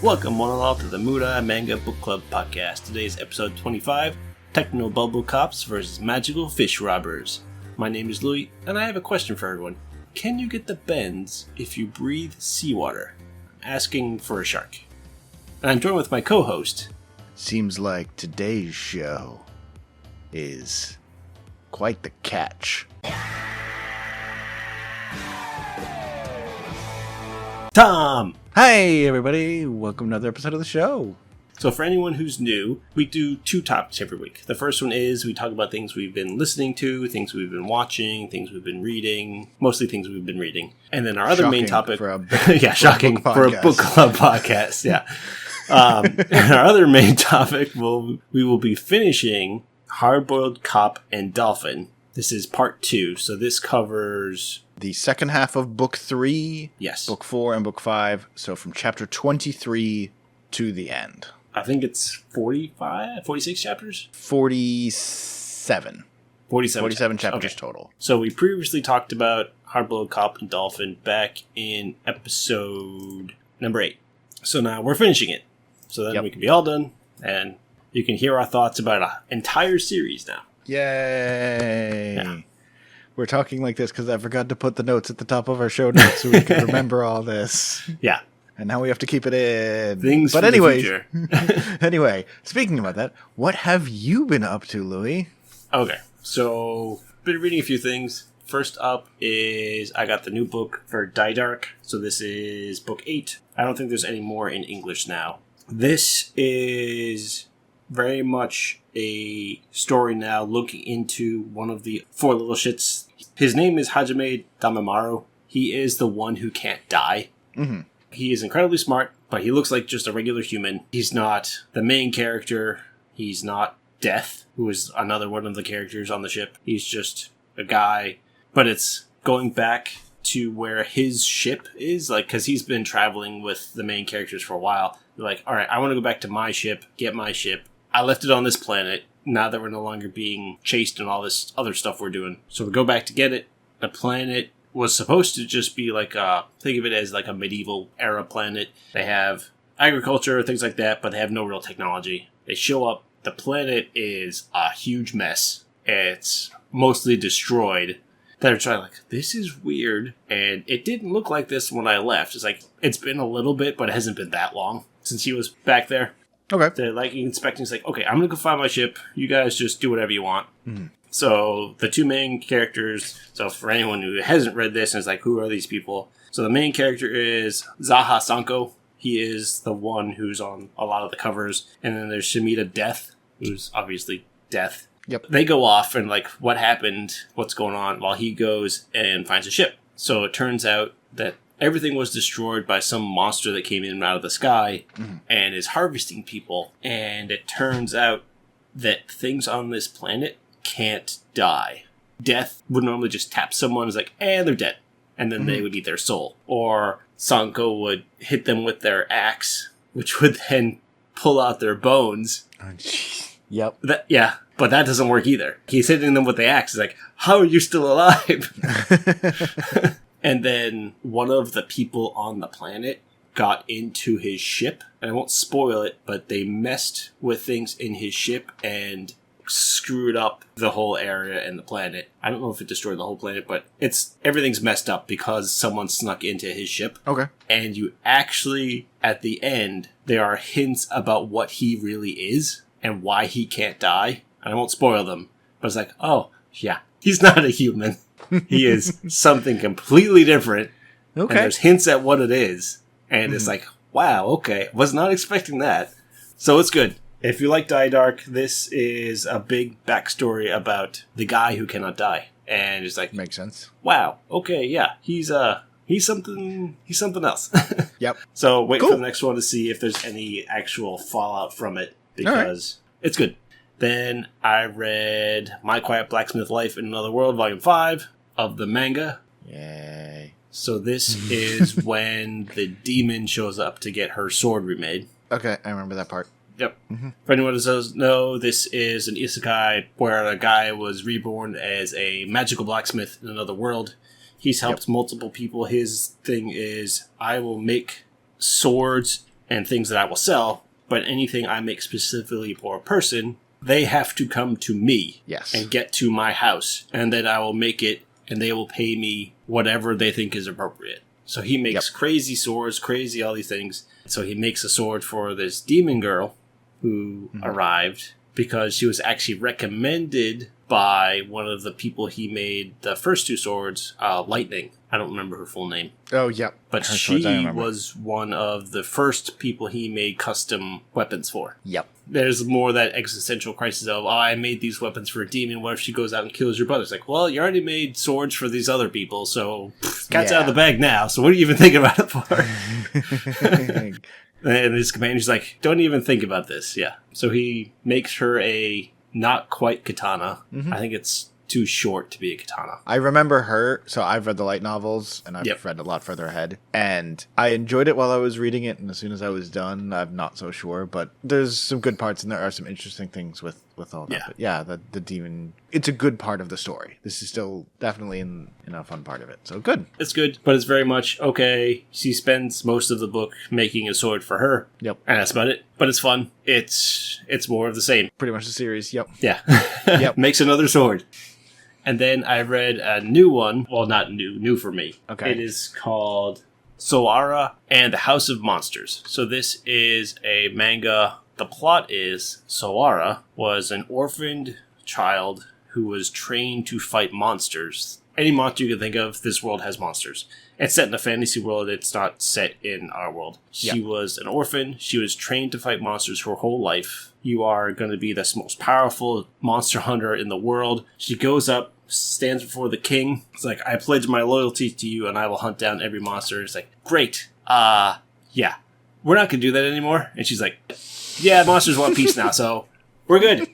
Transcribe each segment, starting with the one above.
Welcome one and all to the Mudai Manga Book Club podcast. Today's episode 25, Technobubble Cops vs. Magical Fish Robbers. My name is Louie, and I have a question for everyone. Can you get the bends if you breathe seawater? Asking for a shark. And I'm joined with my co-host. Seems like today's show is quite the catch. Tom! Hi, everybody. Welcome to another episode of the show. So for anyone who's new, we do two topics every week. The first one is we talk about things we've been listening to, things we've been watching, things we've been reading, mostly things we've been reading. And then our other main topic... shocking for a book club podcast, yeah. And our other main topic, we will be finishing Hard-Boiled Cop and Dolphin. This is part 2, so this covers... the second half of book 3, yes, book 4, and book 5. So from chapter 23 to the end. I think it's 46 chapters? 47 chapters total. So we previously talked about Hard-Boiled Cop and Dolphin back in episode number 8. So now we're finishing it. So then we can be all done, and you can hear our thoughts about an entire series now. Yay! Yeah. We're talking like this because I forgot to put the notes at the top of our show notes so we can remember all this. Yeah. And now we have to keep it in. Things but for anyway, the future. Anyway, speaking about that, what have you been up to, Louie? Okay, so been reading a few things. First up is I got the new book for Dai Dark. So this is book 8. I don't think there's any more in English now. This is very much a story now looking into one of the 4 little shits. His name is Hajime Damamaru. He is the one who can't die. Mm-hmm. He is incredibly smart, but he looks like just a regular human. He's not the main character. He's not Death, who is another one of the characters on the ship. He's just a guy. But it's going back to where his ship is, like, because he's been traveling with the main characters for a while. They're like, all right, I want to go back to my ship, get my ship. I left it on this planet, now that we're no longer being chased and all this other stuff we're doing. So we go back to get it. The planet was supposed to just be like think of it as like a medieval era planet. They have agriculture, things like that, but they have no real technology. They show up. The planet is a huge mess. It's mostly destroyed. They're trying like, this is weird. And it didn't look like this when I left. It's like, it's been a little bit, but it hasn't been that long since he was back there. Okay. They're like inspecting. It's like, okay, I'm going to go find my ship. You guys just do whatever you want. Mm-hmm. So the two main characters, so for anyone who hasn't read this and is like, who are these people? So the main character is Zaha Sanko. He is the one who's on a lot of the covers. And then there's Shimida Death, who's obviously Death. Yep. They go off and like, what happened? What's going on? While he goes and finds a ship. So it turns out that everything was destroyed by some monster that came in out of the sky and is harvesting people. And it turns out that things on this planet can't die. Death would normally just tap someone as like, they're dead. And then they would eat their soul. Or Sanko would hit them with their axe, which would then pull out their bones. Oh, geez. Yep. But that doesn't work either. He's hitting them with the axe. He's like, how are you still alive? And then one of the people on the planet got into his ship. And I won't spoil it, but they messed with things in his ship and screwed up the whole area and the planet. I don't know if it destroyed the whole planet, but everything's messed up because someone snuck into his ship. Okay. And you actually, at the end, there are hints about what he really is and why he can't die. And I won't spoil them, but it's like, oh, yeah, he's not a human. He is something completely different. Okay. And there's hints at what it is. And it's like, wow, okay, was not expecting that. So it's good. If you like Dai Dark, this is a big backstory about the guy who cannot die. And it's like, makes sense. Wow, okay, yeah, he's something else. Yep. So wait for the next one to see if there's any actual fallout from it, because it's good. Then I read My Quiet Blacksmith Life in Another World, Volume 5 of the manga. Yay. So this is when the demon shows up to get her sword remade. Okay, I remember that part. Yep. Mm-hmm. For anyone who doesn't know, this is an isekai where a guy was reborn as a magical blacksmith in another world. He's helped multiple people. His thing is, I will make swords and things that I will sell, but anything I make specifically for a person, they have to come to me and get to my house, and then I will make it, and they will pay me whatever they think is appropriate. So he makes crazy swords, crazy all these things. So he makes a sword for this demon girl who arrived because she was actually recommended by one of the people he made the first two swords, Lightning. I don't remember her full name. Oh, yeah. But she was one of the first people he made custom weapons for. Yep. There's more that existential crisis of, I made these weapons for a demon. What if she goes out and kills your brother? It's like, well, you already made swords for these other people, so cat's out of the bag now. So what are you even thinking about it for? And his companion's like, don't even think about this. Yeah. So he makes her a not quite katana. I think it's too short to be a katana. I remember her, so I've read the light novels, and I've read a lot further ahead, and I enjoyed it while I was reading it, and as soon as I was done, I'm not so sure, but there's some good parts, and there are some interesting things with all that. Yeah. But the demon, it's a good part of the story. This is still definitely in a fun part of it, so good. It's good, but it's very much, okay, she spends most of the book making a sword for her, and that's about it, but it's fun. It's more of the same. Pretty much the series, Yeah. Makes another sword. And then I read a new one. Well, not new for me. Okay. It is called Soara and the House of Monsters. So this is a manga. The plot is Soara was an orphaned child who was trained to fight monsters. Any monster you can think of, this world has monsters. It's set in a fantasy world. It's not set in our world. She was an orphan. She was trained to fight monsters her whole life. You are going to be the most powerful monster hunter in the world. She goes up, stands before the king. It's like, I pledge my loyalty to you and I will hunt down every monster. It's like, great. Yeah. We're not going to do that anymore. And she's like, yeah, monsters want peace now, so we're good.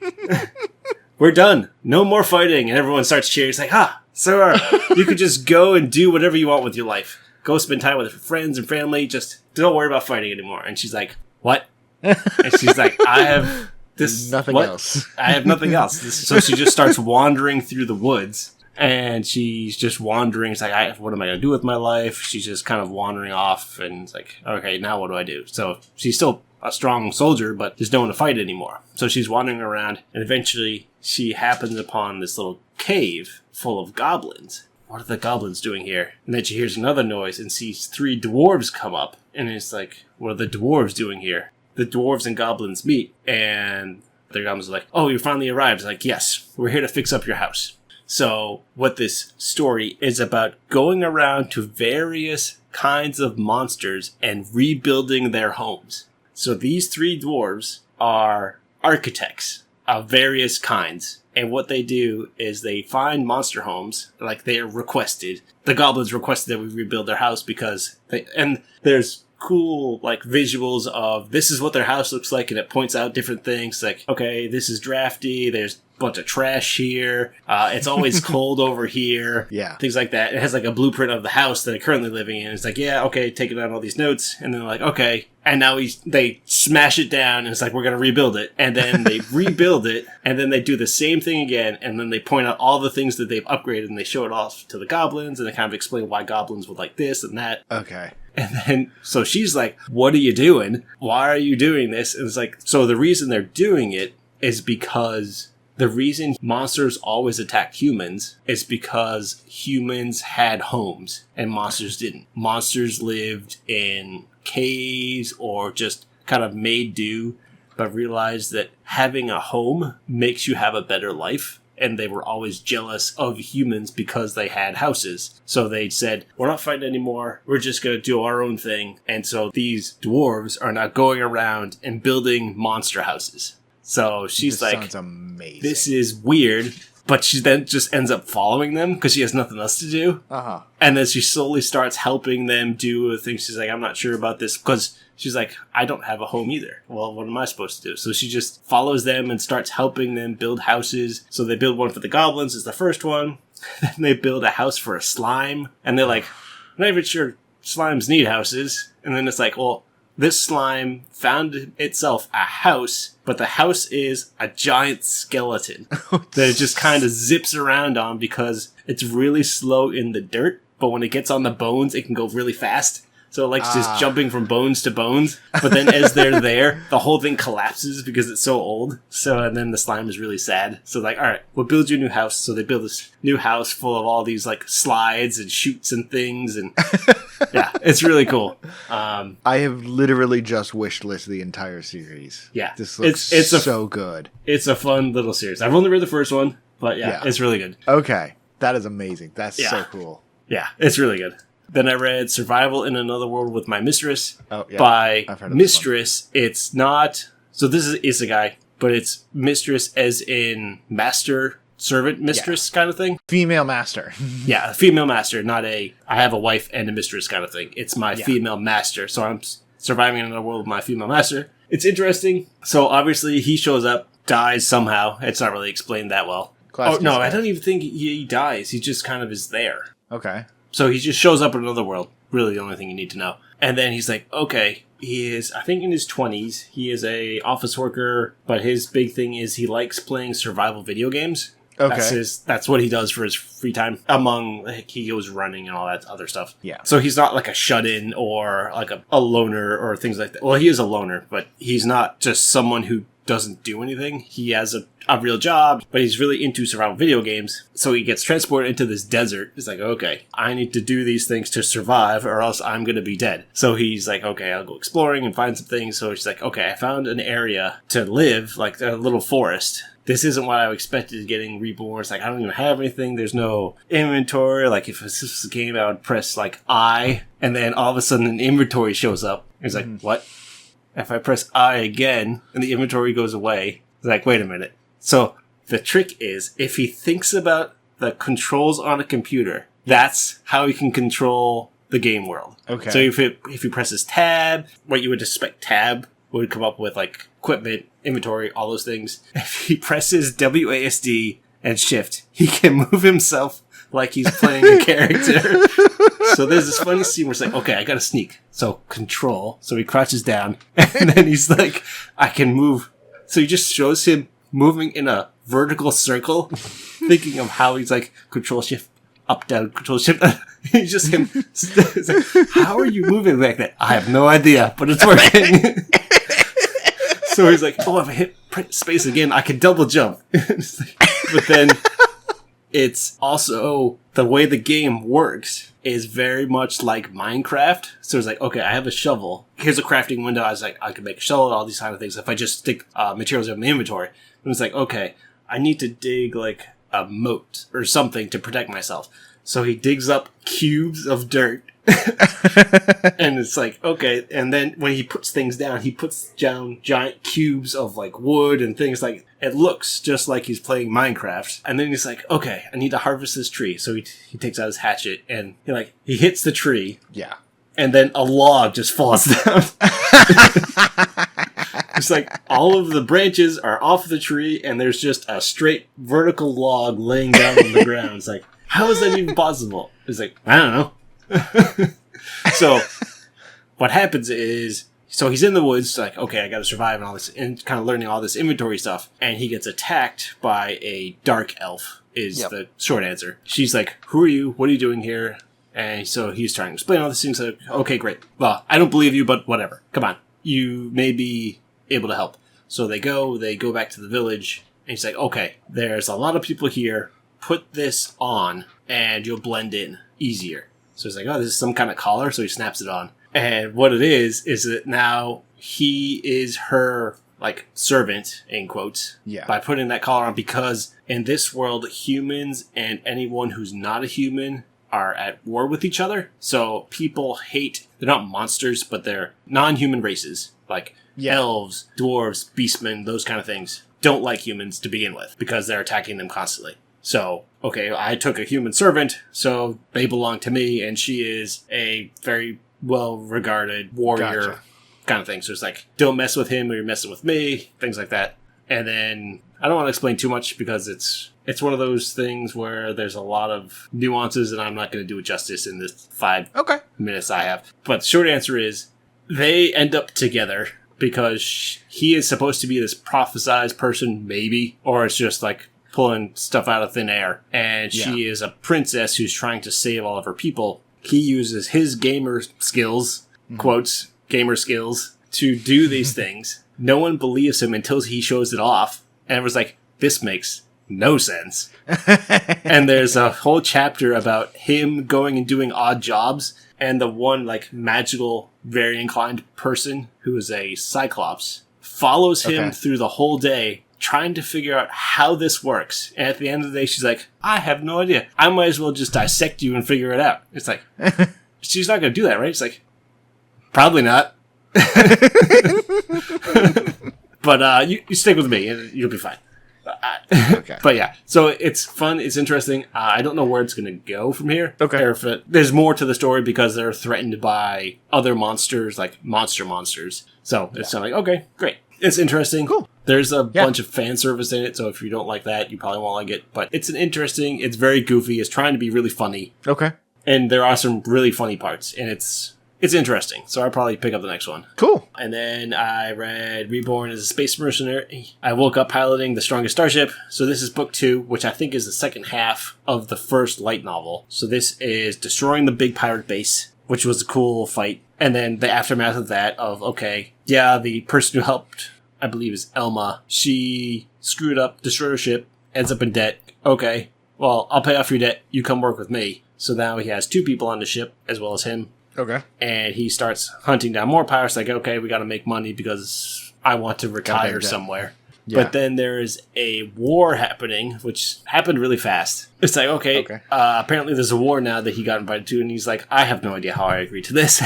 We're done. No more fighting. And everyone starts cheering. It's like, sir, you could just go and do whatever you want with your life. Go spend time with your friends and family. Just don't worry about fighting anymore. And she's like, what? And she's like, I have this. Nothing else. I have nothing else. So she just starts wandering through the woods. And she's just wandering. It's like, what am I going to do with my life? She's just kind of wandering off. And it's like, okay, now what do I do? So she's still a strong soldier, but there's no one to fight anymore. So she's wandering around. And eventually she happens upon this little cave full of goblins. What are the goblins doing here? And then she hears another noise and sees 3 dwarves come up. And it's like, what are the dwarves doing here? The dwarves and goblins meet. And the goblins are like, oh, you finally arrived. It's like, yes, we're here to fix up your house. So what this story is about, going around to various kinds of monsters and rebuilding their homes. So these 3 dwarves are architects of various kinds. And what they do is they find monster homes, like they are requested. The goblins requested that we rebuild their house because and there's cool like visuals of this is what their house looks like, and it points out different things like, okay, this is drafty, there's a bunch of trash here, it's always cold over here, things like that. It has like a blueprint of the house that they're currently living in. It's like, yeah, okay, taking down all these notes, and then like, okay, and now they smash it down, and it's like, we're gonna rebuild it, and then they rebuild it, and then they do the same thing again, and then they point out all the things that they've upgraded, and they show it off to the goblins, and they kind of explain why goblins would like this and that. Okay. And then, so she's like, what are you doing? Why are you doing this? And it's like, so the reason they're doing it is because the reason monsters always attack humans is because humans had homes and monsters didn't. Monsters lived in caves or just kind of made do, but realized that having a home makes you have a better life. And they were always jealous of humans because they had houses. So they said, we're not fighting anymore. We're just going to do our own thing. And so these dwarves are now going around and building monster houses. So she's like, sounds amazing. This is weird. But she then just ends up following them because she has nothing else to do. And then she slowly starts helping them do things. She's like, I'm not sure about this because she's like, I don't have a home either. Well, what am I supposed to do? So she just follows them and starts helping them build houses. So they build one for the goblins is the first one. Then they build a house for a slime. And they're like, I'm not even sure slimes need houses. And then it's like, well, this slime found itself a house, but the house is a giant skeleton that it just kind of zips around on because it's really slow in the dirt, but when it gets on the bones, it can go really fast. So it likes just jumping from bones to bones. But then as they're there, the whole thing collapses because it's so old. So, and then the slime is really sad. So like, all right, we'll build you a new house. So they build this new house full of all these like slides and chutes and things. And yeah, it's really cool. I have literally just wish list the entire series. Yeah. This looks so good. It's a fun little series. I've only read the first one, but yeah. It's really good. Okay. That is amazing. That's so cool. Yeah, it's really good. Then I read Survival in Another World with My Mistress by Mistress. It's not... So this is Isekai, but it's Mistress as in master, servant, mistress kind of thing. Female master. Yeah, female master, not I have a wife and a mistress kind of thing. It's my female master. So I'm surviving in another world with my female master. It's interesting. So obviously he shows up, dies somehow. It's not really explained that well. Classic no, I don't even think he dies. He just kind of is there. Okay. So he just shows up in another world. Really the only thing you need to know. And then he's like, okay, he is, I think in his 20s. He is a office worker, but his big thing is he likes playing survival video games. Okay. That's what he does for his free time. Among, like, he goes running and all that other stuff. Yeah. So he's not like a shut-in or like a loner or things like that. Well, he is a loner, but he's not just someone who doesn't do anything. He has a real job, but he's really into survival video games. So he gets transported into this desert. He's like, okay, I need to do these things to survive or else I'm going to be dead. So he's like, okay, I'll go exploring and find some things. So he's like, okay, I found an area to live, like a little forest. This isn't what I expected getting Reborn. It's like, I don't even have anything. There's no inventory. Like, if this was a game, I would press, like, I, and then all of a sudden an inventory shows up. He's like, what? If I press I again, and the inventory goes away, it's like, wait a minute. So, the trick is, if he thinks about the controls on a computer, that's how he can control the game world. Okay. So if he presses tab, what you would expect tab would come up with, like, equipment, inventory, all those things. If he presses WASD and shift, he can move himself like he's playing a character. So there's this funny scene where it's like, okay, I gotta sneak. So control. So he crouches down, and then he's like, I can move. So he just shows him moving in a vertical circle, thinking of how he's like, control shift, up, down, control shift. He's just him. It's like, how are you moving like that? I have no idea, but it's working. So he's like, oh, if I hit space again, I can double jump. But then it's also the way the game works is very much like Minecraft. So it's like, okay, I have a shovel. Here's a crafting window. I was like, I can make a shovel, all these kind of things. If I just stick materials in my inventory. And it's like, okay, I need to dig like a moat or something to protect myself. So he digs up cubes of dirt. And it's like, okay. And then when he puts things down, he puts down giant cubes of like wood and things like, it looks just like he's playing Minecraft. And then he's like, okay, I need to harvest this tree. So he takes out his hatchet and he hits the tree. Yeah. And then a log just falls down. It's like all of the branches are off the tree and there's just a straight vertical log laying down on the ground. It's like, how is that even possible? It's like, I don't know. So what happens is, so he's in the woods, like, okay, I gotta survive and all this, and kind of learning all this inventory stuff, and he gets attacked by a dark elf, is the short answer. She's like, who are you? What are you doing here? And so he's trying to explain all these things, like, okay, great. Well, I don't believe you, but whatever. Come on. You may be able to help. So they go back to the village, and he's like, okay, there's a lot of people here. Put this on, and you'll blend in easier. So he's like, oh, this is some kind of collar, so he snaps it on. And what it is that now he is her, like, servant, in quotes, by putting that collar on, because in this world, humans and anyone who's not a human are at war with each other. So people hate, they're not monsters, but they're non-human races, like elves, dwarves, beastmen, those kind of things, don't like humans to begin with, because they're attacking them constantly. So, okay, I took a human servant, so they belong to me, and she is a very well-regarded warrior kind of thing. So it's like, don't mess with him or you're messing with me, things like that. And then, I don't want to explain too much because it's one of those things where there's a lot of nuances and I'm not going to do it justice in this 5 minutes I have. But the short answer is, they end up together because he is supposed to be this prophesized person, maybe, or it's just like pulling stuff out of thin air. And she is a princess who's trying to save all of her people. he uses his gamer skills, quotes, gamer skills, to do these things. No one believes him until he shows it off. And it was like, this makes no sense. And there's a whole chapter about him going and doing odd jobs. And the one, like, magical, very inclined person who is a Cyclops follows him through the whole day, trying to figure out how this works. And at the end of the day, she's like, I have no idea. I might as well just dissect you and figure it out. It's like, she's not going to do that, right? It's like, probably not. But you stick with me and you'll be fine. Okay. But yeah, so it's fun. It's interesting. I don't know where it's going to go from here. Okay. Or if there's more to the story because they're threatened by other monsters, like monsters. So it's kind of like, okay, great. It's interesting. Cool. There's a bunch of fan service in it, so if you don't like that, you probably won't like it. But it's it's very goofy. It's trying to be really funny. Okay. And there are some really funny parts, and it's interesting. So I'll probably pick up the next one. Cool. And then I read Reborn as a Space Mercenary. I woke up piloting the strongest starship. So this is book 2, which I think is the second half of the first light novel. So this is destroying the big pirate base, which was a cool fight. And then the aftermath of that the person who helped, I believe is Elma, she screwed up, destroyed her ship, ends up in debt. Okay, well, I'll pay off your debt. You come work with me. So now he has 2 people on the ship, as well as him. Okay. And he starts hunting down more pirates, like, okay, we got to make money because I want to retire somewhere. Yeah. But then there is a war happening, which happened really fast. It's like, okay. Apparently there's a war now that he got invited to, and he's like, I have no idea how I agreed to this.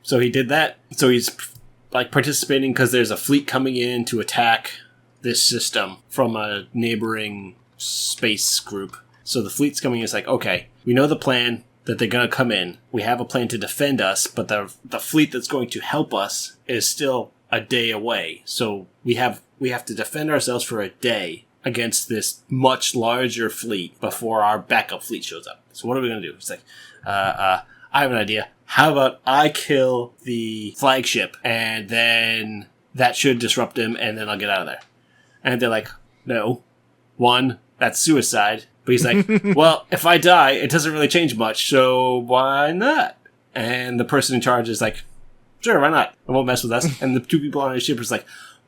So he did that. So he's like participating because there's a fleet coming in to attack this system from a neighboring space group. So the fleet's coming in. It's like, okay, we know the plan that they're going to come in. We have a plan to defend us, but the fleet that's going to help us is still a day away. So we have to defend ourselves for a day against this much larger fleet before our backup fleet shows up. So what are we going to do? It's like, I have an idea. How about I kill the flagship and then that should disrupt him and then I'll get out of there. And they're like, no. 1, that's suicide. But he's like, well, if I die, it doesn't really change much, so why not? And the person in charge is like, sure, why not? I won't mess with us. And the 2 people on his ship is like,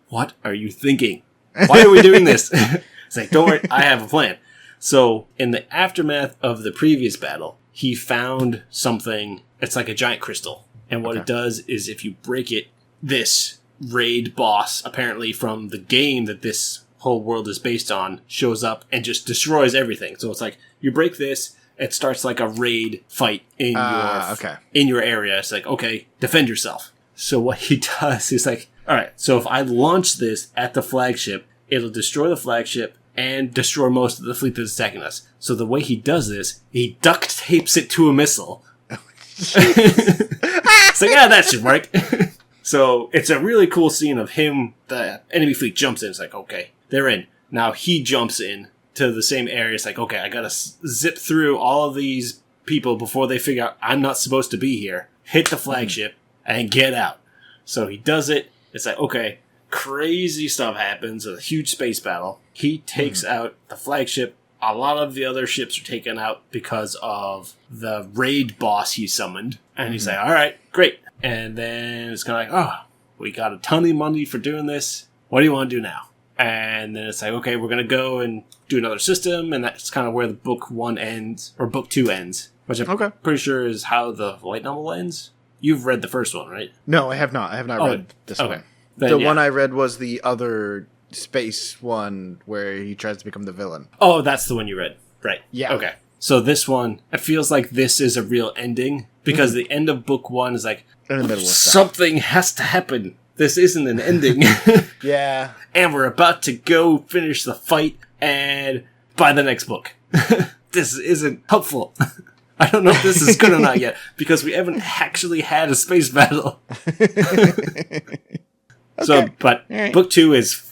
what are you thinking? Why are we doing this? It's like, don't worry, I have a plan. So in the aftermath of the previous battle, he found something. It's like a giant crystal. And what it does is if you break it, this raid boss, apparently from the game that this whole world is based on, shows up and just destroys everything. So it's like, you break this, it starts like a raid fight in your area. It's like, okay, defend yourself. So what he does is like, all right, so if I launch this at the flagship, it'll destroy the flagship and destroy most of the fleet that's attacking us. So the way he does this, he duct tapes it to a missile. It's like, that should work. So it's a really cool scene of him, the enemy fleet jumps in. It's like, okay, they're in. Now he jumps in to the same area. It's like, okay, I gotta zip through all of these people before they figure out I'm not supposed to be here. Hit the flagship and get out. So he does it. It's like, okay, crazy stuff happens. A huge space battle. He takes out the flagship. A lot of the other ships are taken out because of the raid boss he summoned. And he's like, all right, great. And then it's kind of like, oh, we got a ton of money for doing this. What do you want to do now? And then it's like, okay, we're going to go and do another system. And that's kind of where the book 1 ends, or book 2 ends, which I'm pretty sure is how the light novel ends. You've read the first one, right? No, I have not. I have not read this one. Then, the one I read was the other space one where he tries to become the villain. Oh, that's the one you read. Right. Yeah. Okay. So this one, it feels like this is a real ending because the end of book 1 is like, in the middle of something has to happen. This isn't an ending. Yeah. And we're about to go finish the fight and buy the next book. This isn't helpful. I don't know if this is good or not yet because we haven't actually had a space battle. So, but book 2 is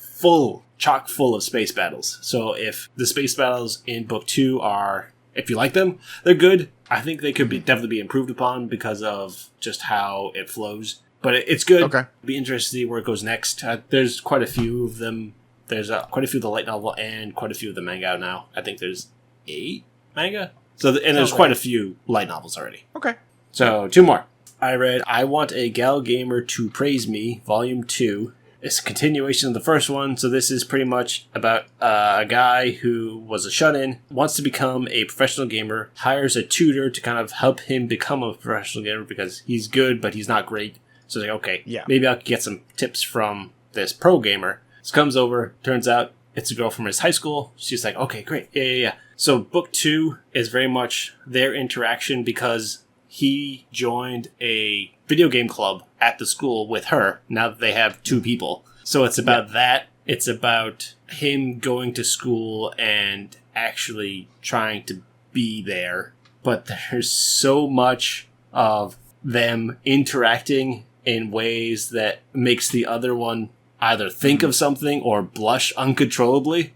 chock full of space battles. So if the space battles in book 2 are, if you like them, they're good. I think they could definitely be improved upon because of just how it flows. But it's good. Okay. Be interested to see where it goes next. There's quite a few of them. There's quite a few of the light novel and quite a few of the manga now. I think there's 8 manga. So, and there's quite a few light novels already. Okay. So, 2 more. I read I Want a Gal Gamer to Praise Me, Volume 2. It's a continuation of the first one, so this is pretty much about a guy who was a shut-in, wants to become a professional gamer, hires a tutor to kind of help him become a professional gamer because he's good, but he's not great. So he's like, okay, maybe I could get some tips from this pro gamer. So comes over, turns out it's a girl from his high school. She's like, okay, great, yeah. So book 2 is very much their interaction because he joined a video game club at the school with her, now that they have 2 people. So it's about that. It's about him going to school and actually trying to be there. But there's so much of them interacting in ways that makes the other one either think of something or blush uncontrollably.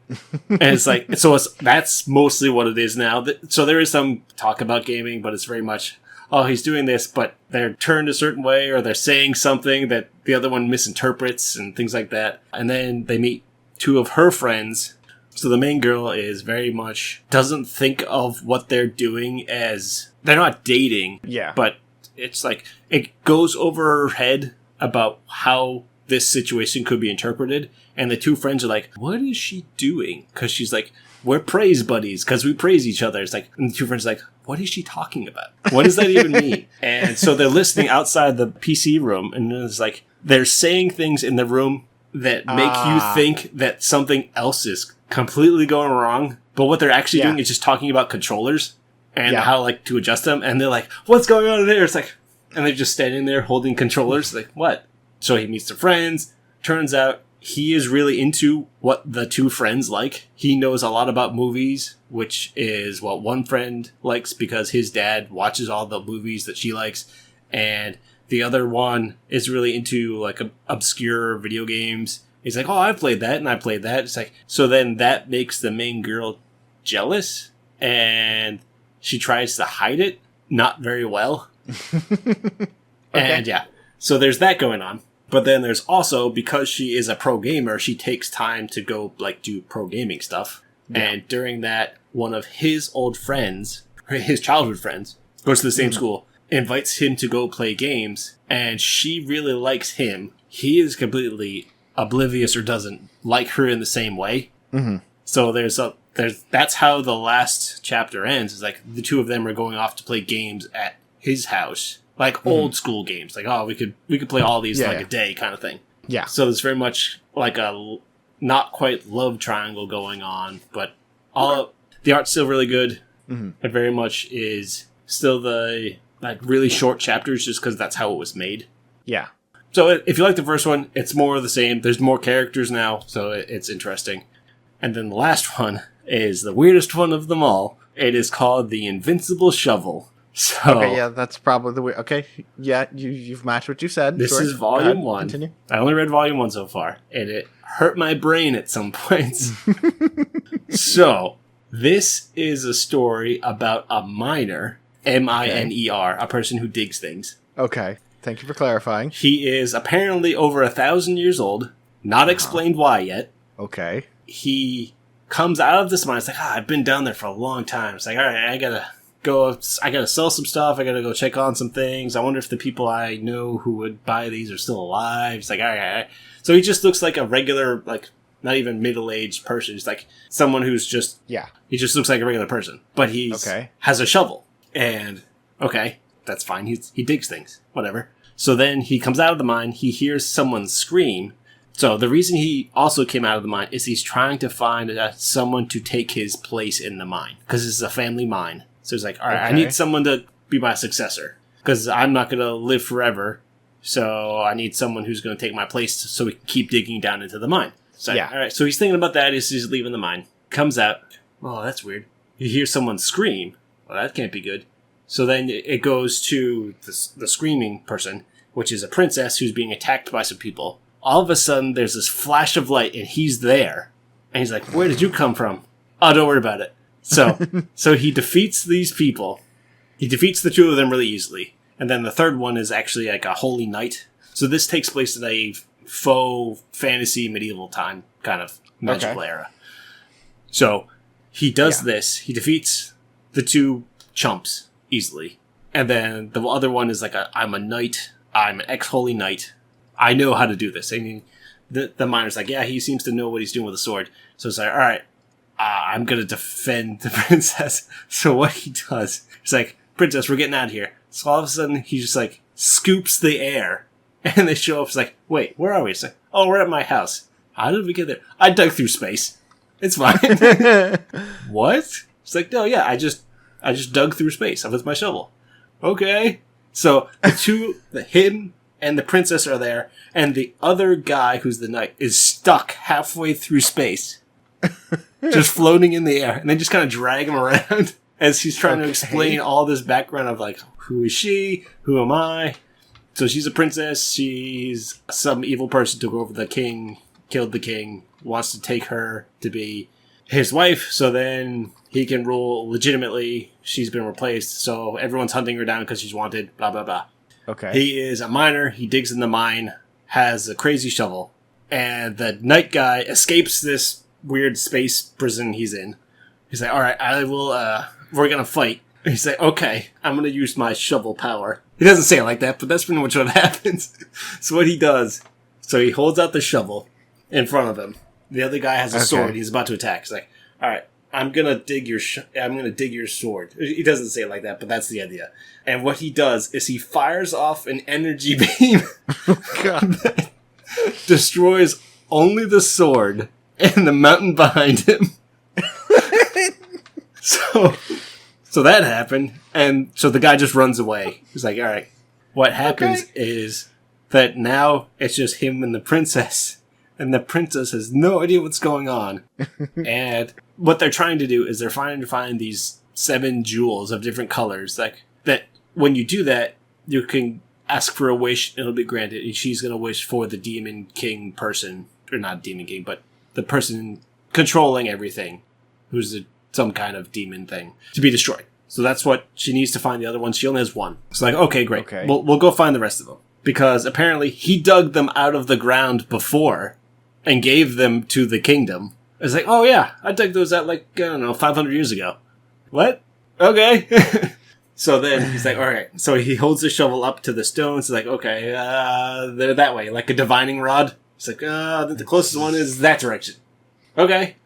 And it's like, that's mostly what it is now. So there is some talk about gaming, but it's very much, oh, he's doing this, but they're turned a certain way, or they're saying something that the other one misinterprets and things like that. And then they meet 2 of her friends. So the main girl is very much doesn't think of what they're doing as, they're not dating. Yeah. But it's like, it goes over her head about how this situation could be interpreted. And the 2 friends are like, what is she doing? Because she's like, we're praise buddies because we praise each other. It's like, and the 2 friends are like, what is she talking about? What does that even mean? And so they're listening outside the PC room, and it's like they're saying things in the room that make you think that something else is completely going wrong. But what they're actually doing is just talking about controllers and how like to adjust them. And they're like, what's going on in there? It's like, and they're just standing there holding controllers. Like, what? So he meets the friends. Turns out he is really into what the 2 friends like. He knows a lot about movies, which is what one friend likes because his dad watches all the movies that she likes. And the other one is really into like obscure video games. He's like, oh, I've played that and I played that. It's like, so then that makes the main girl jealous and she tries to hide it. Not very well. And so there's that going on. But then there's also, because she is a pro gamer, she takes time to go, like, do pro gaming stuff. Yeah. And during that, one of his old friends, his childhood friends, goes to the same school, invites him to go play games, and she really likes him. He is completely oblivious or doesn't like her in the same way. Mm-hmm. So that's how the last chapter ends, is like, the 2 of them are going off to play games at his house. Like old school games, like, oh, we could play all these in like a day kind of thing. Yeah. So there's very much like a not quite love triangle going on, but the art's still really good. Mm-hmm. It very much is still the like really short chapters, just because that's how it was made. Yeah. So if you like the first one, it's more of the same. There's more characters now, so it's interesting. And then the last one is the weirdest one of them all. It is called The Invincible Shovel. So, okay, yeah, that's probably the way. Okay, yeah, you've matched what you said. This is volume 1. Continue. I only read volume 1 so far, and it hurt my brain at some points. So, this is a story about a miner, M-I-N-E-R, a person who digs things. Okay, thank you for clarifying. He is apparently over 1,000 years old, not explained why yet. Okay. He comes out of this mine, it's like, I've been down there for a long time. It's like, all right, I gotta sell some stuff. I gotta go check on some things. I wonder if the people I know who would buy these are still alive. It's like, all right. So he just looks like a regular, like, not even middle-aged person. He's like someone who's just, he just looks like a regular person. But he has a shovel. And, okay, that's fine. He digs things. Whatever. So then he comes out of the mine. He hears someone scream. So the reason he also came out of the mine is he's trying to find someone to take his place in the mine. Because this is a family mine. So he's like, all right, I need someone to be my successor because I'm not going to live forever. So I need someone who's going to take my place so we can keep digging down into the mine. So, all right. So he's thinking about that as he's leaving the mine. Comes out. Oh, that's weird. You hear someone scream. Well, that can't be good. So then it goes to the screaming person, which is a princess who's being attacked by some people. All of a sudden, there's this flash of light, and he's there. And he's like, where did you come from? Oh, don't worry about it. So he defeats these people. He defeats the 2 of them really easily. And then the third one is actually like a holy knight. So this takes place in a faux fantasy medieval time kind of magical era. So he does this. He defeats the two chumps easily. And then the other one is like, I'm a knight. I'm an ex-holy knight. I know how to do this. I mean, the miner's like, yeah, he seems to know what he's doing with a sword. So it's like, all right, I'm going to defend the princess. So what he does, he's like, princess, we're getting out of here. So all of a sudden, he just like scoops the air. And they show up, it's like, wait, where are we? It's like, oh, we're at my house. How did we get there? I dug through space. It's fine. What? It's like, no, yeah, I just dug through space with my shovel. Okay. So him and the princess are there, and the other guy who's the knight is stuck halfway through space. Just floating in the air. And they just kind of drag him around as he's trying to explain all this background of like, who is she? Who am I? So she's a princess. She's some evil person took over the king, killed the king, wants to take her to be his wife, so then he can rule legitimately. She's been replaced, so everyone's hunting her down because she's wanted, blah, blah, blah. Okay. He is a miner. He digs in the mine, has a crazy shovel, and the knight guy escapes this weird space prison he's in. He's like, all right, we're going to fight. And he's like, okay, I'm going to use my shovel power. He doesn't say it like that, but that's pretty much what happens. So what he does, so he holds out the shovel in front of him. The other guy has a sword. He's about to attack. He's like, all right, I'm going to dig your sword. He doesn't say it like that, but that's the idea. And what he does is he fires off an energy beam that destroys only the sword and the mountain behind him. So that happened, and so the guy just runs away. He's like, all right. What happens is that now it's just him and the princess, and the princess has no idea what's going on. And what they're trying to do is they're trying to find these 7 jewels of different colors. Like that, when you do that, you can ask for a wish, and it'll be granted, and she's going to wish for the Demon King person, or not Demon King, but the person controlling everything, who's some kind of demon thing, to be destroyed. So that's what she needs to find. The other one, she only has 1. It's like, okay, great. Okay. We'll go find the rest of them. Because apparently he dug them out of the ground before and gave them to the kingdom. It's like, oh yeah, I dug those out like, I don't know, 500 years ago. What? Okay. So then he's like, all right. So he holds the shovel up to the stones. He's like, okay, they're that way, like a divining rod. He's like, the closest one is that direction. Okay.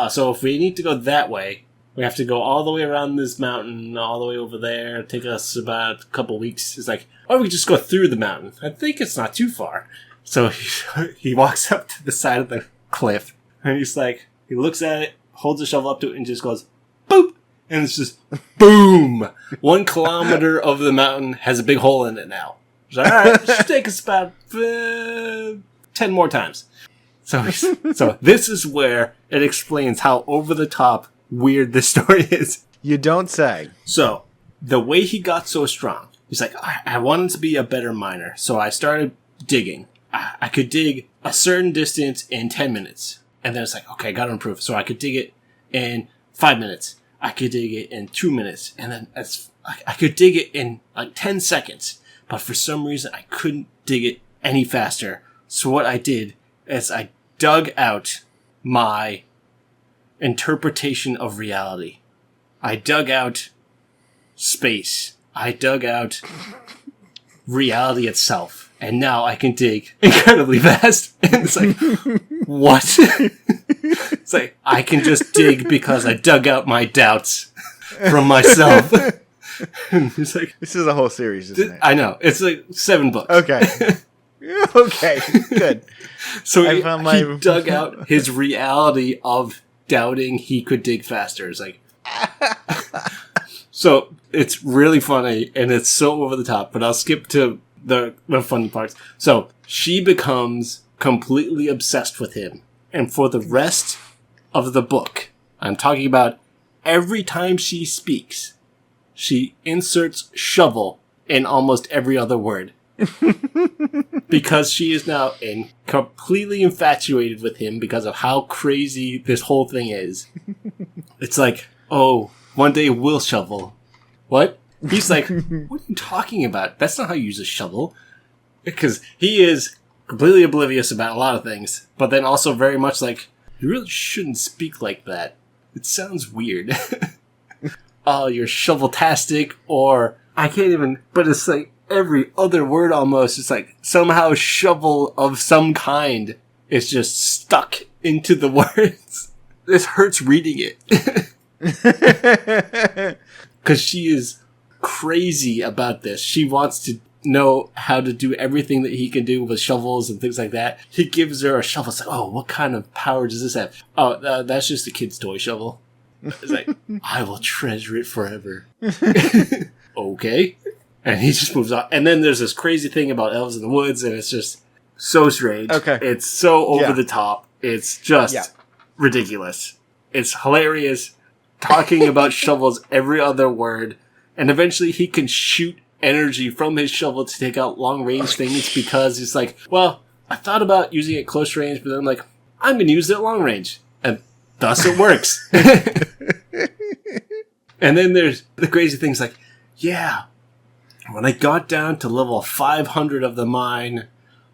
So if we need to go that way, we have to go all the way around this mountain, all the way over there. Take us about a couple weeks. It's like, or we could just go through the mountain. I think it's not too far. So he walks up to the side of the cliff, and he's like, he looks at it, holds the shovel up to it, and just goes, boop! And it's just, boom! 1 kilometer of the mountain has a big hole in it now. He's like, all right, it should take us about 10 more times. So this is where it explains how over the top weird this story is. You don't say. So, the way he got so strong, he's like, I wanted to be a better miner, so I started digging. I could dig a certain distance in 10 minutes. And then it's like, okay, I gotta improve. So I could dig it in 5 minutes. I could dig it in 2 minutes. And then I could dig it in like 10 seconds. But for some reason, I couldn't dig it any faster. So what I did is I dug out my interpretation of reality. I dug out space. I dug out reality itself. And now I can dig incredibly fast. And it's like, what? It's like, I can just dig because I dug out my doubts from myself. And it's like, this is a whole series, isn't it? I know. It's like 7 books. Okay. Okay, good. So he dug out his reality of doubting he could dig faster. It's like, so it's really funny and it's so over the top, but I'll skip to the funny parts. So she becomes completely obsessed with him. And for the rest of the book, I'm talking about every time she speaks, she inserts shovel in almost every other word. Because she is now completely infatuated with him because of how crazy this whole thing is. It's like, oh, one day we'll shovel. What? He's like, what are you talking about? That's not how you use a shovel. Because he is completely oblivious about a lot of things, but then also very much like, you really shouldn't speak like that. It sounds weird. oh, you're shoveltastic, or I can't even, but it's like every other word almost. It's like somehow shovel of some kind is just stuck into the words. This hurts reading it. Because she is crazy about this. She wants to know how to do everything that he can do with shovels and things like that. He gives her a shovel. It's like, oh, what kind of power does this have? Oh, that's just a kid's toy shovel. It's like, I will treasure it forever. Okay. And he just moves on. And then there's this crazy thing about elves in the woods, and it's just so strange. Okay. It's so over the top. It's just ridiculous. It's hilarious. Talking about shovels every other word. And eventually he can shoot energy from his shovel to take out long-range things because it's like, well, I thought about using it close range, but then I'm like, I'm going to use it at long range. And thus it works. And then there's the crazy things like, yeah, when I got down to level 500 of the mine,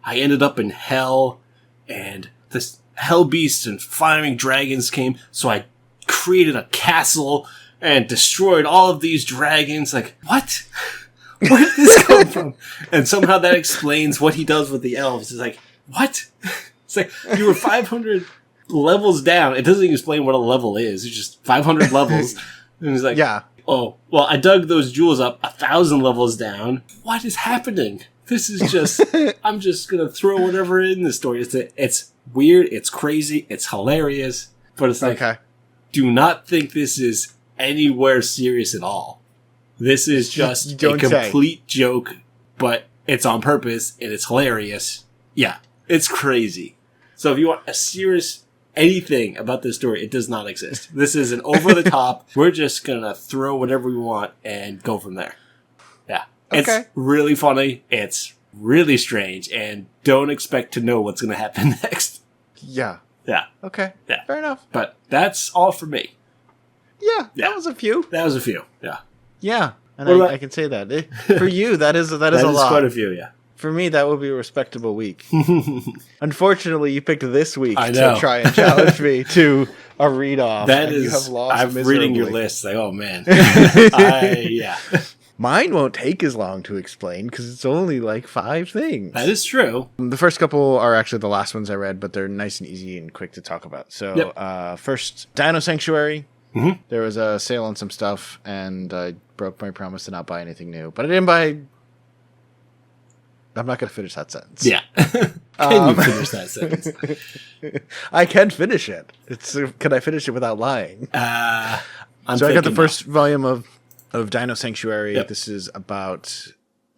I ended up in hell, and this hell beasts and firing dragons came, so I created a castle and destroyed all of these dragons. Like, what? Where did this come from? And somehow that explains what he does with the elves. It's like, what? It's like, you were 500 levels down. It doesn't explain what a level is. It's just 500 levels. And he's like, yeah. Oh, well, I dug those jewels up 1,000 levels down. What is happening? This is just, I'm just going to throw whatever in the story. It's weird. It's crazy. It's hilarious. But it's like, do not think this is anywhere serious at all. This is just a complete joke, but it's on purpose and it's hilarious. Yeah, it's crazy. So if you want a serious anything about this story, it does not exist. This is an over the top. We're just gonna throw whatever we want and go from there. Yeah, it's really funny. It's really strange, and don't expect to know what's gonna happen next. Yeah. Okay. Yeah. Fair enough. But that's all for me. Yeah. That was a few. Yeah. Yeah, and I can say that. For you, that is a lot. That is quite a few, yeah. For me, that would be a respectable week. Unfortunately, you picked this week to try and challenge me to a read-off. That is, you have lost I'm miserably. reading your list, like, oh man. Mine won't take as long to explain, because it's only like 5 things. That is true. The first couple are actually the last ones I read, but they're nice and easy and quick to talk about. So, first, Dino Sanctuary. Mm-hmm. There was a sale on some stuff, and I broke my promise to not buy anything new. But I didn't buy... I'm not going to finish that sentence. Yeah. Can you finish that sentence? I can finish it. Can I finish it without lying? I got the first volume of Dino Sanctuary. Yep. This is about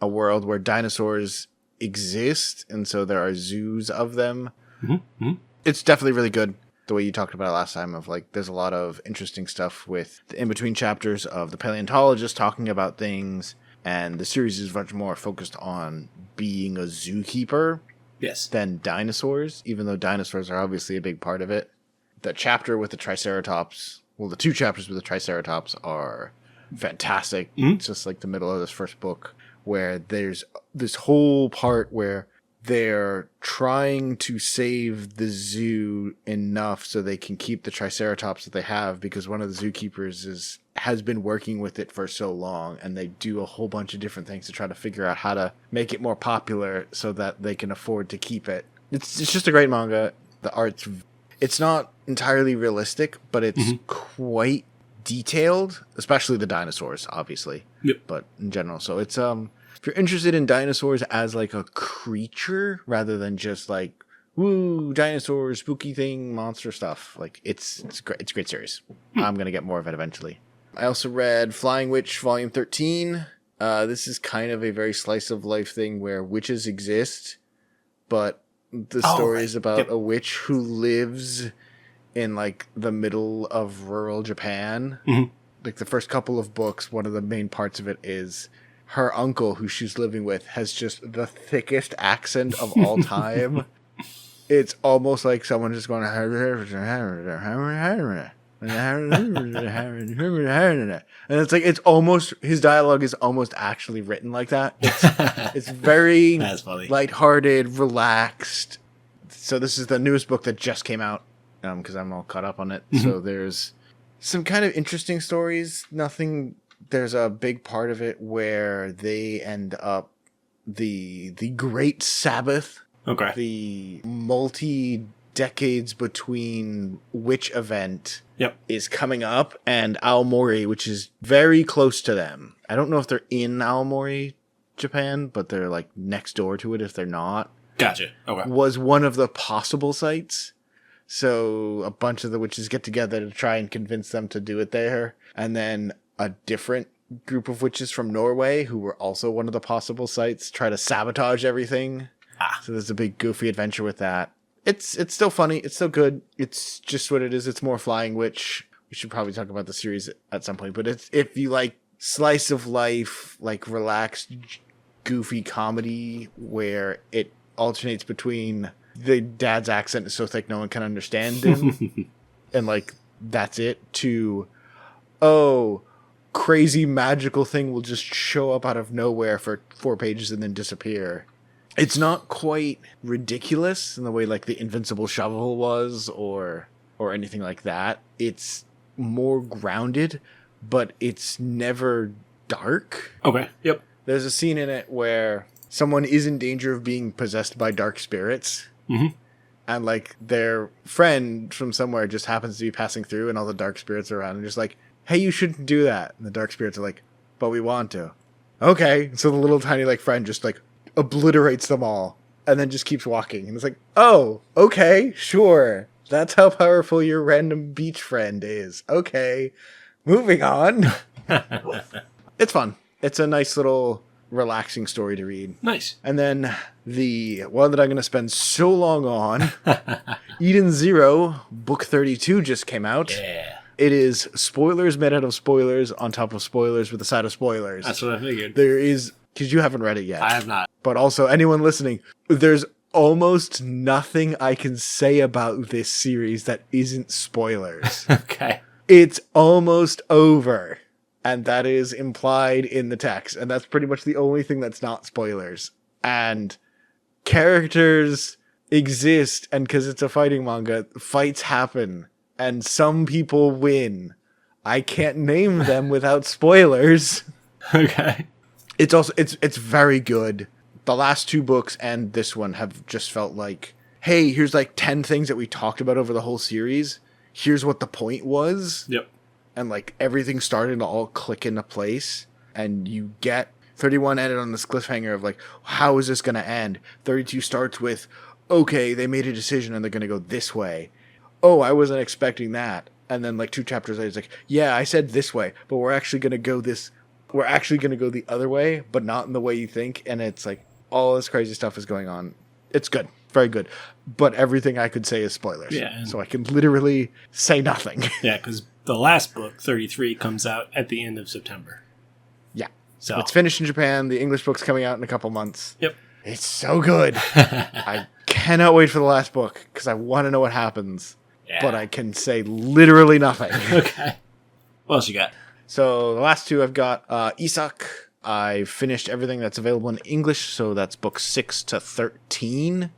a world where dinosaurs exist, and so there are zoos of them. Mm-hmm. It's definitely really good. The way you talked about it last time of like, there's a lot of interesting stuff with the in-between chapters of the paleontologist talking about things, and the series is much more focused on being a zookeeper than dinosaurs, even though dinosaurs are obviously a big part of it. The chapter with the Triceratops, the 2 chapters with the Triceratops are fantastic. Mm-hmm. It's just like the middle of this first book where there's this whole part where they're trying to save the zoo enough so they can keep the Triceratops that they have, because one of the zookeepers has been working with it for so long, and they do a whole bunch of different things to try to figure out how to make it more popular so that they can afford to keep it. It's just a great manga. The art's... It's not entirely realistic, but it's quite detailed, especially the dinosaurs, obviously. Yep. But in general. So it's... If you're interested in dinosaurs as like a creature rather than just like, woo, dinosaurs, spooky thing, monster stuff, like it's great. It's a great series. I'm going to get more of it eventually. I also read Flying Witch Volume 13. This is kind of a very slice of life thing where witches exist, but the story is about a witch who lives in like the middle of rural Japan. Mm-hmm. Like the first couple of books, one of the main parts of it is her uncle, who she's living with, has just the thickest accent of all time. It's almost like someone just going... And it's like, it's almost... His dialogue is almost actually written like that. It's very That's funny. Lighthearted, relaxed. So this is the newest book that just came out, because I'm all caught up on it. Mm-hmm. So there's Some kind of interesting stories. Nothing. There's a big part of it where they end up the Great Sabbath. Okay. The multi-decades between witch event is coming up, and Aomori, which is very close to them. I don't know if they're in Aomori, Japan, but they're like next door to it if they're not. Gotcha. Okay. Was one of the possible sites. So a bunch of the witches get together to try and convince them to do it there. And then a different group of witches from Norway, who were also one of the possible sites, try to sabotage everything. So there's a big goofy adventure with that. It's still funny. It's still good. It's just what it is. It's more Flying Witch. We should probably talk about the series at some point. But it's if you like slice of life, like relaxed, goofy comedy where it alternates between the dad's accent is so thick no one can understand him and like that's it, to crazy magical thing will just show up out of nowhere for 4 pages and then disappear. It's not quite ridiculous in the way like the Invincible Shovel was or anything like that. It's more grounded, but it's never dark. Okay. Yep. There's a scene in it where someone is in danger of being possessed by dark spirits. Mm-hmm. And like their friend from somewhere just happens to be passing through and all the dark spirits are around and just like, hey, you shouldn't do that. And the dark spirits are like, but we want to. Okay. So the little tiny like friend just like obliterates them all and then just keeps walking. And it's like, oh, okay, sure. That's how powerful your random beach friend is. Okay. Moving on. It's fun. It's a nice little relaxing story to read. Nice. And then the one that I'm going to spend so long on, Eden Zero, book 32 just came out. Yeah. It is spoilers made out of spoilers on top of spoilers with a side of spoilers. That's what I figured. There is, because you haven't read it yet. I have not. But also, anyone listening, there's almost nothing I can say about this series that isn't spoilers. Okay. It's almost over. And that is implied in the text. And that's pretty much the only thing that's not spoilers. And characters exist, and because it's a fighting manga, fights happen. And some people win. I can't name them without spoilers. Okay. It's also, it's very good. The last 2 books and this one have just felt like, hey, here's like 10 things that we talked about over the whole series. Here's what the point was. Yep. And like everything started to all click into place, and you get 31 ended on this cliffhanger of like, how is this going to end? 32 starts with, okay, they made a decision and they're going to go this way. Oh, I wasn't expecting that. And then like 2 chapters later, it's like, yeah, I said this way, but we're actually going to go the other way, but not in the way you think. And it's like all this crazy stuff is going on. It's good. Very good. But everything I could say is spoilers. Yeah. So I can literally say nothing. Yeah, because the last book, 33, comes out at the end of September. Yeah. So it's finished in Japan. The English book's coming out in a couple months. Yep. It's so good. I cannot wait for the last book because I want to know what happens. Yeah. But I can say literally nothing. Okay. What else you got? So the last 2 I've got Issak. I finished everything that's available in English, so that's books 6 to 13.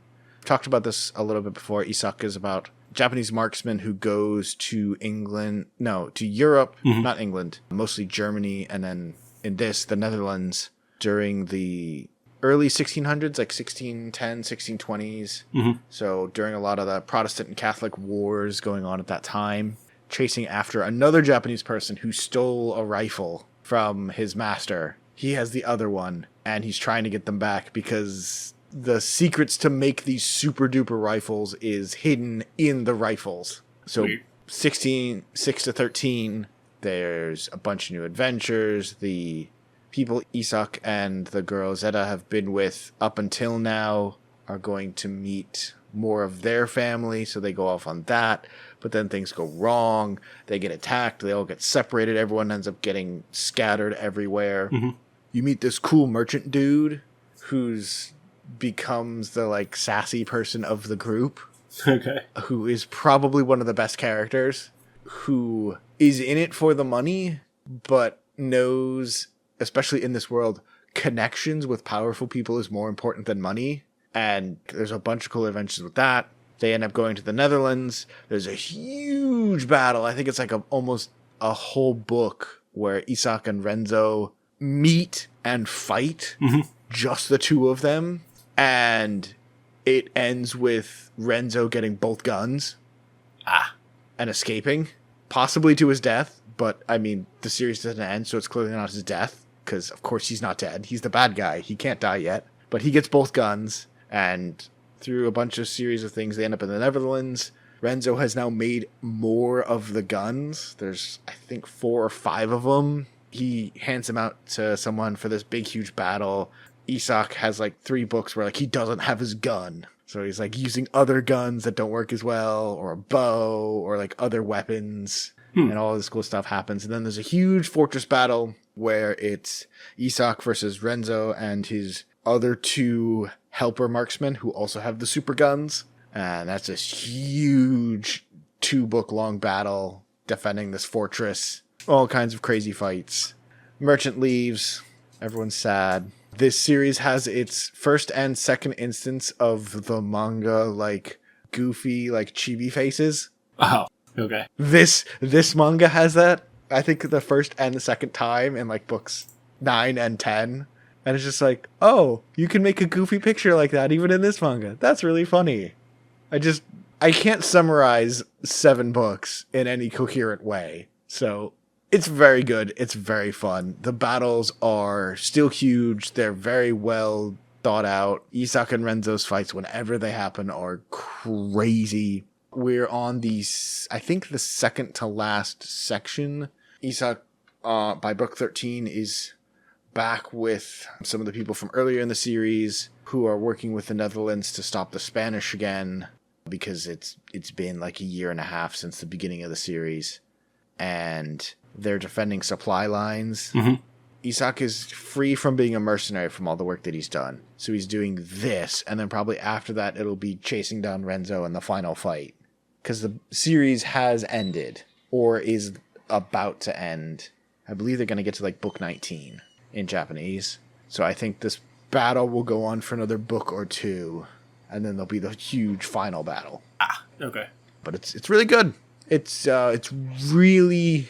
Talked about this a little bit before. Issak is about a Japanese marksman who goes to Europe, not England, mostly Germany, and then in this, the Netherlands, during the early 1600s, like 1610, 1620s. Mm-hmm. So during a lot of the Protestant and Catholic wars going on at that time, chasing after another Japanese person who stole a rifle from his master. He has the other one, and he's trying to get them back because the secrets to make these super duper rifles is hidden in the rifles. So 6 to 13, there's a bunch of new adventures. The people Issak and the girl Zeta have been with up until now are going to meet more of their family, so they go off on that. But then things go wrong. They get attacked. They all get separated. Everyone ends up getting scattered everywhere. Mm-hmm. You meet this cool merchant dude who's becomes the like sassy person of the group. Okay. Who is probably one of the best characters, who is in it for the money, but knows, especially in this world, connections with powerful people is more important than money. And there's a bunch of cool adventures with that. They end up going to the Netherlands. There's a huge battle. I think it's like almost a whole book where Issak and Renzo meet and fight. Just the two of them. And it ends with Renzo getting both guns. And escaping. Possibly to his death. But, I mean, the series doesn't end, so it's clearly not his death. Because, of course, he's not dead. He's the bad guy. He can't die yet. But he gets both guns. And through a bunch of series of things, they end up in the Netherlands. Renzo has now made more of the guns. There's, I think, 4 or 5 of them. He hands them out to someone for this big, huge battle. Issak has, like, 3 books where, like, he doesn't have his gun. So he's, like, using other guns that don't work as well, or a bow, or, like, other weapons. And all this cool stuff happens. And then there's a huge fortress battle where it's Issak versus Renzo and his other 2 helper marksmen who also have the super guns. And that's this huge 2-book long battle defending this fortress. All kinds of crazy fights. Merchant leaves. Everyone's sad. This series has its first and second instance of the manga, like, goofy, like, chibi faces. Oh, okay. This manga has that, I think, the first and the second time in, like, books 9 and 10. And it's just like, oh, you can make a goofy picture like that even in this manga. That's really funny. I can't summarize 7 books in any coherent way. So it's very good. It's very fun. The battles are still huge. They're very well thought out. Issak and Renzo's fights, whenever they happen, are crazy. We're on I think the second to last section. Issak, by book 13, is back with some of the people from earlier in the series who are working with the Netherlands to stop the Spanish again, because it's been like a year and a half since the beginning of the series, and they're defending supply lines. Issak is free from being a mercenary from all the work that he's done, so he's doing this, and then probably after that it'll be chasing down Renzo in the final fight, because the series has ended or is about to end. I believe they're going to get to like book 19 in Japanese, so I think this battle will go on for another book or 2, and then there'll be the huge final battle. Okay. But it's really good. It's really,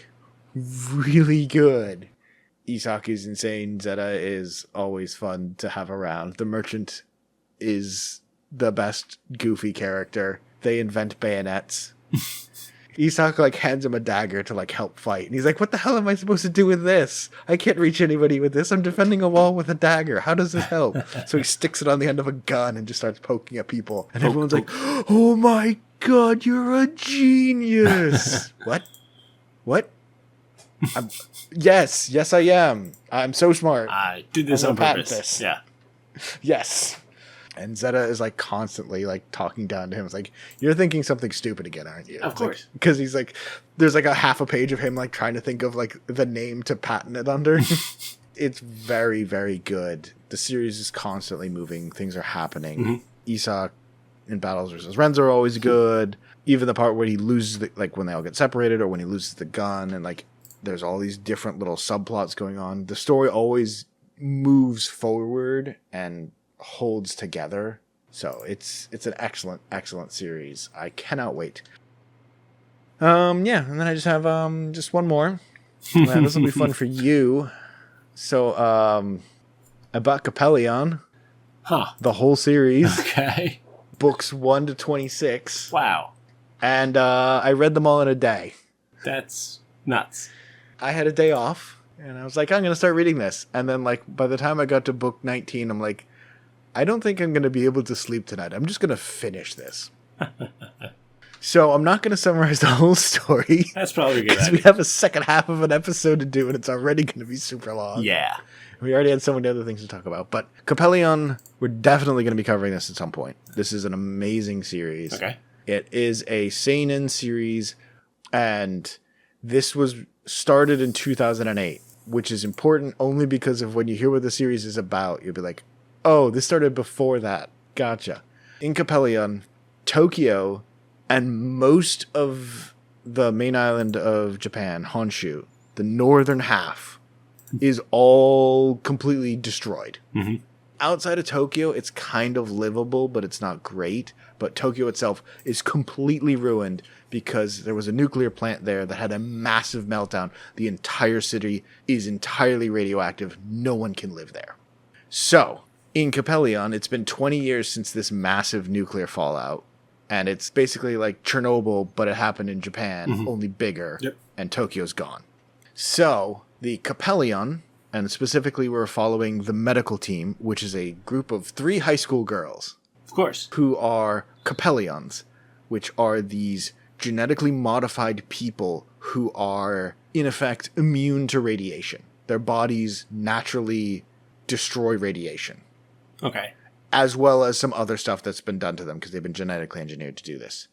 really good. Issak is insane. Zeta is always fun to have around. The merchant is the best goofy character. They invent bayonets. Issak, like, hands him a dagger to, like, help fight. And he's like, what the hell am I supposed to do with this? I can't reach anybody with this. I'm defending a wall with a dagger. How does this help? So he sticks it on the end of a gun and just starts poking at people. And everyone's like, oh my god, you're a genius. What? Yes, I am. I'm so smart. I did this on purpose. Yeah. Yes. And Zeta is, like, constantly, like, talking down to him. It's like, you're thinking something stupid again, aren't you? Of course. Because he's, like, there's, like, a half a page of him, like, trying to think of, like, the name to patent it under. It's very, very good. The series is constantly moving. Things are happening. Issak in battles versus Renzo are always good. Even the part where he loses, like, when they all get separated, or when he loses the gun, and, like, there's all these different little subplots going on. The story always moves forward and holds together, so it's an excellent series. I cannot wait. And then I just have just one more. This will be fun for you. So I bought Coppellion, the whole series. Okay. Books 1 to 26. Wow. And I read them all in a day. That's nuts. I had a day off, and I was like, I'm going to start reading this. And then, like, by the time I got to book 19, I'm like, I don't think I'm going to be able to sleep tonight. I'm just going to finish this. So I'm not going to summarize the whole story. That's probably a good because we have a second half of an episode to do, and it's already going to be super long. Yeah. We already had so many other things to talk about. But Coppellion, we're definitely going to be covering this at some point. This is an amazing series. Okay. It is a seinen series, and this was started in 2008, which is important only because of when you hear what the series is about, you'll be like, oh, this started before that. Gotcha. In Coppellion, Tokyo and most of the main island of Japan, Honshu, the northern half, is all completely destroyed. outside of Tokyo, it's kind of livable, but it's not great. But Tokyo itself is completely ruined because there was a nuclear plant there that had a massive meltdown. The entire city is entirely radioactive. No one can live there. So, in Coppellion, it's been 20 years since this massive nuclear fallout. And it's basically like Chernobyl, but it happened in Japan, only bigger. Yep. And Tokyo's gone. So, the Coppellion, and specifically we're following the medical team, which is a group of 3 high school girls. Of course. Who are Coppellions, which are these genetically modified people who are, in effect, immune to radiation. Their bodies naturally destroy radiation. Okay. As well as some other stuff that's been done to them because they've been genetically engineered to do this.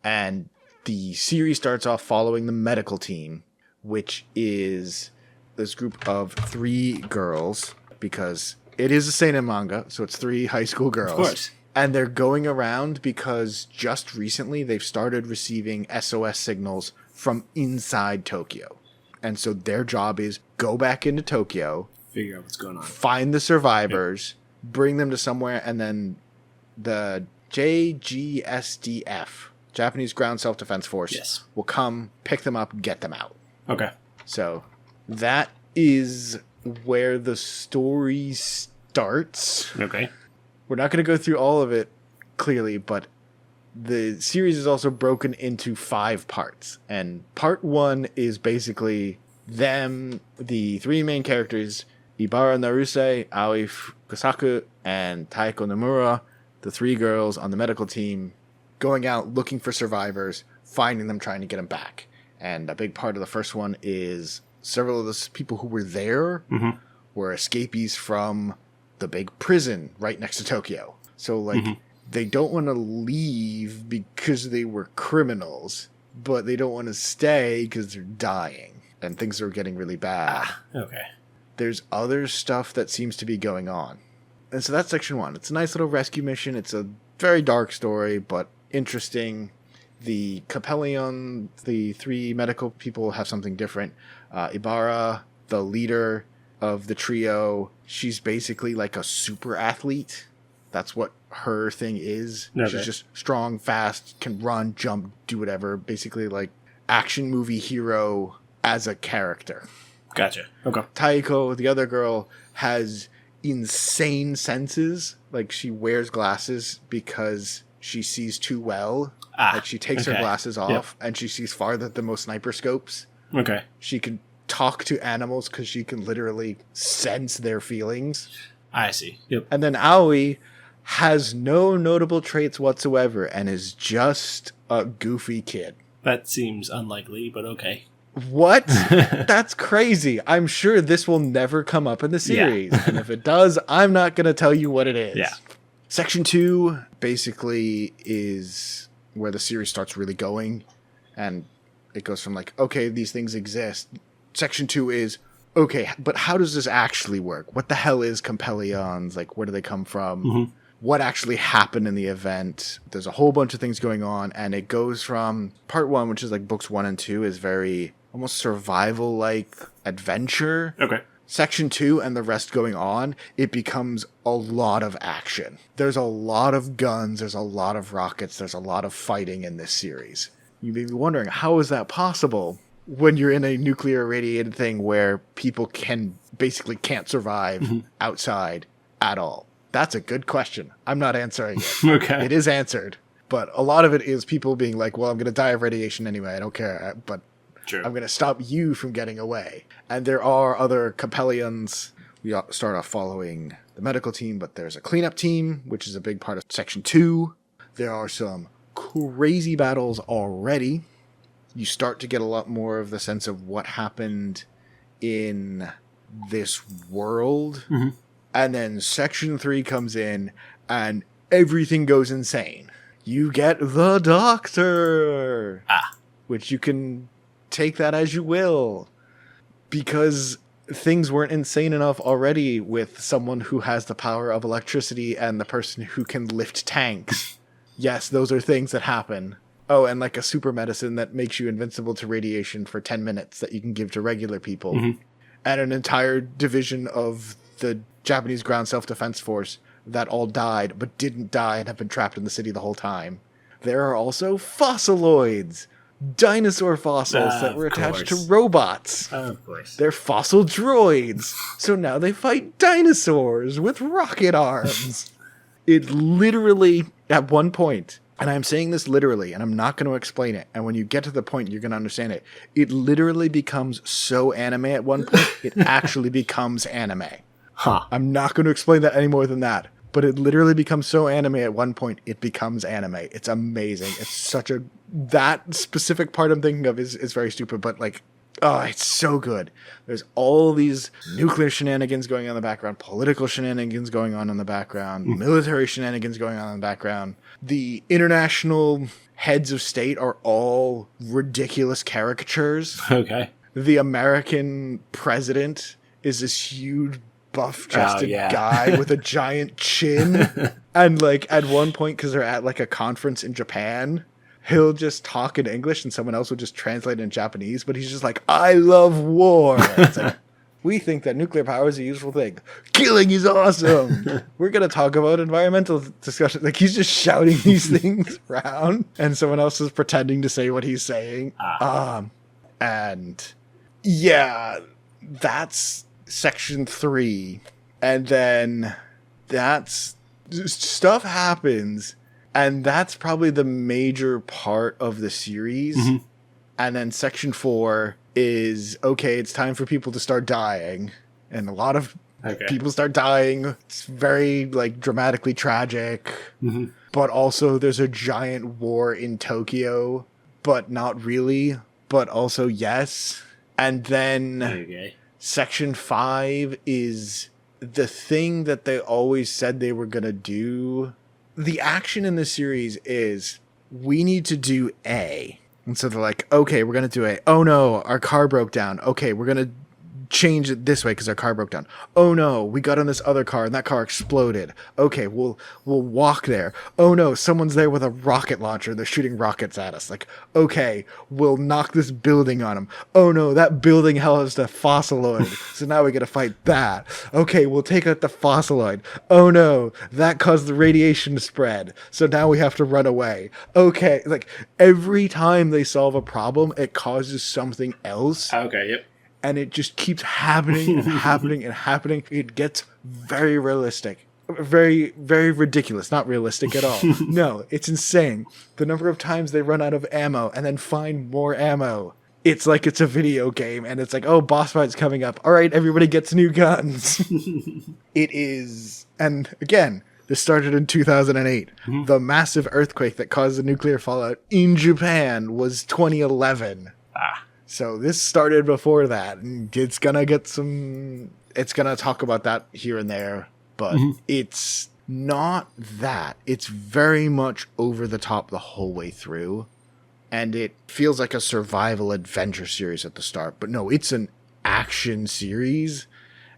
And the series starts off following the medical team, which is this group of 3 girls, because it is a seinen manga, so it's 3 high school girls. Of course. And they're going around because just recently they've started receiving SOS signals from inside Tokyo. And so their job is go back into Tokyo, figure out what's going on, find the survivors, bring them to somewhere, and then the JGSDF, Japanese Ground Self-Defense Force, will come, pick them up, get them out. Okay. So that is where the story starts. Okay. We're not going to go through all of it, clearly, but the series is also broken into 5 parts. And part 1 is basically them, the 3 main characters, Ibara Naruse, Aoi Fukasaku, and Taiko Nomura, the 3 girls on the medical team, going out looking for survivors, finding them, trying to get them back. And a big part of the first one is several of the people who were there were escapees from the big prison right next to Tokyo. So, like, they don't want to leave because they were criminals, but they don't want to stay because they're dying and things are getting really bad. Okay. There's other stuff that seems to be going on. And so that's section 1. It's a nice little rescue mission. It's a very dark story, but interesting. The Coppellion, the 3 medical people have something different. Ibara, the leader of the trio, she's basically like a super athlete. That's what her thing is. Okay. She's just strong, fast, can run, jump, do whatever. Basically like action movie hero as a character. Gotcha. Okay. Taiko, the other girl, has insane senses. Like she wears glasses because she sees too well. Like she takes her glasses off and she sees farther than most sniper scopes. Okay. She can talk to animals because she can literally sense their feelings. I see. Yep. And then Aoi has no notable traits whatsoever and is just a goofy kid. That seems unlikely, but okay. What? That's crazy. I'm sure this will never come up in the series. Yeah. And if it does, I'm not going to tell you what it is. Yeah. Section 2 basically is where the series starts really going. And it goes from like, okay, these things exist. Section 2 is, okay, but how does this actually work? What the hell is Coppellions? Like, where do they come from? What actually happened in the event? There's a whole bunch of things going on, and it goes from part 1, which is like books 1 and 2, is very almost survival-like adventure. Okay. Section 2 and the rest going on, it becomes a lot of action. There's a lot of guns, there's a lot of rockets, there's a lot of fighting in this series. You may be wondering, how is that possible when you're in a nuclear irradiated thing where people can't survive outside at all? That's a good question. I'm not answering it. Okay. It is answered. But a lot of it is people being like, well, I'm going to die of radiation anyway. I don't care. But True. I'm going to stop you from getting away. And there are other Coppellions. We start off following the medical team, but there's a cleanup team, which is a big part of section 2. There are some crazy battles already. You start to get a lot more of the sense of what happened in this world. And then section 3 comes in and everything goes insane. You get the Doctor! Which you can take that as you will. Because things weren't insane enough already with someone who has the power of electricity and the person who can lift tanks. Yes, those are things that happen. Oh, and like a super medicine that makes you invincible to radiation for 10 minutes that you can give to regular people. And an entire division of the Japanese ground self-defense force that all died, but didn't die and have been trapped in the city the whole time. There are also fossiloids, dinosaur fossils that were attached to robots. Of course. They're fossil droids. So now they fight dinosaurs with rocket arms. It literally, at one point, and I'm saying this literally, and I'm not going to explain it, and when you get to the point, you're going to understand it. It literally becomes so anime at one point, it actually becomes anime. Huh. I'm not going to explain that any more than that. But it literally becomes so anime at one point, it becomes anime. It's amazing. It's such a... That specific part I'm thinking of is very stupid, but like, oh, it's so good. There's all these nuclear shenanigans going on in the background, political shenanigans going on in the background, military shenanigans going on in the background. The international heads of state are all ridiculous caricatures. Okay. The American president is this huge buff-chested guy with a giant chin. And like at one point, because they're at like a conference in Japan, he'll just talk in English and someone else will just translate in Japanese, but he's just like, I love war. It's like, we think that nuclear power is a useful thing. Killing is awesome. We're going to talk about environmental discussion. Like he's just shouting these things around and someone else is pretending to say what he's saying. And yeah, that's section 3. And then that's stuff happens. And that's probably the major part of the series. Mm-hmm. And then section 4 is, okay, it's time for people to start dying. And a lot of people start dying. It's very, like, dramatically tragic. Mm-hmm. But also there's a giant war in Tokyo. But not really. But also yes. And then section 5 is the thing that they always said they were going to do. The action in this series is, we need to do A. And so they're like, okay, we're going to do A. Oh no, our car broke down. Okay, we're going to change it this way because our car broke down. Oh no, we got on this other car and that car exploded. Okay, we'll walk there. Oh no, someone's there with a rocket launcher. They're shooting rockets at us. Like, okay, we'll knock this building on them. Oh no, that building housed a fossiloid. So now we got to fight that. Okay, we'll take out the fossiloid. Oh no, that caused the radiation to spread. So now we have to run away. Okay, like every time they solve a problem, it causes something else. Okay, yep. And it just keeps happening and happening and happening. It gets very realistic. Very, very ridiculous. Not realistic at all. No, it's insane. The number of times they run out of ammo and then find more ammo. It's like it's a video game. And it's like, oh, boss fight's coming up. All right, everybody gets new guns. It is... And again, this started in 2008. Mm-hmm. The massive earthquake that caused the nuclear fallout in Japan was 2011. So this started before that, and it's going to talk about that here and there, but it's not that. It's very much over the top the whole way through, and it feels like a survival adventure series at the start, but no, it's an action series,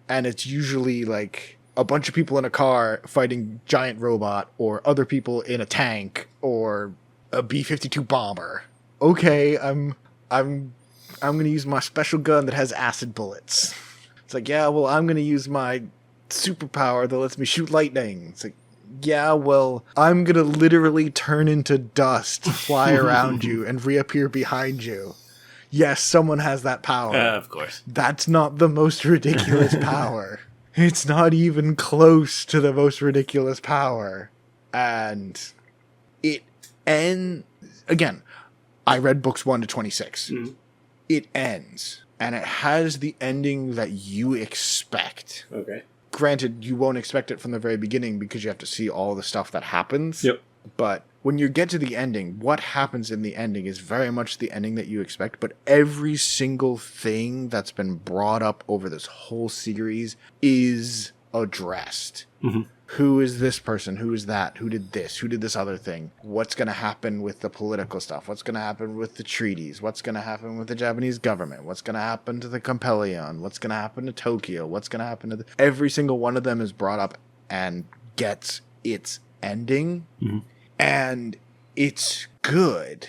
and it's usually like a bunch of people in a car fighting giant robot, or other people in a tank, or a B-52 bomber. Okay, I'm going to use my special gun that has acid bullets. It's like, yeah, well, I'm going to use my superpower that lets me shoot lightning. It's like, yeah, well, I'm going to literally turn into dust, fly around you, and reappear behind you. Yes, someone has that power. Of course. That's not the most ridiculous power. It's not even close to the most ridiculous power. And it ends... Again, I read books 1 to 26. Mm. It ends, and it has the ending that you expect. Okay. Granted, you won't expect it from the very beginning because you have to see all the stuff that happens. Yep. But when you get to the ending, what happens in the ending is very much the ending that you expect, but every single thing that's been brought up over this whole series is addressed. Mm-hmm. Who is this person? Who is that? Who did this? Who did this other thing? What's going to happen with the political stuff? What's going to happen with the treaties? What's going to happen with the Japanese government? What's going to happen to the Coppellion? What's going to happen to Tokyo? What's going to happen to every single one of them is brought up and gets its ending. Mm-hmm. And it's good.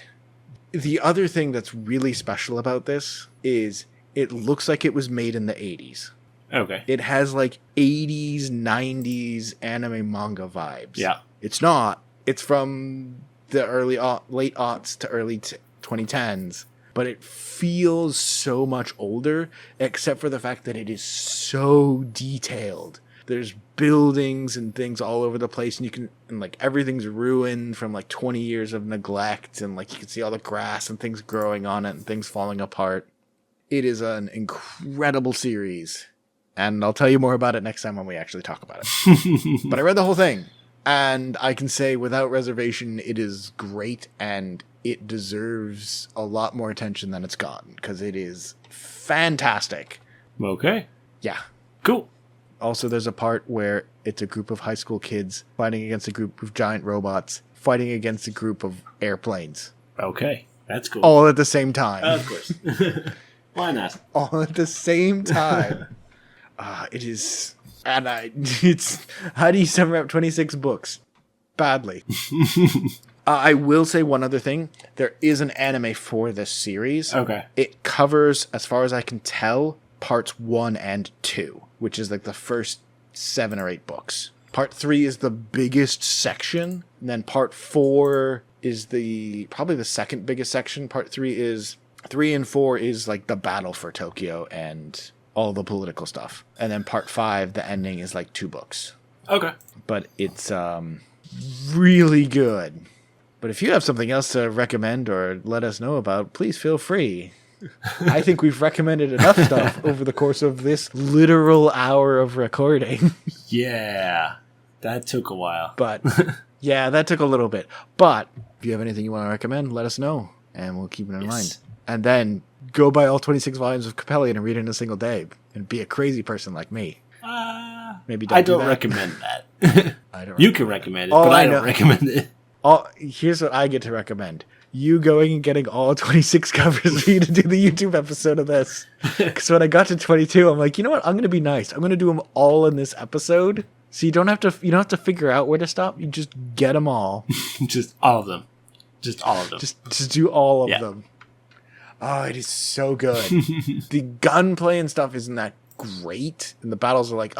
The other thing that's really special about this is it looks like it was made in the 80s. Okay. It has like 80s, 90s anime manga vibes. Yeah. It's not. It's from the late aughts to early 2010s. But it feels so much older, except for the fact that it is so detailed. There's buildings and things all over the place, and like everything's ruined from like 20 years of neglect, and like you can see all the grass and things growing on it and things falling apart. It is an incredible series, and I'll tell you more about it next time when we actually talk about it. But I read the whole thing, and I can say without reservation it is great, and it deserves a lot more attention than it's gotten, because it is fantastic. Okay. Yeah. Cool. Also, there's a part where it's a group of high school kids fighting against a group of giant robots, fighting against a group of airplanes. Okay. That's cool. All at the same time. Of course. Why not? All at the same time. It is... And it's... How do you sum up 26 books? Badly. I will say one other thing. There is an anime for this series. Okay. It covers, as far as I can tell, parts 1 and 2, which is like the first 7 or 8 books. Part 3 is the biggest section, and then part 4 is probably the second biggest section. Part 3 and 4 is like the battle for Tokyo and all the political stuff. And then part 5, the ending, is like 2 books. Okay. But it's really good. But if you have something else to recommend or let us know about, please feel free. I think we've recommended enough stuff over the course of this literal hour of recording. Yeah, that took a while. But, yeah, that took a little bit. But if you have anything you want to recommend, let us know, and we'll keep it in mind. And then go buy all 26 volumes of Coppellion and read it in a single day, and be a crazy person like me. Maybe I don't recommend that. You can recommend it, but I don't recommend it. Here's what I get to recommend. You going and getting all 26 covers for you to do the YouTube episode of this. Because when I got to 22, I'm like, you know what? I'm going to be nice. I'm going to do them all in this episode. So you don't have to figure out where to stop. You just get them all. Just all of them. Just all of them. Just do all of them. Oh, it is so good. The gunplay and stuff isn't that great, and the battles are like,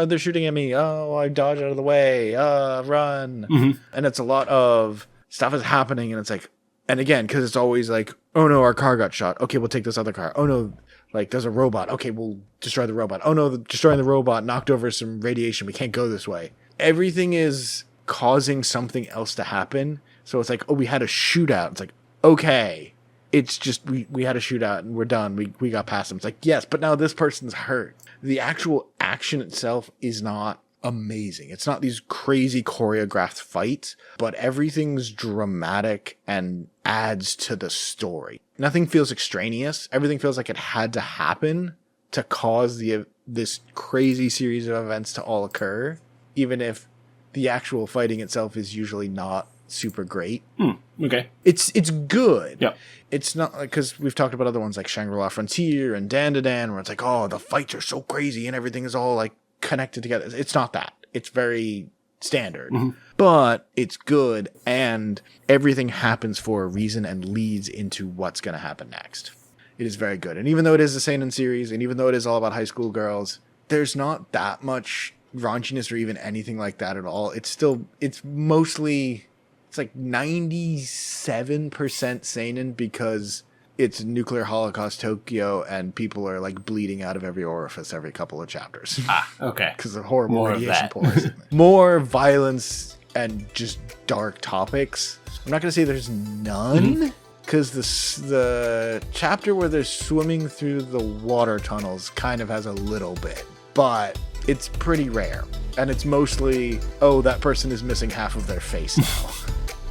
they're shooting at me, I dodge out of the way, run. And it's a lot of stuff is happening, and it's like, and again, because it's always like, oh no, our car got shot, okay, we'll take this other car, oh no, like there's a robot, okay, we'll destroy the robot, oh no, destroying the robot knocked over some radiation, we can't go this way. Everything is causing something else to happen, so it's like, oh, we had a shootout, it's like, okay, it's just, we had a shootout and we're done. We got past them. It's like, yes, but now this person's hurt. The actual action itself is not amazing. It's not these crazy choreographed fights, but everything's dramatic and adds to the story. Nothing feels extraneous. Everything feels like it had to happen to cause this crazy series of events to all occur, even if the actual fighting itself is usually not super great. Okay. It's good. Yeah. It's not like, because we've talked about other ones like Shangri-La Frontier and Dan to Dan, where it's like, oh, the fights are so crazy and everything is all like connected together. It's not that. It's very standard, but it's good, and everything happens for a reason and leads into what's going to happen next. It is very good. And even though it is a seinen series, and even though it is all about high school girls, there's not that much raunchiness or even anything like that at all. It's mostly, it's like 97% seinen, because it's nuclear holocaust Tokyo and people are like bleeding out of every orifice every couple of chapters. Okay. Because of horrible More radiation pours. More violence and just dark topics. I'm not going to say there's none, because the chapter where they're swimming through the water tunnels kind of has a little bit, but it's pretty rare. And it's mostly, oh, that person is missing half of their face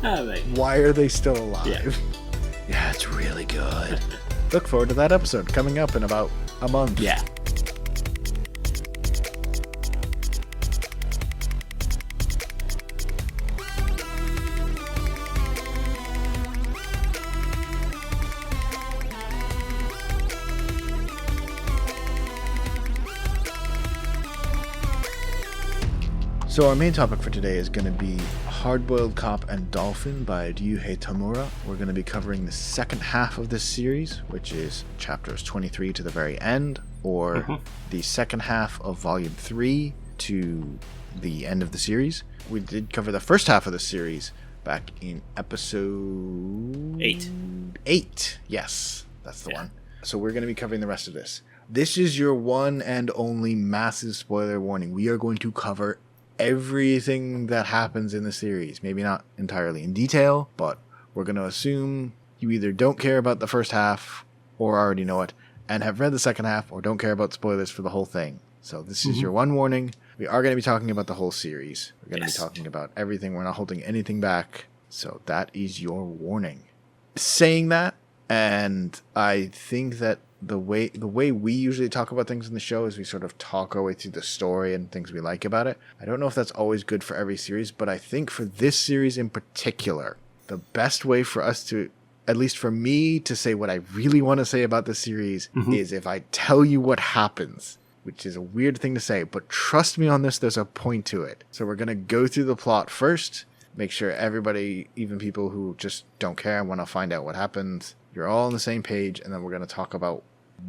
now. Why are they still alive? Yeah, it's really good. Look forward to that episode coming up in about a month. Yeah. So our main topic for today is going to be Hard-Boiled Cop and Dolphin by Ryuhei Tamura. We're going to be covering the second half of this series, which is chapters 23 to the very end, or the second half of Volume 3 to the end of the series. We did cover the first half of the series back in episode 8. Yes, that's the one. So we're going to be covering the rest of this. This is your one and only massive spoiler warning. We are going to cover everything that happens in the series. Maybe not entirely in detail, but we're going to assume you either don't care about the first half or already know it and have read the second half, or don't care about spoilers for the whole thing. So this is your one warning. We are going to be talking about the whole series. We're going to be talking about everything. We're not holding anything back. So that is your warning. Saying that, and I think that the way we usually talk about things in the show is we sort of talk our way through the story and things we like about it. I don't know if that's always good for every series, but I think for this series in particular, the best way for us to, at least for me, to say what I really want to say about the series is if I tell you what happens, which is a weird thing to say, but trust me on this, there's a point to it. So we're going to go through the plot first, make sure everybody, even people who just don't care and want to find out what happens, you're all on the same page, and then we're going to talk about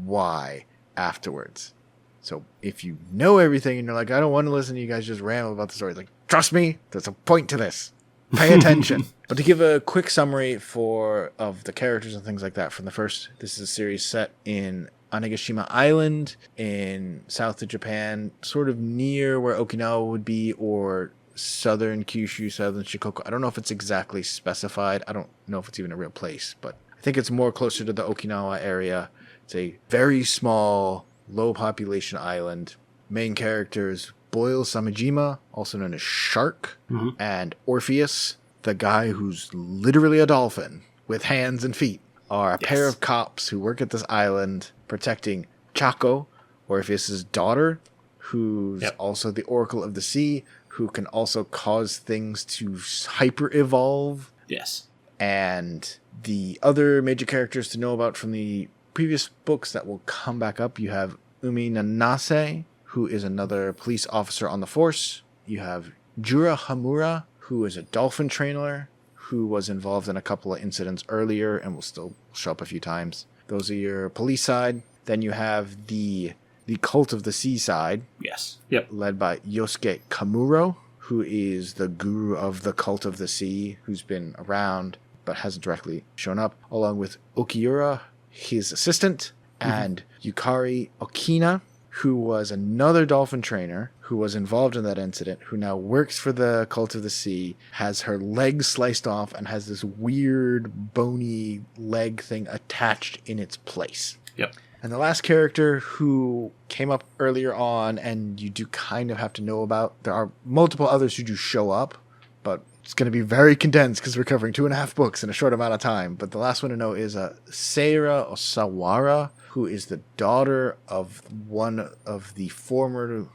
why afterwards. So if you know everything and you're like, I don't want to listen to you guys just ramble about the story, like, trust me, there's a point to this. Pay attention. But to give a quick summary of the characters and things like that from the first, this is a series set in Onigashima Island in south of Japan, sort of near where Okinawa would be, or southern Kyushu, southern Shikoku. I don't know if it's exactly specified. I don't know if it's even a real place, but I think it's more closer to the Okinawa area. It's a very small, low population island. Main characters, Boyle Samijima, also known as Shark, and Orpheus, the guy who's literally a dolphin with hands and feet, are a pair of cops who work at this island protecting Chako, Orpheus's daughter, who's also the Oracle of the Sea, who can also cause things to hyper-evolve. Yes. And the other major characters to know about from the previous books that will come back up, you have Umi Nanase, who is another police officer on the force. You have Jura Hamura, who is a dolphin trainer, who was involved in a couple of incidents earlier and will still show up a few times. Those are your police side. Then you have the Cult of the Sea side. Yes. Yep. Led by Yosuke Kamuro, who is the guru of the Cult of the Sea, who's been around but hasn't directly shown up, along with Okiura, his assistant, and Yukari Okina, who was another dolphin trainer who was involved in that incident, who now works for the Cult of the Sea, has her leg sliced off, and has this weird bony leg thing attached in its place. Yep. And the last character who came up earlier on, and you do kind of have to know about, there are multiple others who do show up, but it's going to be very condensed because we're covering 2.5 books in a short amount of time. But the last one to know is Seira Osawara, who is the daughter of one of the former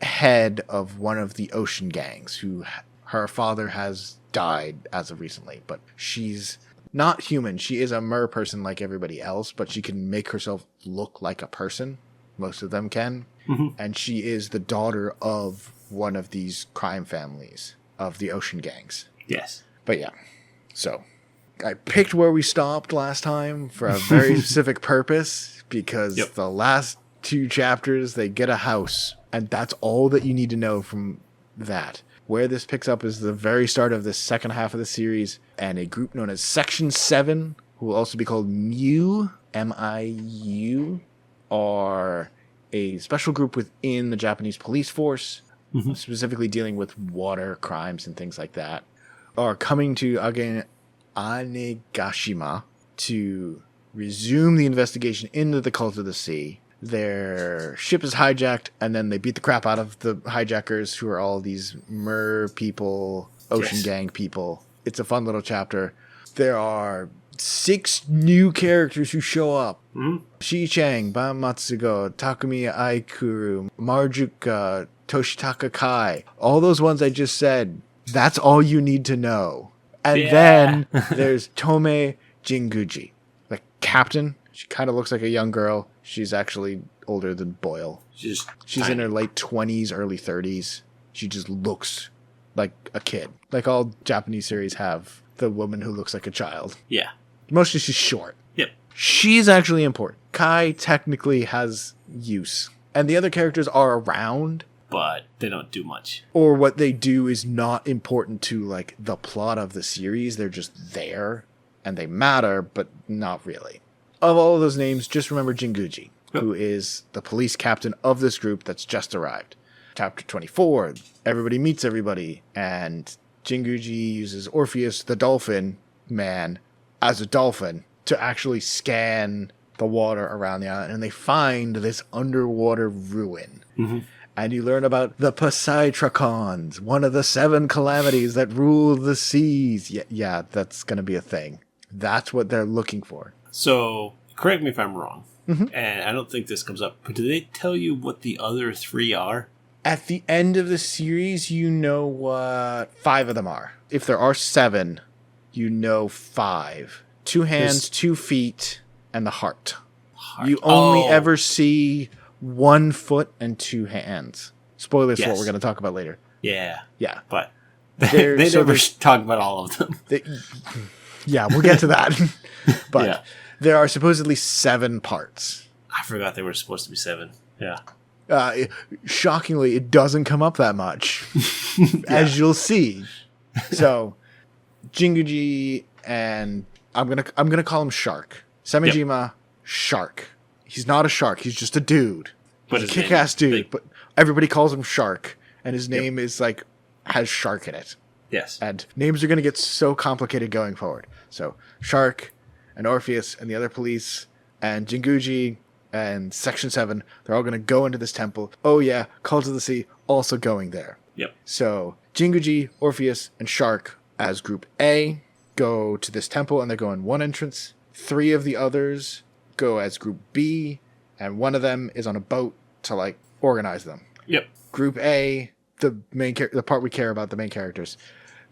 head of one of the ocean gangs, who her father has died as of recently. But she's not human. She is a mer person like everybody else, but she can make herself look like a person. Most of them can. And she is the daughter of one of these crime families of the ocean gangs. Yes. But yeah, so I picked where we stopped last time for a very specific purpose, because the last 2 chapters, they get a house, and that's all that you need to know from that. Where this picks up is the very start of the second half of the series, and a group known as Section 7, who will also be called MIU, M-I-U, are a special group within the Japanese police force, specifically dealing with water crimes and things like that, are coming to Onigashima to resume the investigation into the Cult of the Sea. Their ship is hijacked, and then they beat the crap out of the hijackers, who are all these mer people, ocean gang people. It's a fun little chapter. There are 6 new characters who show up. Shi Chang, Ban Matsugo, Takumi Aikuru, Marjuka, Toshitaka Kai. All those ones I just said, that's all you need to know. And then there's Tome Jinguji, the captain. She kind of looks like a young girl. She's actually older than Boyle. She's in her late 20s, early 30s. She just looks like a kid. Like all Japanese series have the woman who looks like a child. Yeah. Mostly she's short. Yep. She's actually important. Kai technically has use. And the other characters are around, but they don't do much. Or what they do is not important to, like, the plot of the series. They're just there, and they matter, but not really. Of all of those names, just remember Jinguji, who is the police captain of this group that's just arrived. Chapter 24, everybody meets everybody, and Jinguji uses Orpheus, the dolphin man, as a dolphin to actually scan the water around the island, and they find this underwater ruin. Mm-hmm. And you learn about the Poseidrons, one of the 7 calamities that rule the seas. Yeah, that's going to be a thing. That's what they're looking for. So, correct me if I'm wrong, and I don't think this comes up, but do they tell you what the other 3 are? At the end of the series, you know what 5 of them are. If there are 7, you know 5. 2 hands, 2 feet, and the heart. You only ever see 1 foot and 2 hands. Spoilers for what we're going to talk about later. Yeah. But they never talk about all of them. Yeah, we'll get to that. But there are supposedly 7 parts. I forgot there were supposed to be 7. Yeah. Shockingly, it doesn't come up that much, as you'll see. So, Jinguji and I'm gonna call him Shark. Semijima, Shark. He's not a shark. He's just a dude. He's a kick-ass dude. But everybody calls him Shark, and his name is has shark in it. Yes. And names are gonna get so complicated going forward. So Shark and Orpheus and the other police and Jinguji and Section 7, they're all going to go into this temple. Oh yeah, Cult of the Sea also going there. Yep. So Jinguji, Orpheus, and Shark as Group A go to this temple, and they go in one entrance. 3 of the others go as Group B, and one of them is on a boat to organize them. Yep. Group A, the part we care about, the main characters.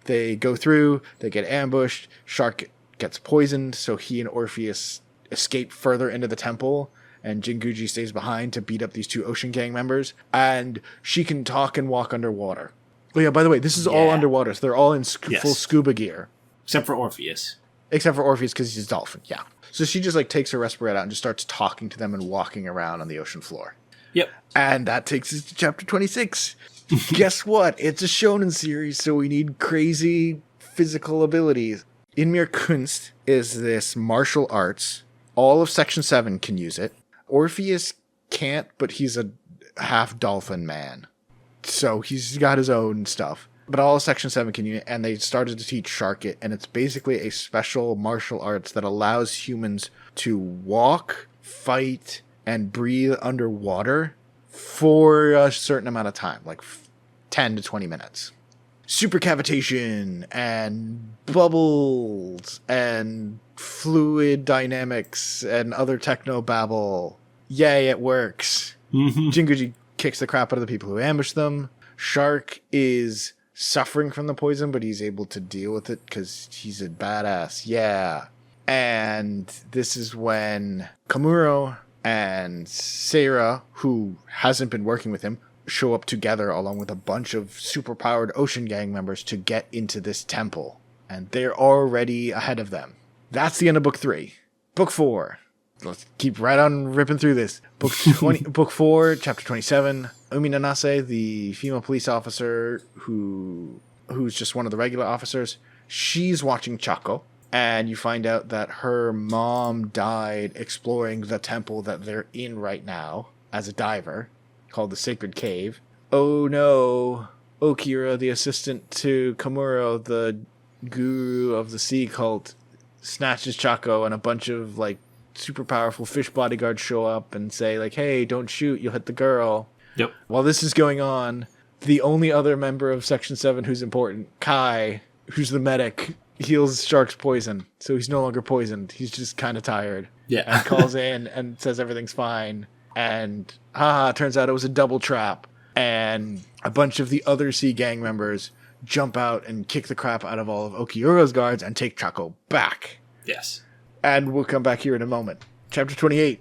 They go through, they get ambushed, Shark gets poisoned, so he and Orpheus escape further into the temple, and Jinguji stays behind to beat up these 2 Ocean Gang members, and she can talk and walk underwater. Oh yeah, by the way, this is all underwater, so they're all in full scuba gear. Except for Orpheus. Except for Orpheus, because he's a dolphin, yeah. So she just takes her respirator out and just starts talking to them and walking around on the ocean floor. Yep. And that takes us to chapter 26. Guess what? It's a shonen series, so we need crazy physical abilities. Inmir Kunst is this martial arts. All of Section 7 can use it. Orpheus can't, but he's a half dolphin man. So he's got his own stuff. But all of Section 7 can use it, and they started to teach Shark it, and it's basically a special martial arts that allows humans to walk, fight, and breathe underwater for a certain amount of time, 10 to 20 minutes. Supercavitation and bubbles and fluid dynamics and other technobabble. Yay, it works. Mm-hmm. Jinguji kicks the crap out of the people who ambush them. Shark is suffering from the poison, but he's able to deal with it because he's a badass. Yeah. And this is when Kamuro and Seira, who hasn't been working with him, show up together along with a bunch of superpowered Ocean Gang members to get into this temple. And they're already ahead of them. That's the end of Book 3. Book 4. Let's keep right on ripping through this. Book 4, Chapter 27. Umi Nanase, the female police officer who's just one of the regular officers, she's watching Chako. And you find out that her mom died exploring the temple that they're in right now as a diver, called the Sacred Cave. Oh no, Okira, the assistant to Kamuro, the guru of the sea cult, snatches Chako, and a bunch of super powerful fish bodyguards show up and say hey, don't shoot, you'll hit the girl. Yep. While this is going on, the only other member of Section 7 who's important, Kai, who's the medic, heals Shark's poison, so he's no longer poisoned. He's just kind of tired. Yeah. And calls in and says everything's fine. And turns out it was a double trap. And a bunch of the other Sea Gang members jump out and kick the crap out of all of Okiura's guards and take Chako back. Yes. And we'll come back here in a moment. Chapter 28.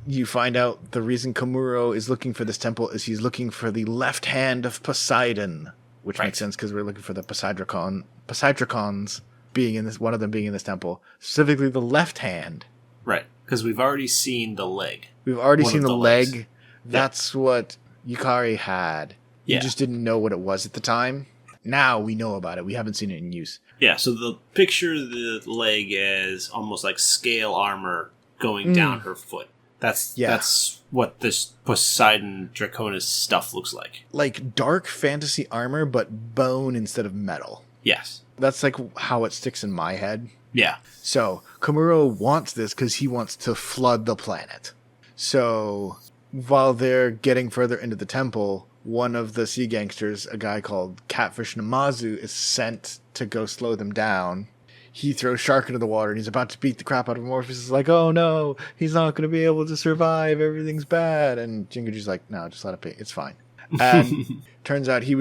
You find out the reason Kamuro is looking for this temple is he's looking for the left hand of Poseidon, which makes sense because we're looking for the Poseidrons being in this, one of them being in this temple, specifically the left hand. Right. Because we've already seen the leg. We've already One seen of the the leg. legs. That's what Yukari had. You just didn't know what it was at the time. Now we know about it. We haven't seen it in use. Yeah, so the picture of the leg as almost like scale armor going down her foot. That's what this Poseidon Draconis stuff looks like. Like dark fantasy armor, but bone instead of metal. Yes. That's like how it sticks in my head. Yeah. So Komuro wants this because he wants to flood the planet. So while they're getting further into the temple, one of the sea gangsters, a guy called Catfish Namazu, is sent to go slow them down. He throws Shark into the water, and he's about to beat the crap out of him. Orpheus is like, oh no, he's not going to be able to survive. Everything's bad. And Jinguji's like, no, just let it be. It's fine. And turns out she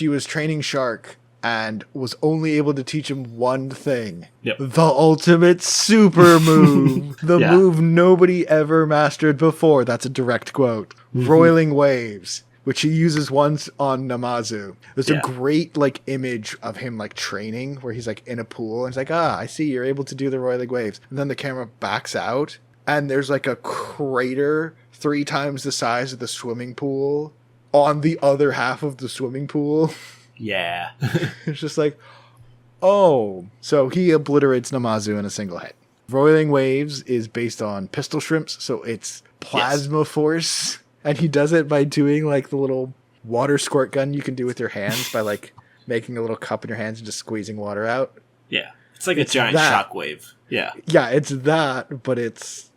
was training Shark and was only able to teach him one thing. Yep. The ultimate super move. The move nobody ever mastered before. That's a direct quote. Roiling waves, which he uses once on Namazu. There's a great image of him training where he's in a pool and he's like, I see you're able to do the roiling waves. And then the camera backs out and there's a crater 3 times the size of the swimming pool on the other half of the swimming pool. Yeah. It's just oh. So he obliterates Namazu in a single hit. Roiling waves is based on pistol shrimps, so it's plasma force. And he does it by doing the little water squirt gun you can do with your hands by making a little cup in your hands and just squeezing water out. Yeah. It's like a giant shockwave. Yeah. Yeah, it's that, but it's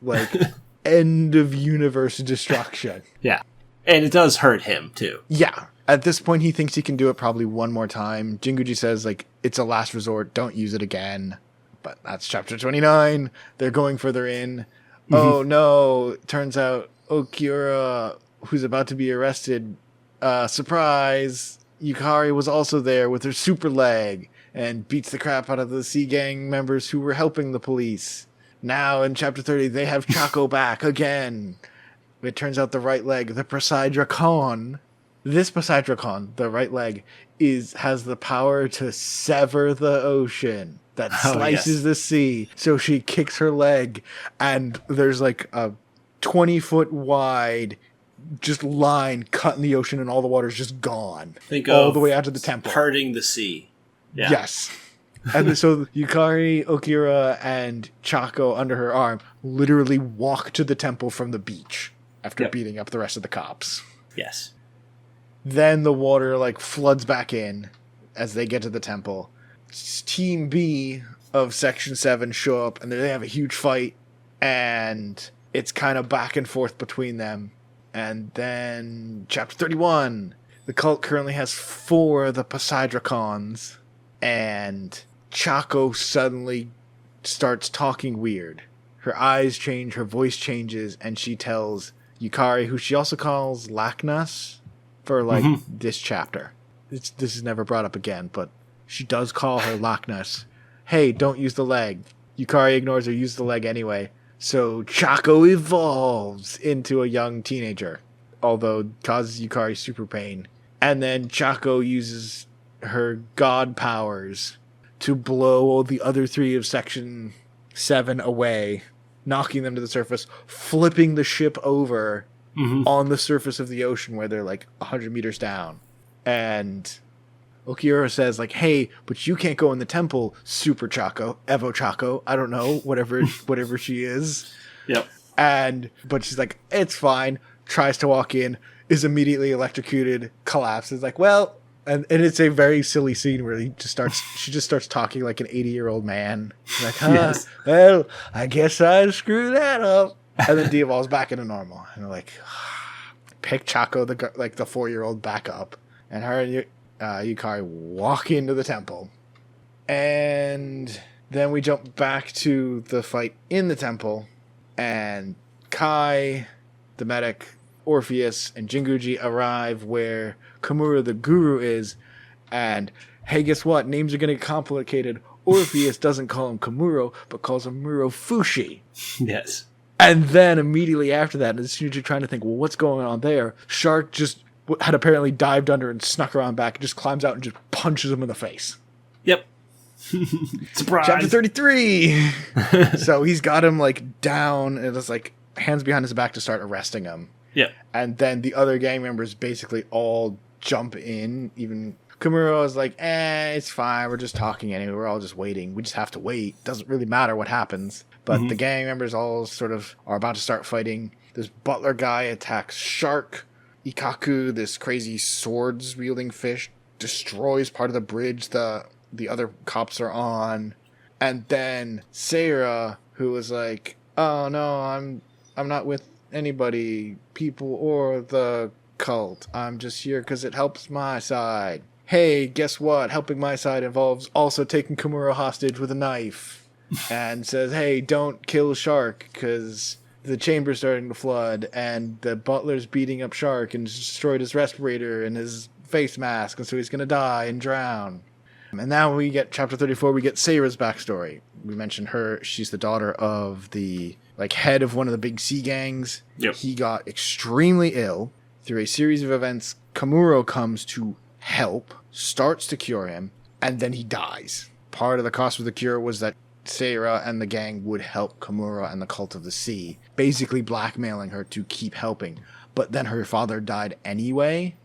end of universe destruction. Yeah. And it does hurt him too. Yeah. At this point, he thinks he can do it probably one more time. Jinguji says, it's a last resort. Don't use it again. But that's chapter 29. They're going further in. Mm-hmm. Oh, no. Turns out Okiura, who's about to be arrested, surprise, Yukari was also there with her super leg and beats the crap out of the sea gang members who were helping the police. Now, in chapter 30, they have Chako back again. It turns out the right leg, the Poseidrakon. This Poseidrakon, the right leg, has the power to sever the ocean that slices the sea. So she kicks her leg, and there's a 20-foot wide just line cut in the ocean, and all the water's just gone. Think all the way out to the temple. Parting the sea. Yeah. Yes. And so Yukari, Okira, and Chako under her arm literally walk to the temple from the beach after beating up the rest of the cops. Yes. Then the water floods back in as they get to the temple. Team B of Section 7 show up and they have a huge fight, and it's kind of back and forth between them. And then chapter 31, the cult currently has 4 of the Poseidrakons, and Chako suddenly starts talking weird. Her eyes change, her voice changes, and she tells Yukari, who she also calls Lachnas, for this chapter. This is never brought up again, but she does call her Lachnas. Hey, don't use the leg. Yukari ignores her, uses the leg anyway. So Chako evolves into a young teenager, although causes Yukari super pain. And then Chako uses her god powers to blow all the other 3 of Section 7 away, knocking them to the surface, flipping the ship over on the surface of the ocean where they're 100 meters down. And Okiura says hey, but you can't go in the temple, Super Chako, Evo Chako, I don't know, whatever she is. Yep. But she's it's fine, tries to walk in, is immediately electrocuted, collapses, well, and it's a very silly scene where she just starts talking like an 80-year-old man. Yes. Well, I guess I screwed that up. And then de-evolves back into normal. And they're pick Chako, the 4-year-old, back up. And her and Yukari walk into the temple. And then we jump back to the fight in the temple. And Kai, the medic, Orpheus, and Jinguji arrive where Komuro the guru is. And, hey, guess what? Names are going to get complicated. Orpheus doesn't call him Komuro, but calls him Murofushi. Yes. And then immediately after that, as soon as you're trying to think, well, what's going on there? Shark just had apparently dived under and snuck around back and just climbs out and just punches him in the face. Yep. Surprise! Chapter 33! So he's got him, like, down, and it's like, hands behind his back to start arresting him. Yeah. And then the other gang members basically all jump in. Even Komuro is like, it's fine. We're just talking anyway. We're all just waiting. We just have to wait. Doesn't really matter what happens. But the gang members all sort of are about to start fighting. This butler guy attacks Shark. Ikkaku, this crazy swords-wielding fish, destroys part of the bridge the other cops are on. And then Soara, who was like, oh no, I'm not with anybody, people, or the cult. I'm just here because it helps my side. Hey, guess what? Helping my side involves also taking Komuro hostage with a knife. And says, hey, don't kill Shark because the chamber's starting to flood and the butler's beating up Shark and destroyed his respirator and his face mask, and so he's going to die and drown. And now we get chapter 34, we get Soara's backstory. We mentioned her. She's the daughter of the head of one of the big sea gangs. Yep. He got extremely ill. Through a series of events, Komuro comes to help, starts to cure him, and then he dies. Part of the cost of the cure was that Soara and the gang would help Komuro and the Cult of the Sea, basically blackmailing her to keep helping. But then her father died anyway,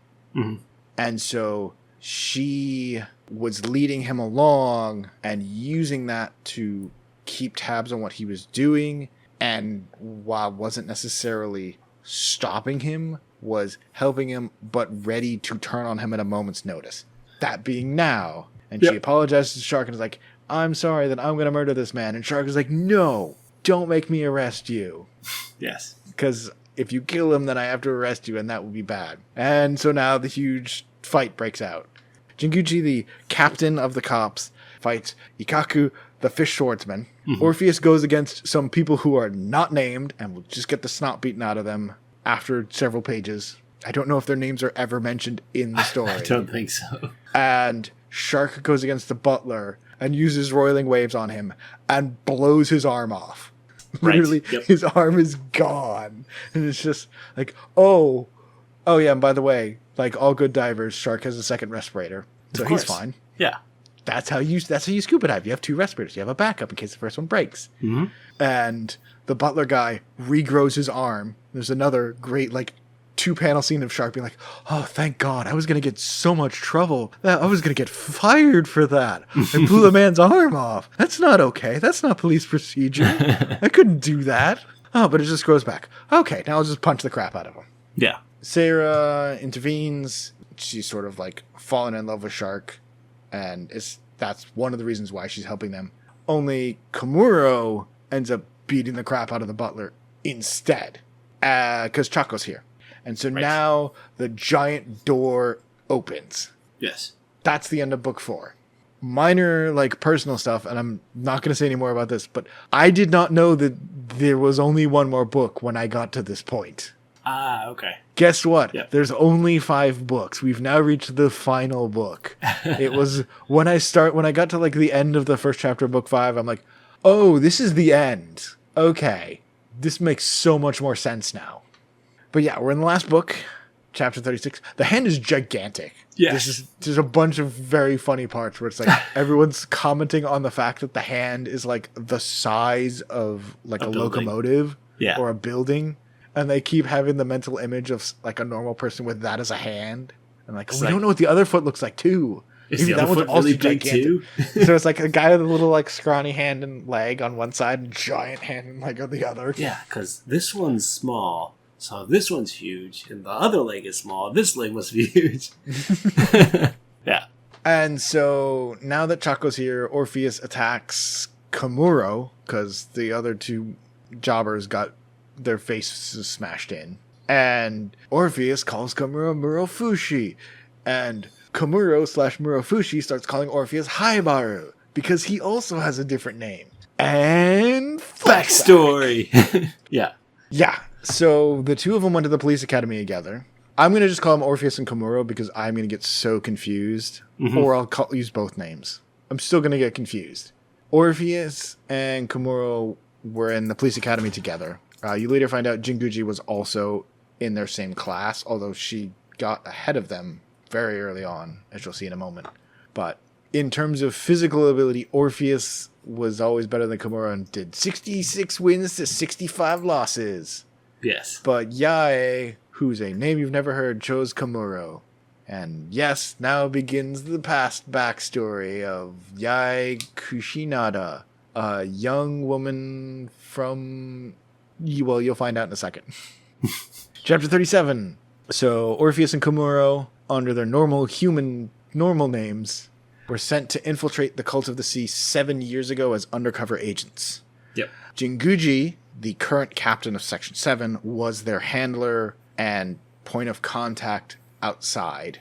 and so she was leading him along and using that to keep tabs on what he was doing, and while wasn't necessarily stopping him, was helping him, but ready to turn on him at a moment's notice. That being now. And she apologizes to Shark and is like, I'm sorry that I'm going to murder this man. And Shark is like, no, don't make me arrest you. Yes. Because if you kill him, then I have to arrest you, and that would be bad. And so now the huge fight breaks out. Jinguji, the captain of the cops, fights Ikkaku, the fish swordsman. Orpheus goes against some people who are not named and will just get the snot beaten out of them after several pages. I don't know if their names are ever mentioned in the story. I don't think so. And Shark goes against the butler and uses roiling waves on him and blows his arm off. Right. Literally, his arm is gone. And it's just like, oh yeah, and by the way, like all good divers, Shark has a second respirator. So he's fine. Yeah. That's how you scuba dive. You have 2 respirators. You have a backup in case the first one breaks. And the butler guy regrows his arm. There's another great 2-panel scene of Shark being like, oh, thank God. I was going to get so much trouble. I was going to get fired for that. I blew a man's arm off. That's not okay. That's not police procedure. I couldn't do that. Oh, but it just grows back. Okay, now I'll just punch the crap out of him. Yeah. Soara intervenes. She's sort of fallen in love with Shark. And that's one of the reasons why she's helping them. Only Komuro ends up beating the crap out of the butler instead. Because Chako's here. And so now the giant door opens. Yes. That's the end of book 4. Minor, personal stuff, and I'm not going to say any more about this, but I did not know that there was only one more book when I got to this point. Ah, okay. Guess what? Yep. There's only 5 books. We've now reached the final book. It was when I got to the end of the first chapter of book 5, I'm like, oh, this is the end. Okay. This makes so much more sense now. But yeah, we're in the last book, chapter 36. The hand is gigantic. Yes. There's a bunch of very funny parts where it's everyone's commenting on the fact that the hand is the size of a locomotive or a building. And they keep having the mental image of a normal person with that as a hand. And we don't know what the other foot looks like too. Is maybe the other foot really big too? So it's a guy with a little scrawny hand and leg on one side and giant hand and leg on the other. Yeah, because this one's small. So this one's huge, and the other leg is small. This leg must be huge. Yeah. And so now that Chako's here, Orpheus attacks Komuro because the other 2 jobbers got their faces smashed in. And Orpheus calls Komuro Murofushi. And Komuro/Murofushi starts calling Orpheus Haibaru because he also has a different name. And backstory. Yeah. Yeah. So the 2 of them went to the police academy together. I'm going to just call them Orpheus and Komuro because I'm going to get so confused. Or I'll use both names. I'm still going to get confused. Orpheus and Komuro were in the police academy together. You later find out Jinguji was also in their same class, although she got ahead of them very early on, as you'll see in a moment. But in terms of physical ability, Orpheus was always better than Komuro and did 66 wins to 65 losses. Yes. But Yae, who's a name you've never heard, chose Komuro. And yes, now begins the past backstory of Yae Kushinada, a young woman from... Well, you'll find out in a second. Chapter 37. So, Orpheus and Komuro, under their normal names, were sent to infiltrate the Cult of the Sea 7 years ago as undercover agents. Yep. Jinguji, the current captain of Section 7, was their handler and point of contact outside.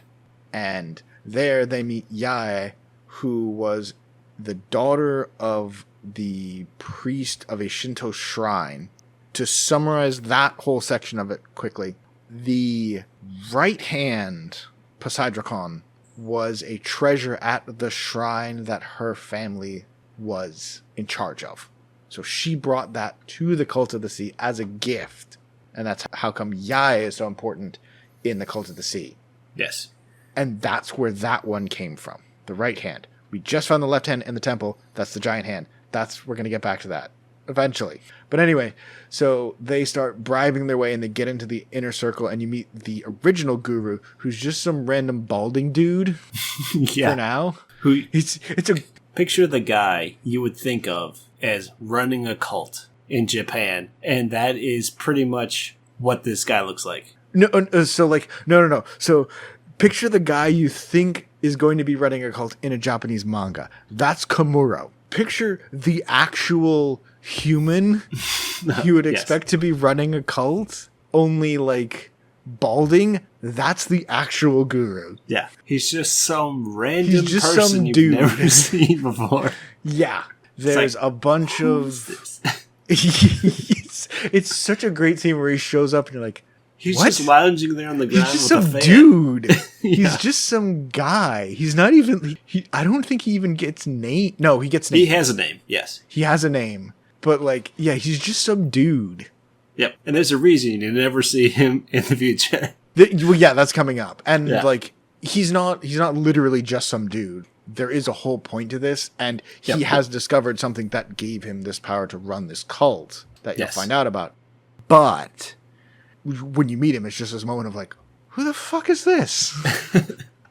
And there they meet Yae, who was the daughter of the priest of a Shinto shrine. To summarize that whole section of it quickly, the right hand Poseidrakon was a treasure at the shrine that her family was in charge of. So she brought that to the Cult of the Sea as a gift. And that's how come Yae is so important in the Cult of the Sea. Yes. And that's where that one came from. The right hand. We just found the left hand in the temple. That's the giant hand. We're going to get back to that eventually. But anyway, so they start bribing their way and they get into the inner circle and you meet the original guru, who's just some random balding dude for now. It's a picture the guy you would think of as running a cult in Japan, and that is pretty much what this guy looks like. No. So picture the guy you think is going to be running a cult in a Japanese manga. That's Komuro. Picture the actual human you would expect to be running a cult, only like balding. That's the actual guru. Yeah. He's just some random person some you've dude. never seen before. Yeah. There's a bunch of... it's such a great scene where he shows up and you're like, he's what? just lounging there on the ground. He's just with some a fan. dude. Yeah. He's just some guy. He's not even... I don't think he even gets name. No, he gets name. He has a name, yes. He has a name. But like, yeah, he's just some dude. Yep. And there's a reason you never see him in the future. Well, yeah, that's coming up. And Yeah. he's not literally just some dude. There is a whole point to this, and he has discovered something that gave him this power to run this cult that you'll find out about. But when you meet him, it's just this moment of like, who the fuck is this?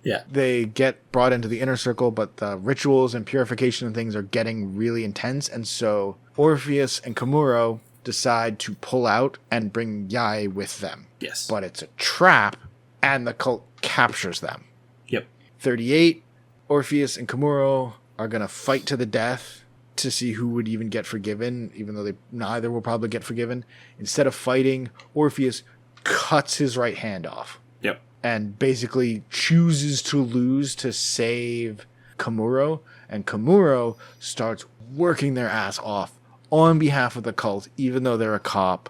Yeah. They get brought into the inner circle, but the rituals and purification and things are getting really intense, and so Orpheus and Komuro decide to pull out and bring Yae with them. Yes. But it's a trap, and the cult captures them. Yep. 38, Orpheus and Komuro are going to fight to the death to see who would even get forgiven, even though neither will probably get forgiven. Instead of fighting, Orpheus cuts his right hand off. Yep. And basically chooses to lose to save Komuro. And Komuro starts working their ass off on behalf of the cult, even though they're a cop,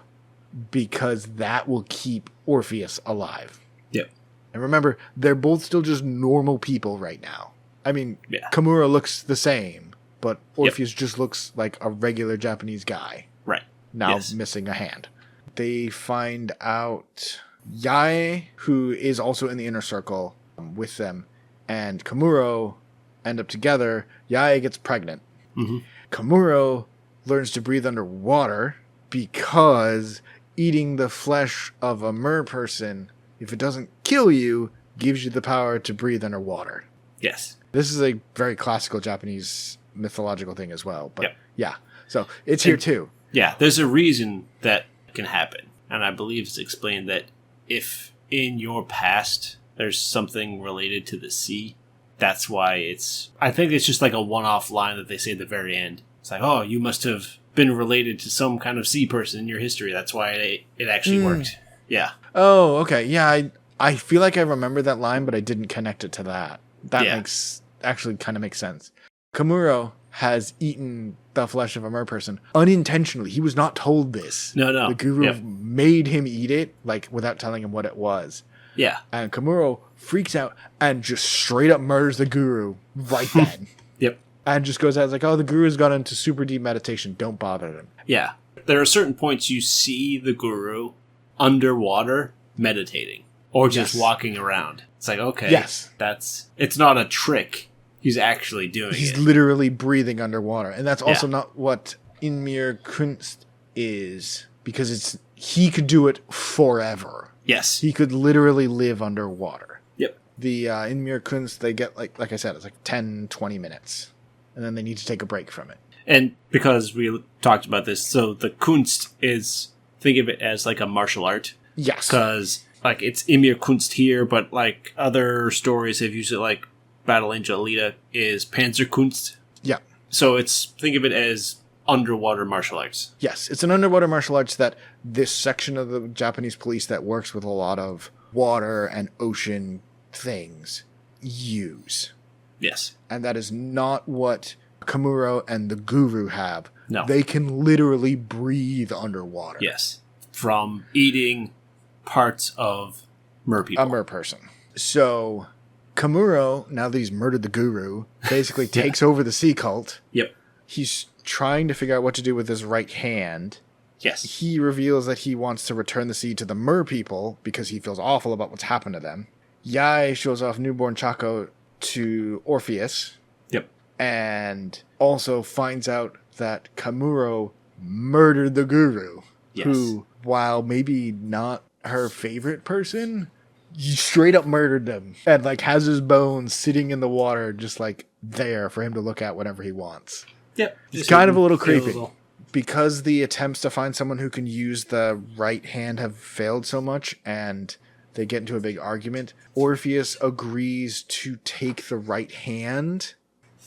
because that will keep Orpheus alive. Yep. And remember, they're both still just normal people right now. I mean, Komuro looks the same, but Orpheus just looks like a regular Japanese guy. Right. Now missing a hand. They find out Yae, who is also in the inner circle with them, and Komuro end up together. Yae gets pregnant. Mm-hmm. Komuro learns to breathe underwater because eating the flesh of a mer person, if it doesn't kill you, gives you the power to breathe underwater. Yes. This is a very classical Japanese mythological thing as well. But yeah, so it's here too. Yeah, there's a reason that can happen. And I believe it's explained that if in your past there's something related to the sea, that's why I think it's just like a one-off line that they say at the very end. It's like, oh, you must have been related to some kind of sea person in your history. That's why it actually worked. Yeah. Oh, okay. Yeah, I feel like I remember that line, but I didn't connect it to that. That actually kind of makes sense. Komuro has eaten the flesh of a mer person unintentionally. He was not told this. No. The guru made him eat it, like, without telling him what it was. Yeah. And Komuro freaks out and just straight up murders the guru right then. Yep. And just goes out like, oh, the guru's gone into super deep meditation. Don't bother him. Yeah. There are certain points you see the guru underwater meditating or just walking around. It's like, okay, it's not a trick. He's actually doing it. He's literally breathing underwater. And that's also not what Inmir Kunst is, because he could do it forever. Yes. He could literally live underwater. Yep. The Inmir Kunst, they get, like I said, it's like 10, 20 minutes. And then they need to take a break from it. And because we talked about this, so the Kunst is, think of it as like a martial art. Yes. Because, like, it's Inmir Kunst here, but, like, other stories have used it, like, Battle Angel Alita is Panzerkunst. Yeah. So think of it as underwater martial arts. Yes, it's an underwater martial arts that this section of the Japanese police that works with a lot of water and ocean things use. Yes. And that is not what Kamuro and the Guru have. No. They can literally breathe underwater. Yes. From eating parts of mer people. A mer person. So Kamuro, now that he's murdered the Guru, basically takes over the sea cult. Yep. He's trying to figure out what to do with his right hand. Yes. He reveals that he wants to return the sea to the mer people because he feels awful about what's happened to them. Yai shows off newborn Chako to Orpheus. Yep. And also finds out that Kamuro murdered the Guru. Yes. Who, while maybe not her favorite person, he straight up murdered them. And like has his bones sitting in the water just like there for him to look at whenever he wants. Yep. It's kind of a little creepy. Because the attempts to find someone who can use the right hand have failed so much and they get into a big argument, Orpheus agrees to take the right hand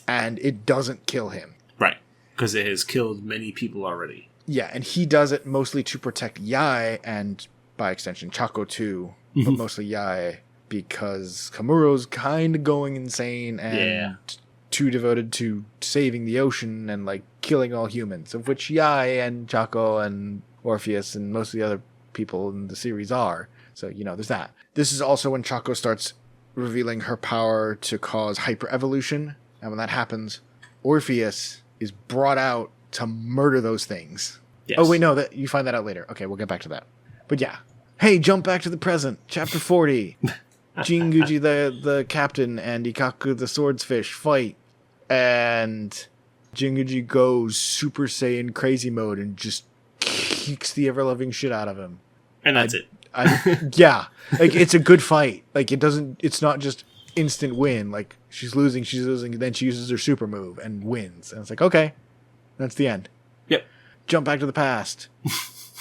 and it doesn't kill him. Right. Because it has killed many people already. Yeah, and he does it mostly to protect Yai and by extension Chako too, but mostly Yai because Kamuro's kind of going insane and too devoted to saving the ocean and like killing all humans, of which Yai and Chako and Orpheus and most of the other people in the series are. So, there's that. This is also when Chako starts revealing her power to cause hyper-evolution. And when that happens, Orpheus is brought out to murder those things. Yes. Oh, wait, no, you find that out later. Okay, we'll get back to that. But yeah. Hey, jump back to the present. Chapter 40. Jinguji, the captain, and Ikaku, the swordsfish, fight. And Jinguji goes Super Saiyan crazy mode and just kicks the ever-loving shit out of him. And that's it. Yeah. Like, it's a good fight. Like, it's not just instant win. Like, she's losing, and then she uses her super move and wins. And it's like, okay, that's the end. Yep. Jump back to the past.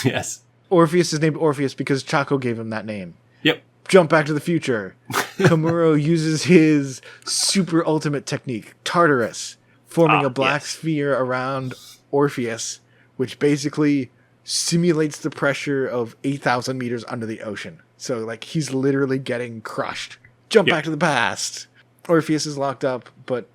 Yes. Orpheus is named Orpheus because Chako gave him that name. Yep. Jump back to the future. Kamuro uses his super ultimate technique, Tartarus, forming a black sphere around Orpheus, which basically simulates the pressure of 8,000 meters under the ocean. So, like, he's literally getting crushed. Jump back to the past. Orpheus is locked up, but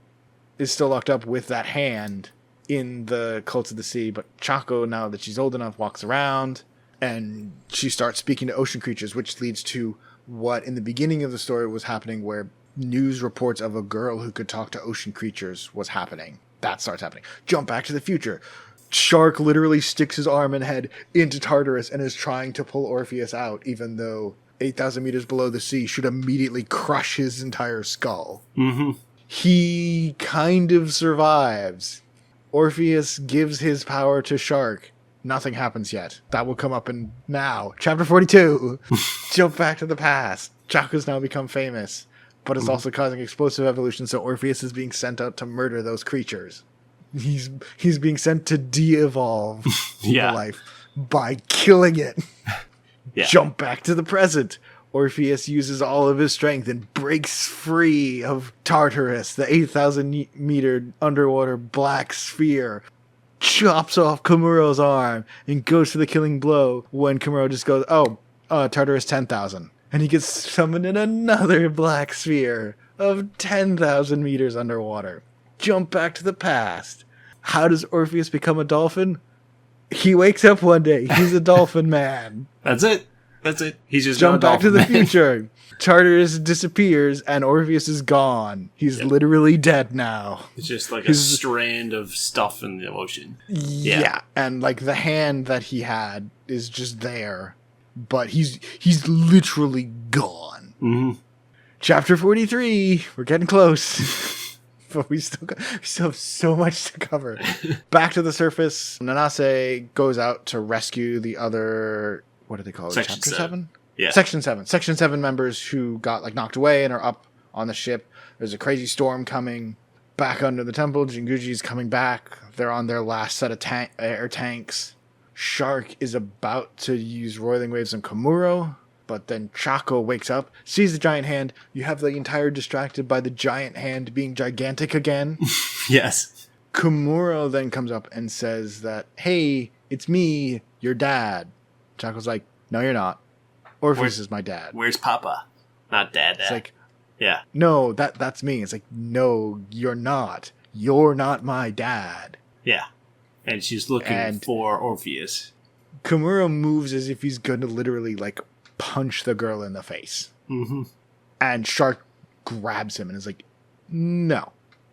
is still locked up with that hand in the Cult of the Sea. But Chako, now that she's old enough, walks around, and she starts speaking to ocean creatures, which leads to what in the beginning of the story was happening, where news reports of a girl who could talk to ocean creatures was happening. That starts happening. Jump back to the future. Shark literally sticks his arm and head into Tartarus and is trying to pull Orpheus out, even though 8,000 meters below the sea should immediately crush his entire skull. Mm-hmm. He kind of survives. Orpheus gives his power to Shark. Nothing happens yet. That will come up in now. Chapter 42. Jump back to the past. Chako's now become famous, but it's also causing explosive evolution, so Orpheus is being sent out to murder those creatures. He's being sent to de-evolve the life by killing it. Jump back to the present. Orpheus uses all of his strength and breaks free of Tartarus, the 8,000 meter underwater black sphere. Chops off Kamuro's arm and goes for the killing blow when Kamuro just goes, Tartarus 10,000. And he gets summoned in another black sphere of 10,000 meters underwater. Jump back to the past. How does Orpheus become a dolphin? He wakes up one day. He's a dolphin man. That's it. He's just jump back to the future. Tartarus disappears and Orpheus is gone. He's literally dead now. It's just like a strand of stuff in the ocean. Yeah. And like the hand that he had is just there, but he's literally gone. Mm-hmm. Chapter 43. We're getting close. but we still have so much to cover. Back to the surface, Nanase goes out to rescue the other, what do they call it? Section Chapter 7? 7? Yeah. Section 7. Section 7 members who got like knocked away and are up on the ship. There's a crazy storm coming. Back under the temple, Jinguji's coming back. They're on their last set of air tanks. Shark is about to use Roiling Waves on Komuro, but then Chako wakes up, sees the giant hand. You have the entire distracted by the giant hand being gigantic again. Yes. Komuro then comes up and says that, hey, it's me, your dad. Chako's like, no, you're not. Orpheus is my dad. Where's Papa? Not Dad. It's like, yeah. no, that's me. It's like, no, you're not. You're not my dad. Yeah. And she's looking for Orpheus. Komuro moves as if he's going to literally, like, punch the girl in the face. Mm-hmm. And Shark grabs him and is like, no,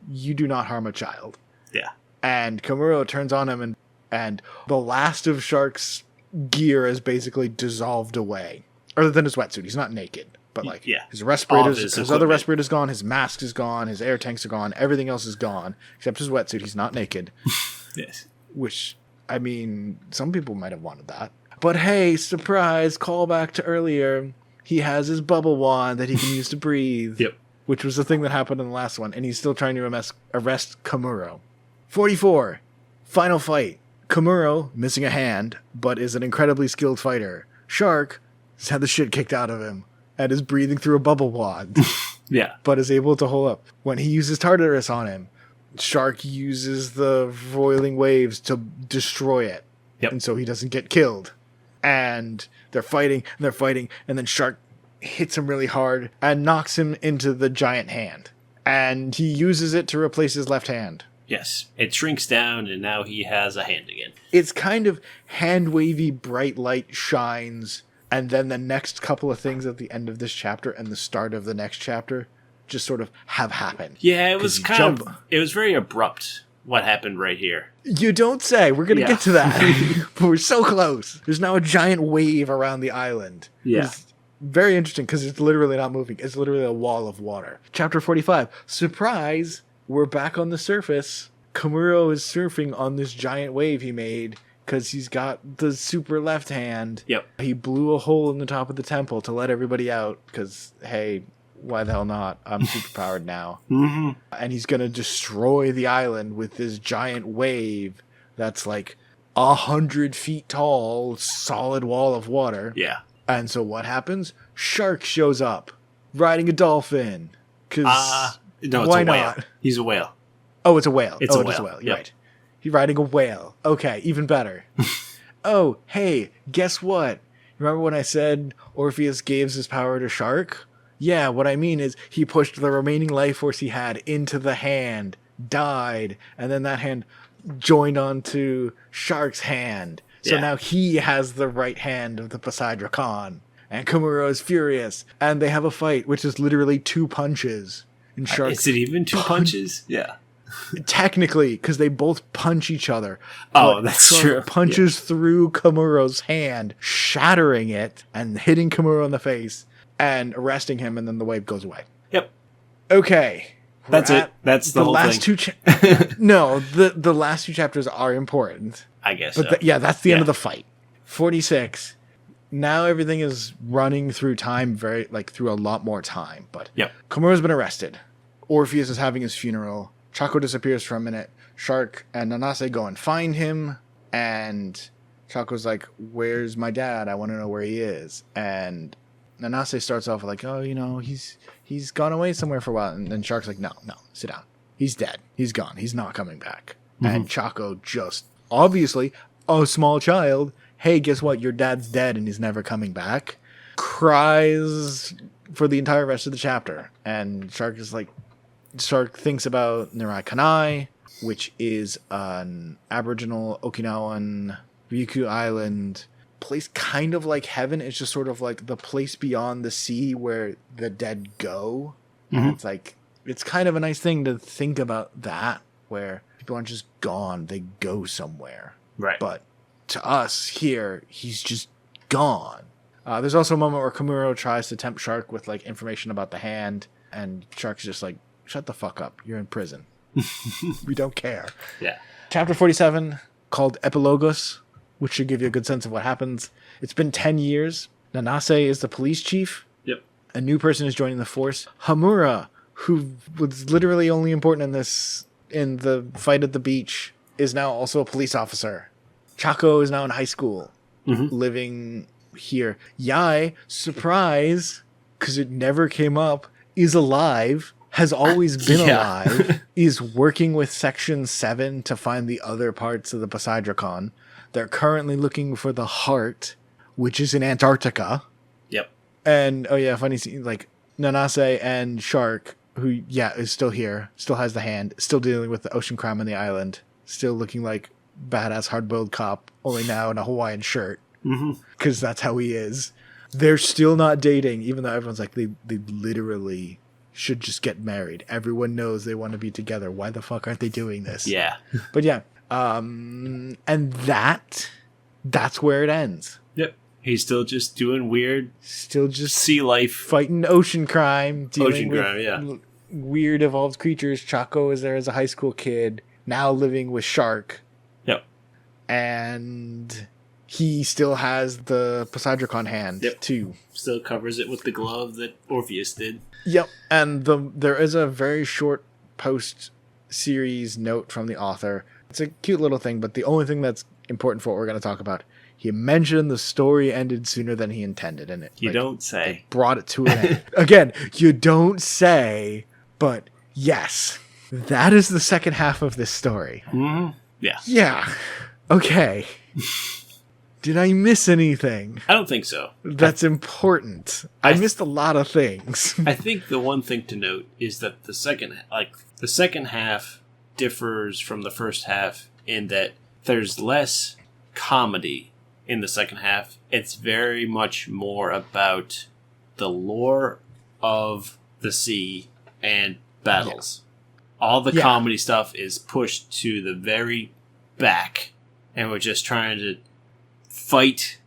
you do not harm a child. Yeah. And Komuro turns on him, and the last of Shark's gear is basically dissolved away. Other than his wetsuit. He's not naked. But, like, his respirators, his other respirator's gone, his mask is gone, his air tanks are gone, everything else is gone, except his wetsuit. He's not naked. Yes. Which, I mean, some people might have wanted that. But hey, surprise, callback to earlier. He has his bubble wand that he can use to breathe. Yep. Which was the thing that happened in the last one. And he's still trying to arrest Komuro. 44. Final fight. Komuro, missing a hand, but is an incredibly skilled fighter. Shark has had the shit kicked out of him and is breathing through a bubble wand. Yeah. But is able to hold up. When he uses Tartarus on him, Shark uses the roiling waves to destroy it. Yep. And so he doesn't get killed. And they're fighting, and then Shark hits him really hard and knocks him into the giant hand. And he uses it to replace his left hand. Yes. It shrinks down, and now he has a hand again. It's kind of hand-wavy, bright light shines, and then the next couple of things at the end of this chapter and the start of the next chapter just sort of have happened. Yeah, it was it was very abrupt what happened right here. You don't say. We're going to get to that. But we're so close. There's now a giant wave around the island. Yeah. It's very interesting because it's literally not moving. It's literally a wall of water. Chapter 45. Surprise! We're back on the surface. Komuro is surfing on this giant wave he made because he's got the super left hand. Yep. He blew a hole in the top of the temple to let everybody out because, hey, why the hell not? I'm superpowered now. Mm-hmm. And he's going to destroy the island with this giant wave that's like 100 feet tall, solid wall of water. Yeah. And so what happens? Shark shows up riding a dolphin. Because no, it's why a whale. not? He's a whale. Oh, it's a whale. It's a whale. whale. You're right. He's riding a whale. Okay, even better. Oh, hey, guess what? Remember when I said Orpheus gives his power to Shark? Yeah, what I mean is he pushed the remaining life force he had into the hand, died, and then that hand joined onto Shark's hand. So now he has the right hand of the Poseidon. And Komuro is furious. And they have a fight, which is literally 2 punches. And Shark Is it even 2 punches? Yeah. Technically, because they both punch each other. Oh, that's true. Punches through Kamuro's hand, shattering it, and hitting Komuro in the face, and arresting him, and then the wave goes away. Yep. Okay. That's it. That's the whole last thing. 2 No, the last 2 chapters are important. I guess But so. that's the end of the fight. 46. Now everything is running through time, through a lot more time. But Komuro's been arrested. Orpheus is having his funeral. Chako disappears for a minute. Shark and Nanase go and find him. And Chako's like, where's my dad? I want to know where he is. And Nanase starts off like, oh, he's gone away somewhere for a while. And then Shark's like, no, sit down. He's dead. He's gone. He's not coming back. Mm-hmm. And Chako just, obviously, a small child, hey, guess what? Your dad's dead and he's never coming back. Cries for the entire rest of the chapter. And Shark thinks about Nirai Kanai, which is an Aboriginal Okinawan Ryukyu Island place kind of like heaven. It's just sort of like the place beyond the sea where the dead go. Mm-hmm. And it's kind of a nice thing to think about that, where people aren't just gone, they go somewhere. Right. But to us here, he's just gone. There's also a moment where Komuro tries to tempt Shark with information about the hand, and Shark's just like, shut the fuck up. You're in prison. We don't care. Yeah. Chapter 47, called Epilogos, which should give you a good sense of what happens. It's been 10 years. Nanase is the police chief. Yep. A new person is joining the force. Hamura, who was literally only important in the fight at the beach, is now also a police officer. Chako is now in high school, living here. Yai, surprise, because it never came up, is alive, has always been alive, is working with Section 7 to find the other parts of the Poseidricon. They're currently looking for the heart, which is in Antarctica. Yep. And, funny scene, like, Nanase and Shark, who, is still here, still has the hand, still dealing with the ocean crime on the island, still looking like badass hard-boiled cop, only now in a Hawaiian shirt. Because that's how he is. They're still not dating, even though everyone's like, they literally should just get married. Everyone knows they want to be together. Why the fuck aren't they doing this? Yeah. But and that's where it ends. Yep. He's still just doing weird, still just sea life, fighting ocean crime, dealing with weird evolved creatures. Chako is there as a high school kid, now living with Shark. Yep. And he still has the Poseidricon hand, too. Still covers it with the glove that Orpheus did. Yep. And there is a very short post-series note from the author. It's a cute little thing, but the only thing that's important for what we're going to talk about, he mentioned the story ended sooner than he intended in it. You don't say. Brought it to an end. Again, you don't say, but yes, that is the second half of this story. Mm-hmm. Yeah. Yeah. Okay. Did I miss anything? I don't think so. That's important. I missed a lot of things. I think the one thing to note is that the second half differs from the first half in that there's less comedy in the second half. It's very much more about the lore of the sea and battles. Yeah. All the comedy stuff is pushed to the very back, and we're just trying to fight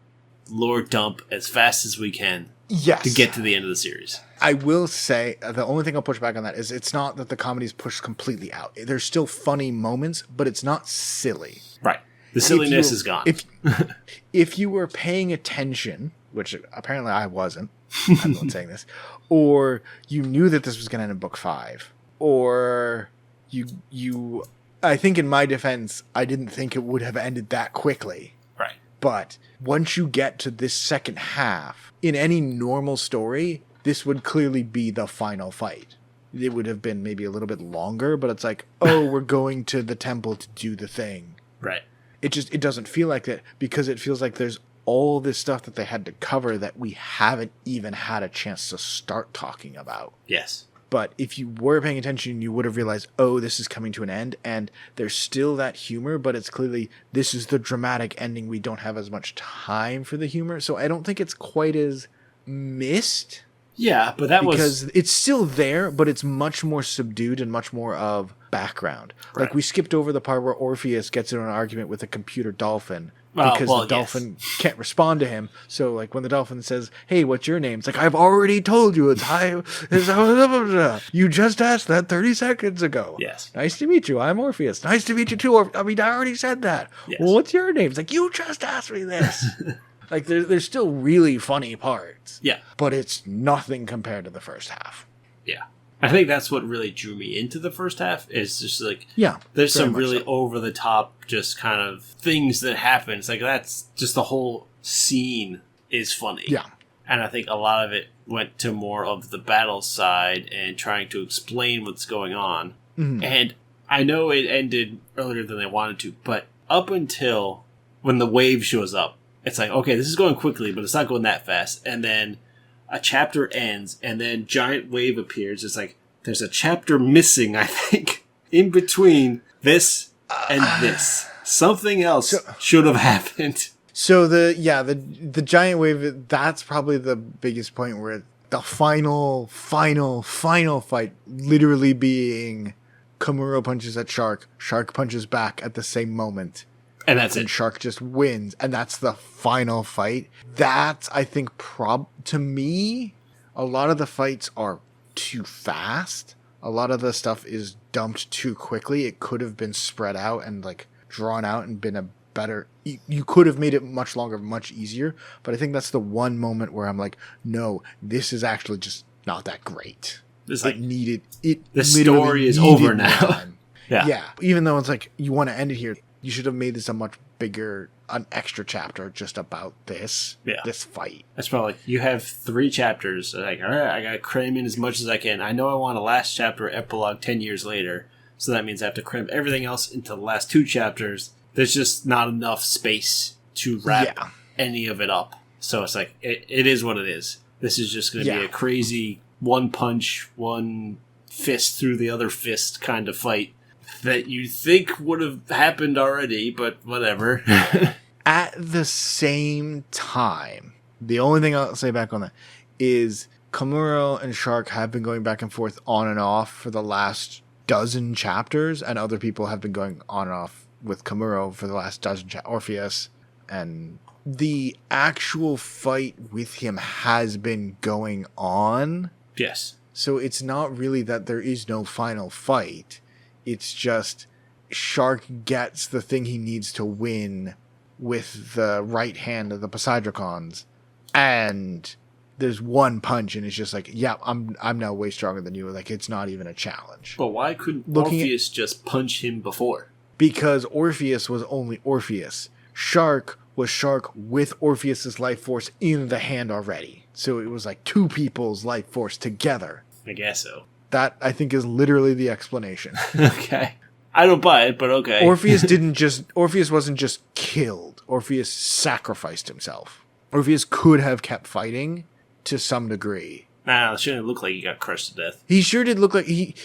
lore dump as fast as we can to get to the end of the series. I will say, the only thing I'll push back on that is it's not that the comedy's pushed completely out. There's still funny moments, but it's not silly. Right. The silliness is gone. If you were paying attention, which apparently I wasn't, I'm not saying this, or you knew that this was going to end in book 5, or you I think in my defense, I didn't think it would have ended that quickly. Right. But once you get to this second half, in any normal story, this would clearly be the final fight. It would have been maybe a little bit longer, but it's like, oh, we're going to the temple to do the thing. Right. It doesn't feel like that because it feels like there's all this stuff that they had to cover that we haven't even had a chance to start talking about. Yes. But if you were paying attention, you would have realized, oh, this is coming to an end. And there's still that humor, but it's clearly, this is the dramatic ending. We don't have as much time for the humor. So I don't think it's quite as missed. Yeah, but because it's still there, but it's much more subdued and much more of background. Right. Like we skipped over the part where Orpheus gets into an argument with a computer dolphin. Because the dolphin can't respond to him. So, like, when the dolphin says, hey, what's your name? It's like, I've already told you. You just asked that 30 seconds ago. Yes. Nice to meet you. I'm Orpheus. Nice to meet you, too. I already said that. Yes. Well, what's your name? It's like, you just asked me this. Like, there's still really funny parts. Yeah. But it's nothing compared to the first half. Yeah. I think that's what really drew me into the first half, is just like, there's some really over-the-top just kind of things that happen. It's like, that's just the whole scene is funny. Yeah. And I think a lot of it went to more of the battle side and trying to explain what's going on. Mm-hmm. And I know it ended earlier than they wanted to, but up until when the wave shows up, it's like, okay, this is going quickly, but it's not going that fast. And then a chapter ends, and then giant wave appears. It's like, there's a chapter missing, I think, in between this and this. Something else should have happened. So the giant wave, that's probably the biggest point where the final fight literally being Komuro punches at Shark punches back at the same moment. And that's it. Shark just wins, and that's the final fight. That's, I think, to me, a lot of the fights are too fast. A lot of the stuff is dumped too quickly. It could have been spread out and like drawn out and been a better... You could have made it much longer, much easier. But I think that's the one moment where I'm like, no, this is actually just not that great. It's It like, needed... It the story is over now. Yeah. Even though it's like, you want to end it here, you should have made this a much bigger, an extra chapter just about this fight. That's probably, you have 3 chapters. Like, all right, I got to cram in as much as I can. I know I want a last chapter epilogue 10 years later, so that means I have to cram everything else into the last 2 chapters. There's just not enough space to wrap any of it up. So it's like, it is what it is. This is just going to be a crazy one punch, one fist through the other fist kind of fight that you think would have happened already, but whatever. At the same time, the only thing I'll say back on that is Komuro and Shark have been going back and forth on and off for the last dozen chapters, and other people have been going on and off with Komuro for the last dozen Orpheus, and the actual fight with him has been going on. Yes. So it's not really that there is no final fight. It's just Shark gets the thing he needs to win with the right hand of the Poseidricons, and there's one punch, and it's just like, yeah, I'm now way stronger than you. Like, it's not even a challenge. But why couldn't Orpheus just punch him before? Because Orpheus was only Orpheus. Shark was Shark with Orpheus's life force in the hand already. So it was like 2 people's life force together. I guess so. That, I think, is literally the explanation. Okay. I don't buy it, but okay. Orpheus wasn't just killed. Orpheus sacrificed himself. Orpheus could have kept fighting to some degree. Nah, it shouldn't look like he got crushed to death. He sure did look like he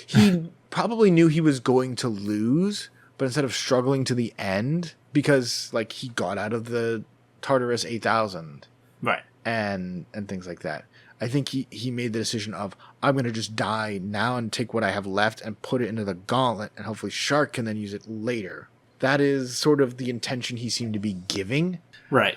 probably knew he was going to lose, but instead of struggling to the end, because like he got out of the Tartarus 8000. Right. And things like that. I think he made the decision of, I'm going to just die now and take what I have left and put it into the gauntlet, and hopefully Shark can then use it later. That is sort of the intention he seemed to be giving. Right.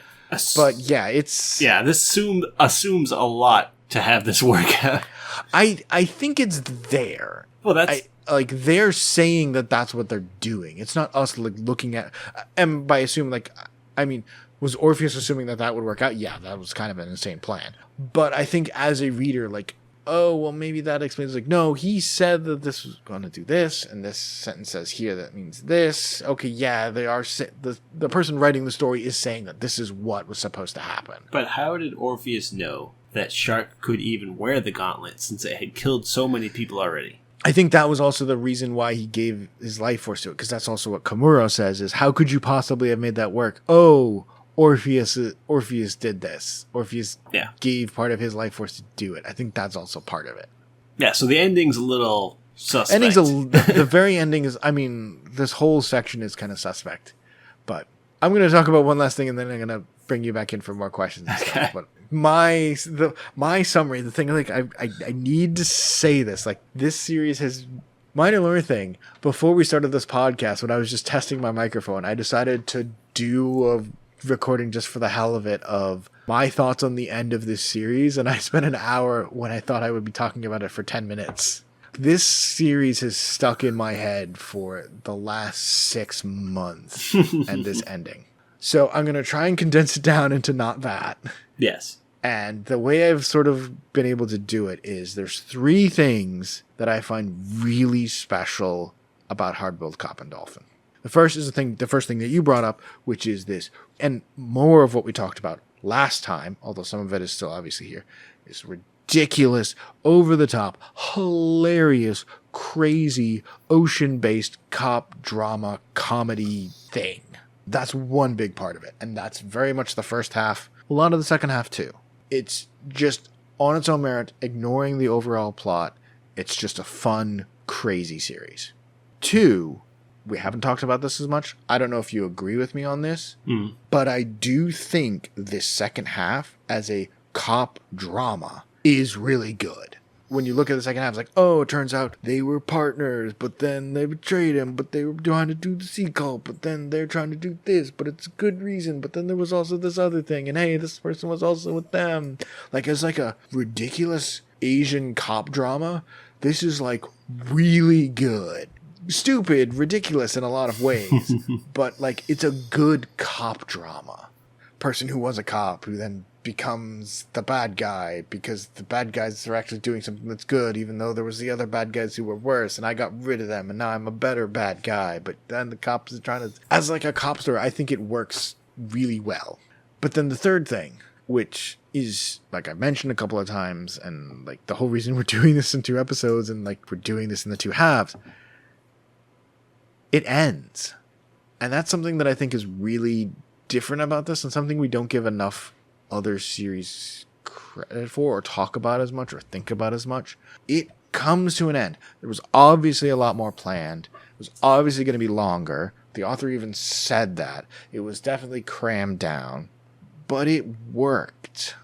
But yeah, it's... Yeah, this assumes a lot to have this work out. I think it's there. Well, that's... they're saying that that's what they're doing. It's not us like looking at... And by assuming, like... I mean... Was Orpheus assuming that would work out? Yeah, that was kind of an insane plan. But I think as a reader, like, oh, well, maybe that explains, like, no, he said that this was going to do this, and this sentence says here that means this. Okay, yeah, they are, the person writing the story is saying that this is what was supposed to happen. But how did Orpheus know that Shark could even wear the gauntlet since it had killed so many people already? I think that was also the reason why he gave his life force to it, because that's also what Komuro says, is how could you possibly have made that work? Oh, Orpheus did this. Orpheus gave part of his life force to do it. I think that's also part of it. Yeah, so the ending's a little suspect. The very ending is, I mean, this whole section is kind of suspect. But I'm going to talk about one last thing, and then I'm going to bring you back in for more questions and stuff. But my summary, the thing, like, I need to say this. Like, this series has... Minor learn thing. Before we started this podcast, when I was just testing my microphone, I decided to do a recording just for the hell of it of my thoughts on the end of this series, and I spent an hour when I thought I would be talking about it for 10 minutes. This series has stuck in my head for the last 6 months and this ending. So I'm going to try and condense it down into not that. Yes. And the way I've sort of been able to do it is there's 3 things that I find really special about Hardboiled Cop and Dolphin. The first thing that you brought up, which is this, and more of what we talked about last time, although some of it is still obviously here, is ridiculous, over-the-top, hilarious, crazy, ocean-based cop drama comedy thing. That's one big part of it, and that's very much the first half, a lot of the second half too. It's just, on its own merit, ignoring the overall plot, it's just a fun, crazy series. 2... We haven't talked about this as much. I don't know if you agree with me on this, but I do think this second half as a cop drama is really good. When you look at the second half, it's like, oh, it turns out they were partners, but then they betrayed him, but they were trying to do the sea cult, but then they're trying to do this, but it's a good reason, but then there was also this other thing, and hey, this person was also with them. Like, it's like a ridiculous Asian cop drama this is like really good. Stupid, ridiculous in a lot of ways, but like it's a good cop drama. Person who was a cop who then becomes the bad guy because the bad guys are actually doing something that's good, even though there was the other bad guys who were worse, and I got rid of them, and now I'm a better bad guy. But then the cops are trying to, as like a cop story, I think it works really well. But then the third thing, which is, like I mentioned a couple of times, and like the whole reason we're doing this in 2 episodes, and like we're doing this in the 2 halves, it ends. And that's something that I think is really different about this, and something we don't give enough other series credit for, or talk about as much, or think about as much. It comes to an end. There was obviously a lot more planned. It was obviously going to be longer. The author even said that. It was definitely crammed down. But it worked.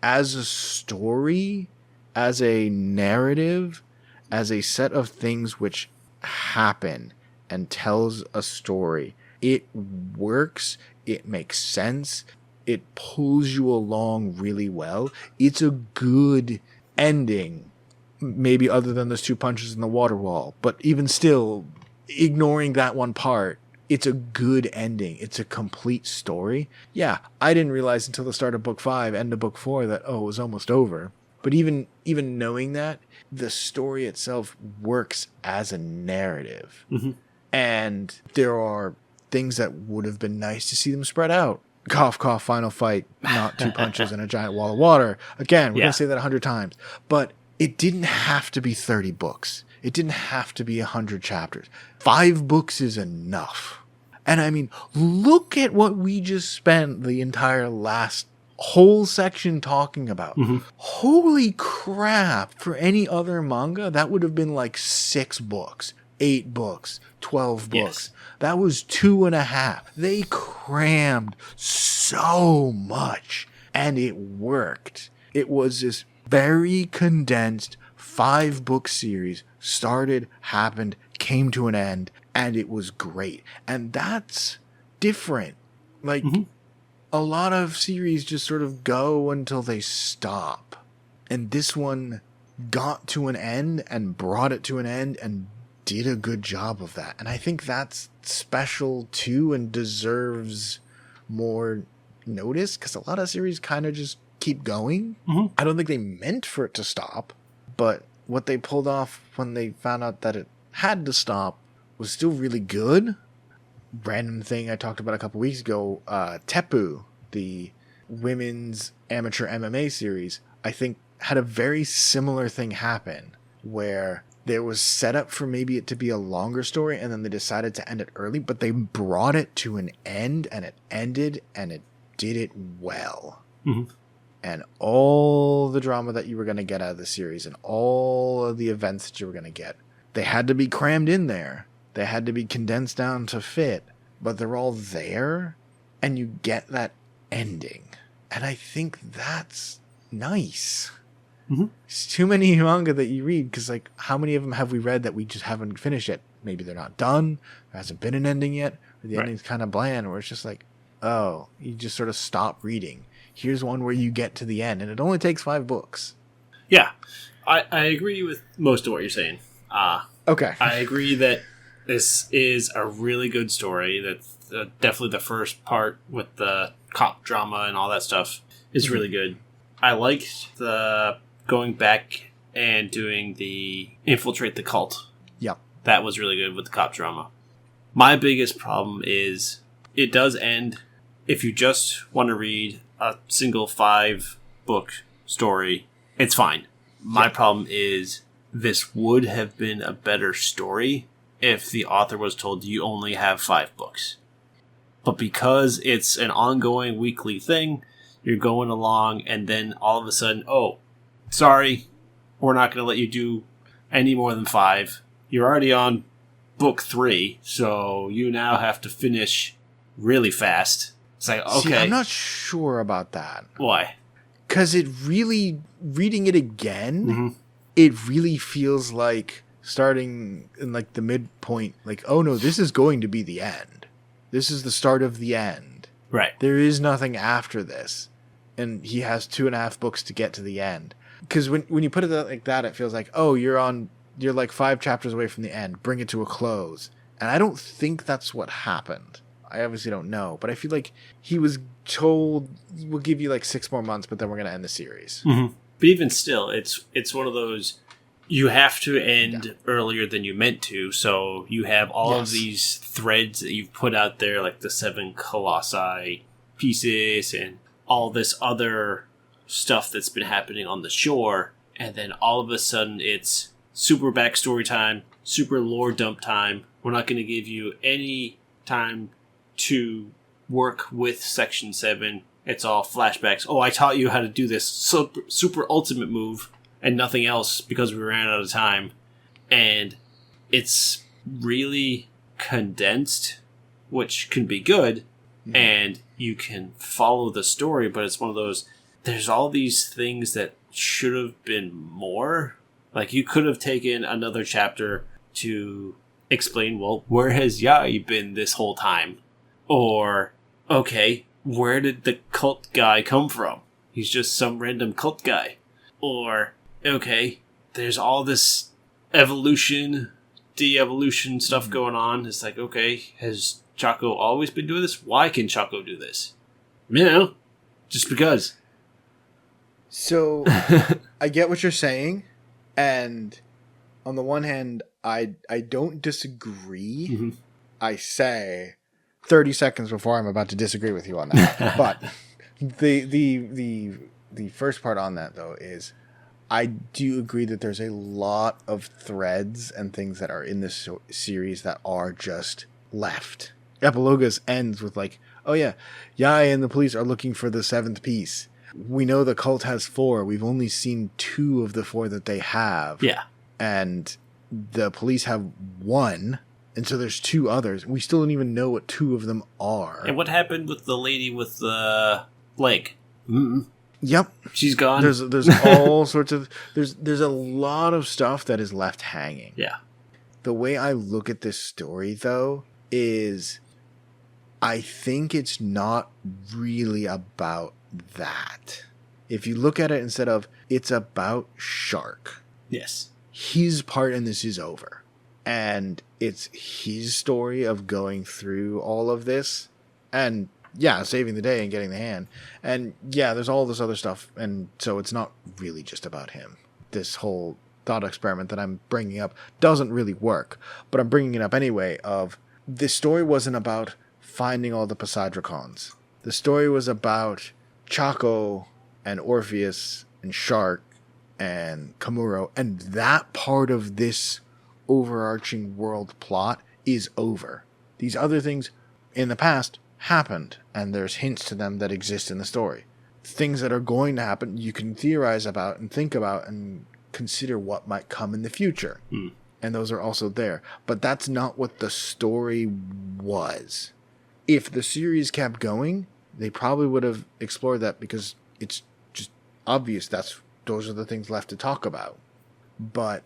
As a story, as a narrative, as a set of things which happen and tells a story. It works. It makes sense. It pulls you along really well. It's a good ending. Maybe other than those 2 punches in the water wall. But even still, ignoring that one part, it's a good ending. It's a complete story. Yeah, I didn't realize until the start of book 5, end of book 4, that, it was almost over. But even knowing that, the story itself works as a narrative. Mm-hmm. And there are things that would have been nice to see them spread out. Cough, cough, final fight, not 2 punches and a giant wall of water. Again, we're going to say that 100 times. But it didn't have to be 30 books. It didn't have to be 100 chapters. 5 books is enough. And I mean, look at what we just spent the entire last whole section talking about. Mm-hmm. Holy crap. For any other manga, that would have been like 6 books. 8 books, 12 books. Yes. That was 2.5. They crammed so much, and it worked. It was this very condensed 5-book series. Started, happened, came to an end, and it was great. And that's different. Like, a lot of series just sort of go until they stop. And this one got to an end and brought it to an end and did a good job of that. And I think that's special too and deserves more notice, because a lot of series kind of just keep going. Mm-hmm. I don't think they meant for it to stop, but what they pulled off when they found out that it had to stop was still really good. Random thing I talked about a couple weeks ago, Teppu, the women's amateur MMA series, I think had a very similar thing happen where there was set up for maybe it to be a longer story, and then they decided to end it early, but they brought it to an end, and it ended, and it did it well. Mm-hmm. And all the drama that you were going to get out of the series, and all of the events that you were going to get, they had to be crammed in there. They had to be condensed down to fit, but they're all there, and you get that ending. And I think that's nice. Mm-hmm. It's too many manga that you read, because like, how many of them have we read that we just haven't finished yet? Maybe they're not done, there hasn't been an ending yet, or the ending's kind of bland, where it's just like, oh, you just sort of stop reading. Here's one where you get to the end, and it only takes 5 books. Yeah, I agree with most of what you're saying. Okay. I agree that this is a really good story. That's definitely the first part with the cop drama and all that stuff is really good. I liked the going back and doing the infiltrate the cult. Yeah. That was really good with the cop drama. My biggest problem is it does end. If you just want to read a single 5-book story, it's fine. My problem is this would have been a better story if the author was told you only have 5 books. But because it's an ongoing weekly thing, you're going along, and then all of a sudden, oh, sorry, we're not going to let you do any more than 5. You're already on book 3, so you now have to finish really fast. It's like, okay. See, I'm not sure about that. Why? Because it really, reading it again, it really feels like starting in like the midpoint, like, oh no, this is going to be the end. This is the start of the end. Right. There is nothing after this. And he has 2.5 books to get to the end. Because when you put it like that, it feels like, oh, you're like 5 chapters away from the end. Bring it to a close. And I don't think that's what happened. I obviously don't know, but I feel like he was told, we'll give you like 6 more months, but then we're going to end the series. Mm-hmm. But even still, it's one of those, you have to end earlier than you meant to, so you have all of these threads that you've put out there, like the 7 Colossi pieces and all this other stuff that's been happening on the shore, and then all of a sudden it's super backstory time, super lore dump time. We're not going to give you any time to work with Section 7. It's all flashbacks. Oh, I taught you how to do this super ultimate move and nothing else because we ran out of time. And it's really condensed, which can be good, and you can follow the story, but it's one of those, there's all these things that should have been more. Like, you could have taken another chapter to explain, well, where has Yai been this whole time? Or, okay, where did the cult guy come from? He's just some random cult guy. Or, okay, there's all this evolution, de-evolution stuff going on. It's like, okay, has Chako always been doing this? Why can Chako do this? You know, just because. So, I get what you're saying, and on the one hand, I don't disagree. Mm-hmm. I say 30 seconds before I'm about to disagree with you on that. But the first part on that, though, is I do agree that there's a lot of threads and things that are in this series that are just left. Epilogus ends with like, oh yeah, Yai and the police are looking for the 7th piece. We know the cult has 4. We've only seen 2 of the 4 that they have. Yeah. And the police have 1. And so there's 2 others. We still don't even know what 2 of them are. And what happened with the lady with the leg? Mm-mm. Yep. She's gone. There's all sorts of... There's a lot of stuff that is left hanging. Yeah. The way I look at this story, though, is I think it's not really about that. If you look at it instead of, it's about Shark. Yes. His part in this is over. And it's his story of going through all of this. And yeah, saving the day and getting the hand. And yeah, there's all this other stuff. And so it's not really just about him. This whole thought experiment that I'm bringing up doesn't really work. But I'm bringing it up anyway of, this story wasn't about finding all the Poseidricons. The story was about Chako and Orpheus and Shark and Kamuro. And that part of this overarching world plot is over. These other things in the past happened, and there's hints to them that exist in the story. Things that are going to happen, you can theorize about and think about and consider what might come in the future. And those are also there. But that's not what the story was. If the series kept going, they probably would have explored that, because it's just obvious those are the things left to talk about. But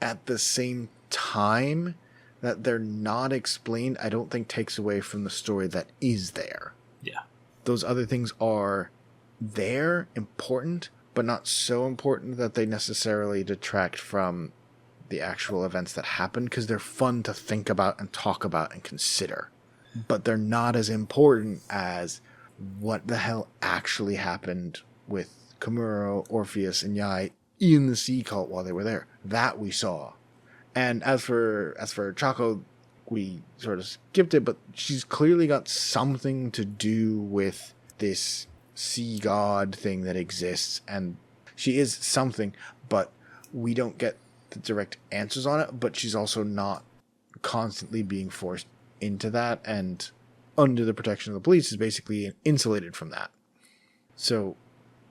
at the same time, that they're not explained, I don't think takes away from the story that is there. Yeah. Those other things are there, important, but not so important that they necessarily detract from the actual events that happen, because they're fun to think about and talk about and consider. But they're not as important as what the hell actually happened with Kamuro, Orpheus, and Yai in the sea cult while they were there. That we saw. And as for Chako, we sort of skipped it, but she's clearly got something to do with this sea god thing that exists, and she is something, but we don't get the direct answers on it. But she's also not constantly being forced into that, and under the protection of the police is basically insulated from that. So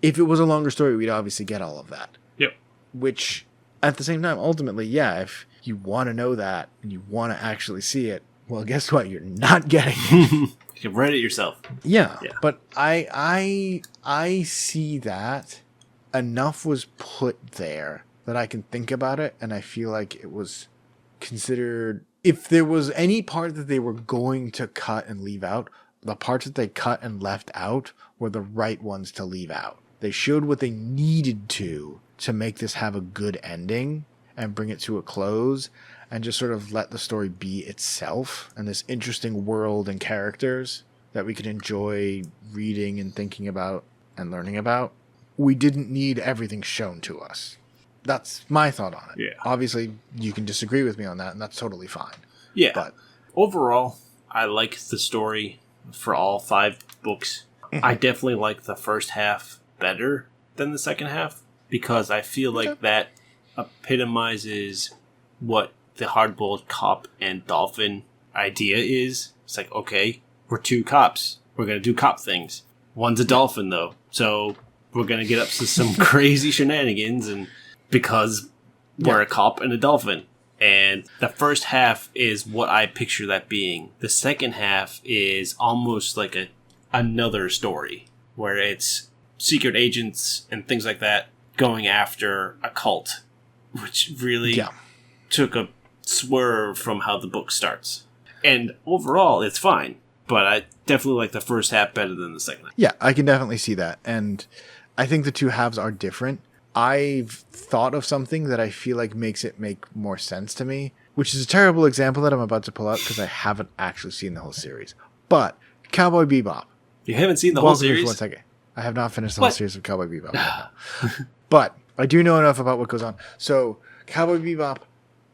if it was a longer story, we'd obviously get all of that. Yep. Which, at the same time, ultimately, yeah, if you want to know that and you want to actually see it, well, guess what? You're not getting it. You can write it yourself. Yeah. But I see that enough was put there that I can think about it, and I feel like it was considered. If there was any part that they were going to cut and leave out, the parts that they cut and left out were the right ones to leave out. They showed what they needed to make this have a good ending and bring it to a close and just sort of let the story be itself and this interesting world and characters that we can enjoy reading and thinking about and learning about. We didn't need everything shown to us. That's my thought on it. Yeah. Obviously, you can disagree with me on that, and that's totally fine. Yeah. But overall, I like the story for all 5 books. I definitely like the first half better than the second half because I feel like that epitomizes what the hard-boiled cop and dolphin idea is. It's like, okay, we're 2 cops. We're going to do cop things. One's a dolphin, though. So we're going to get up to some crazy shenanigans and because we're a cop and a dolphin. And the first half is what I picture that being. The second half is almost like another story where it's secret agents and things like that going after a cult, which really took a swerve from how the book starts. And overall, it's fine, but I definitely like the first half better than the second half. Yeah, I can definitely see that. And I think the 2 halves are different. I've thought of something that I feel like makes it make more sense to me, which is a terrible example that I'm about to pull out because I haven't actually seen the whole series. But Cowboy Bebop. You haven't seen the whole series? For 1 second. I have not finished the whole series of Cowboy Bebop. But I do know enough about what goes on. So Cowboy Bebop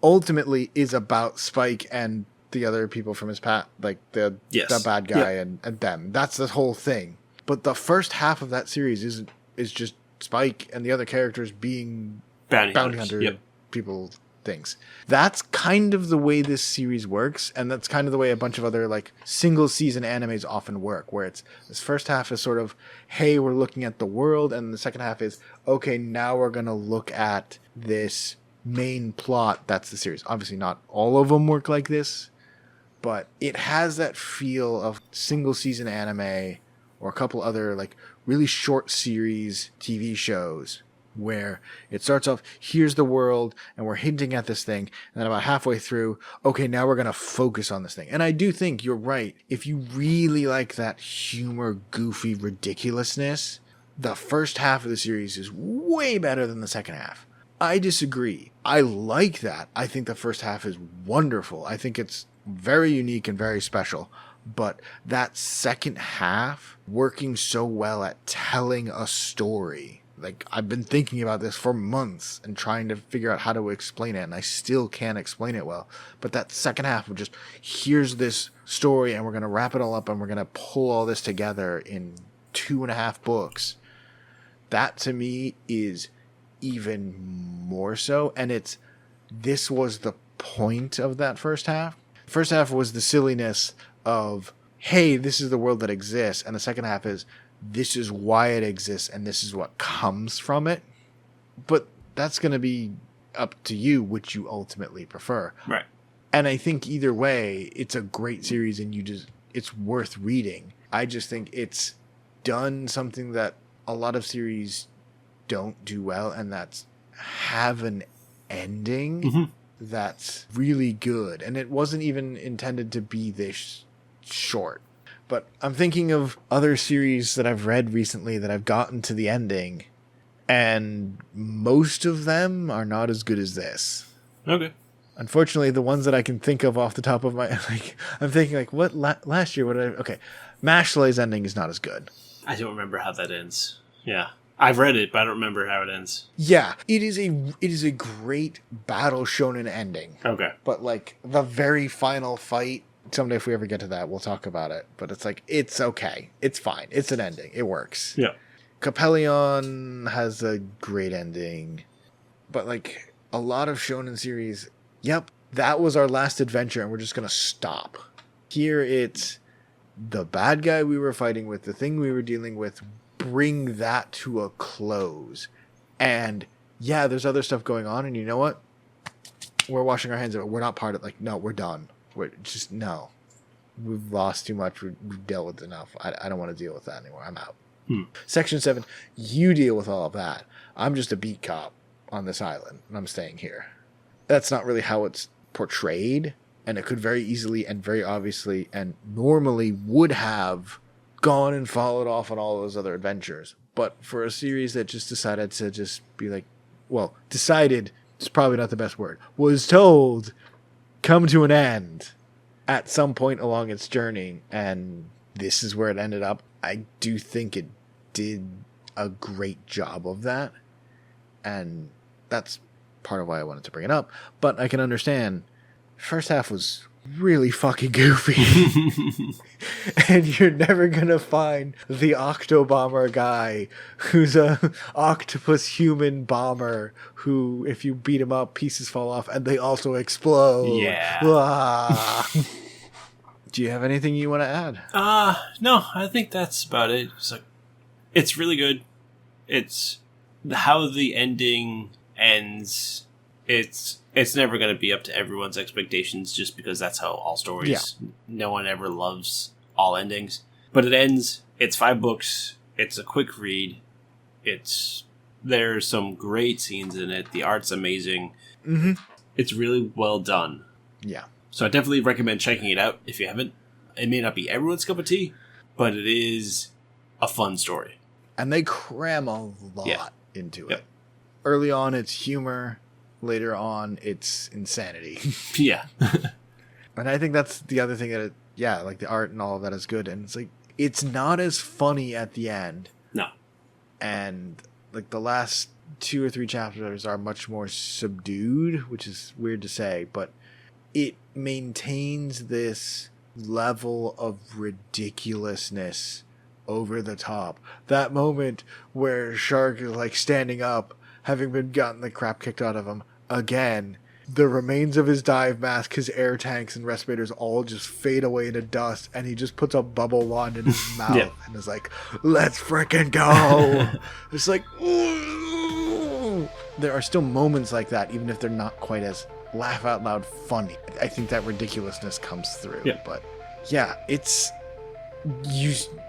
ultimately is about Spike and the other people from his past, like the bad guy and them. That's the whole thing. But the first half of that series is just Spike and the other characters being bounty hunter people things. That's kind of the way this series works, and that's kind of the way a bunch of other like single season animes often work, where it's this first half is sort of, hey, we're looking at the world, and the second half is, okay, now we're gonna look at this main plot. That's the series. Obviously not all of them work like this, but it has that feel of single season anime or a couple other like really short series TV shows where it starts off, here's the world, and we're hinting at this thing, and then about halfway through, okay, now we're going to focus on this thing. And I do think you're right. If you really like that humor, goofy ridiculousness, the first half of the series is way better than the second half. I disagree. I like that. I think the first half is wonderful. I think it's very unique and very special. But that second half, working so well at telling a story, like I've been thinking about this for months and trying to figure out how to explain it, and I still can't explain it well. But that second half of just, here's this story and we're going to wrap it all up and we're going to pull all this together in 2.5 books. That to me is even more so. And this was the point of that first half. First half was the silliness of, hey, this is the world that exists, and the second half is, this is why it exists and this is what comes from it. But that's going to be up to you, which you ultimately prefer. Right. And I think either way, it's a great series and it's worth reading. I just think it's done something that a lot of series don't do well, and that's have an ending that's really good. And it wasn't even intended to be this short. But I'm thinking of other series that I've read recently that I've gotten to the ending, and most of them are not as good as this. Okay. Unfortunately, the ones that I can think of off the top of my, like, I'm thinking like, what last year? What did I? Okay, Mashlay's ending is not as good. I don't remember how that ends. Yeah, I've read it, but I don't remember how it ends. Yeah, it is a great battle shonen ending. Okay, but like the very final fight. Someday, if we ever get to that, we'll talk about it. But it's like, it's okay. It's fine. It's an ending. It works. Yeah. Coppellion has a great ending. But like a lot of shonen series, yep, that was our last adventure and we're just going to stop. Here it's the bad guy we were fighting with, the thing we were dealing with, bring that to a close. And yeah, there's other stuff going on. And you know what? We're washing our hands of it. We're not part of it. Like, no, we're done. We're just, no. We've lost too much. We've dealt with enough. I don't want to deal with that anymore. I'm out. Section 7, you deal with all of that. I'm just a beat cop on this island, and I'm staying here. That's not really how it's portrayed, and it could very easily and very obviously and normally would have gone and followed off on all those other adventures. But for a series that just decided to just be like, well, decided, it's probably not the best word, was told, come to an end at some point along its journey, and this is where it ended up. I do think it did a great job of that, and that's part of why I wanted to bring it up. But I can understand, first half was really fucking goofy. And you're never gonna find the Octobomber guy who's a octopus human bomber who, if you beat him up, pieces fall off and they also explode. Yeah. Ah. Do you have anything you want to add? No, I think that's about it. It's really good. It's how the ending ends. It's never going to be up to everyone's expectations just because that's how all stories... Yeah. No one ever loves all endings. But it ends. It's 5 books. It's a quick read. There's some great scenes in it. The art's amazing. Mm-hmm. It's really well done. Yeah. So I definitely recommend checking it out if you haven't. It may not be everyone's cup of tea, but it is a fun story. And they cram a lot into it. Early on, it's humor. Later on, it's insanity. Yeah. And I think that's the other thing that like the art and all of that is good. And it's like, it's not as funny at the end. No. And like the last 2 or 3 chapters are much more subdued, which is weird to say, but it maintains this level of ridiculousness over the top. That moment where Shark is like standing up, having been gotten the crap kicked out of him again, the remains of his dive mask, his air tanks and respirators all just fade away into dust, and he just puts a bubble wand in his mouth and is like, let's frickin' go. It's like, ooh. There are still moments like that, even if they're not quite as laugh out loud funny. I think that ridiculousness comes through. But yeah, I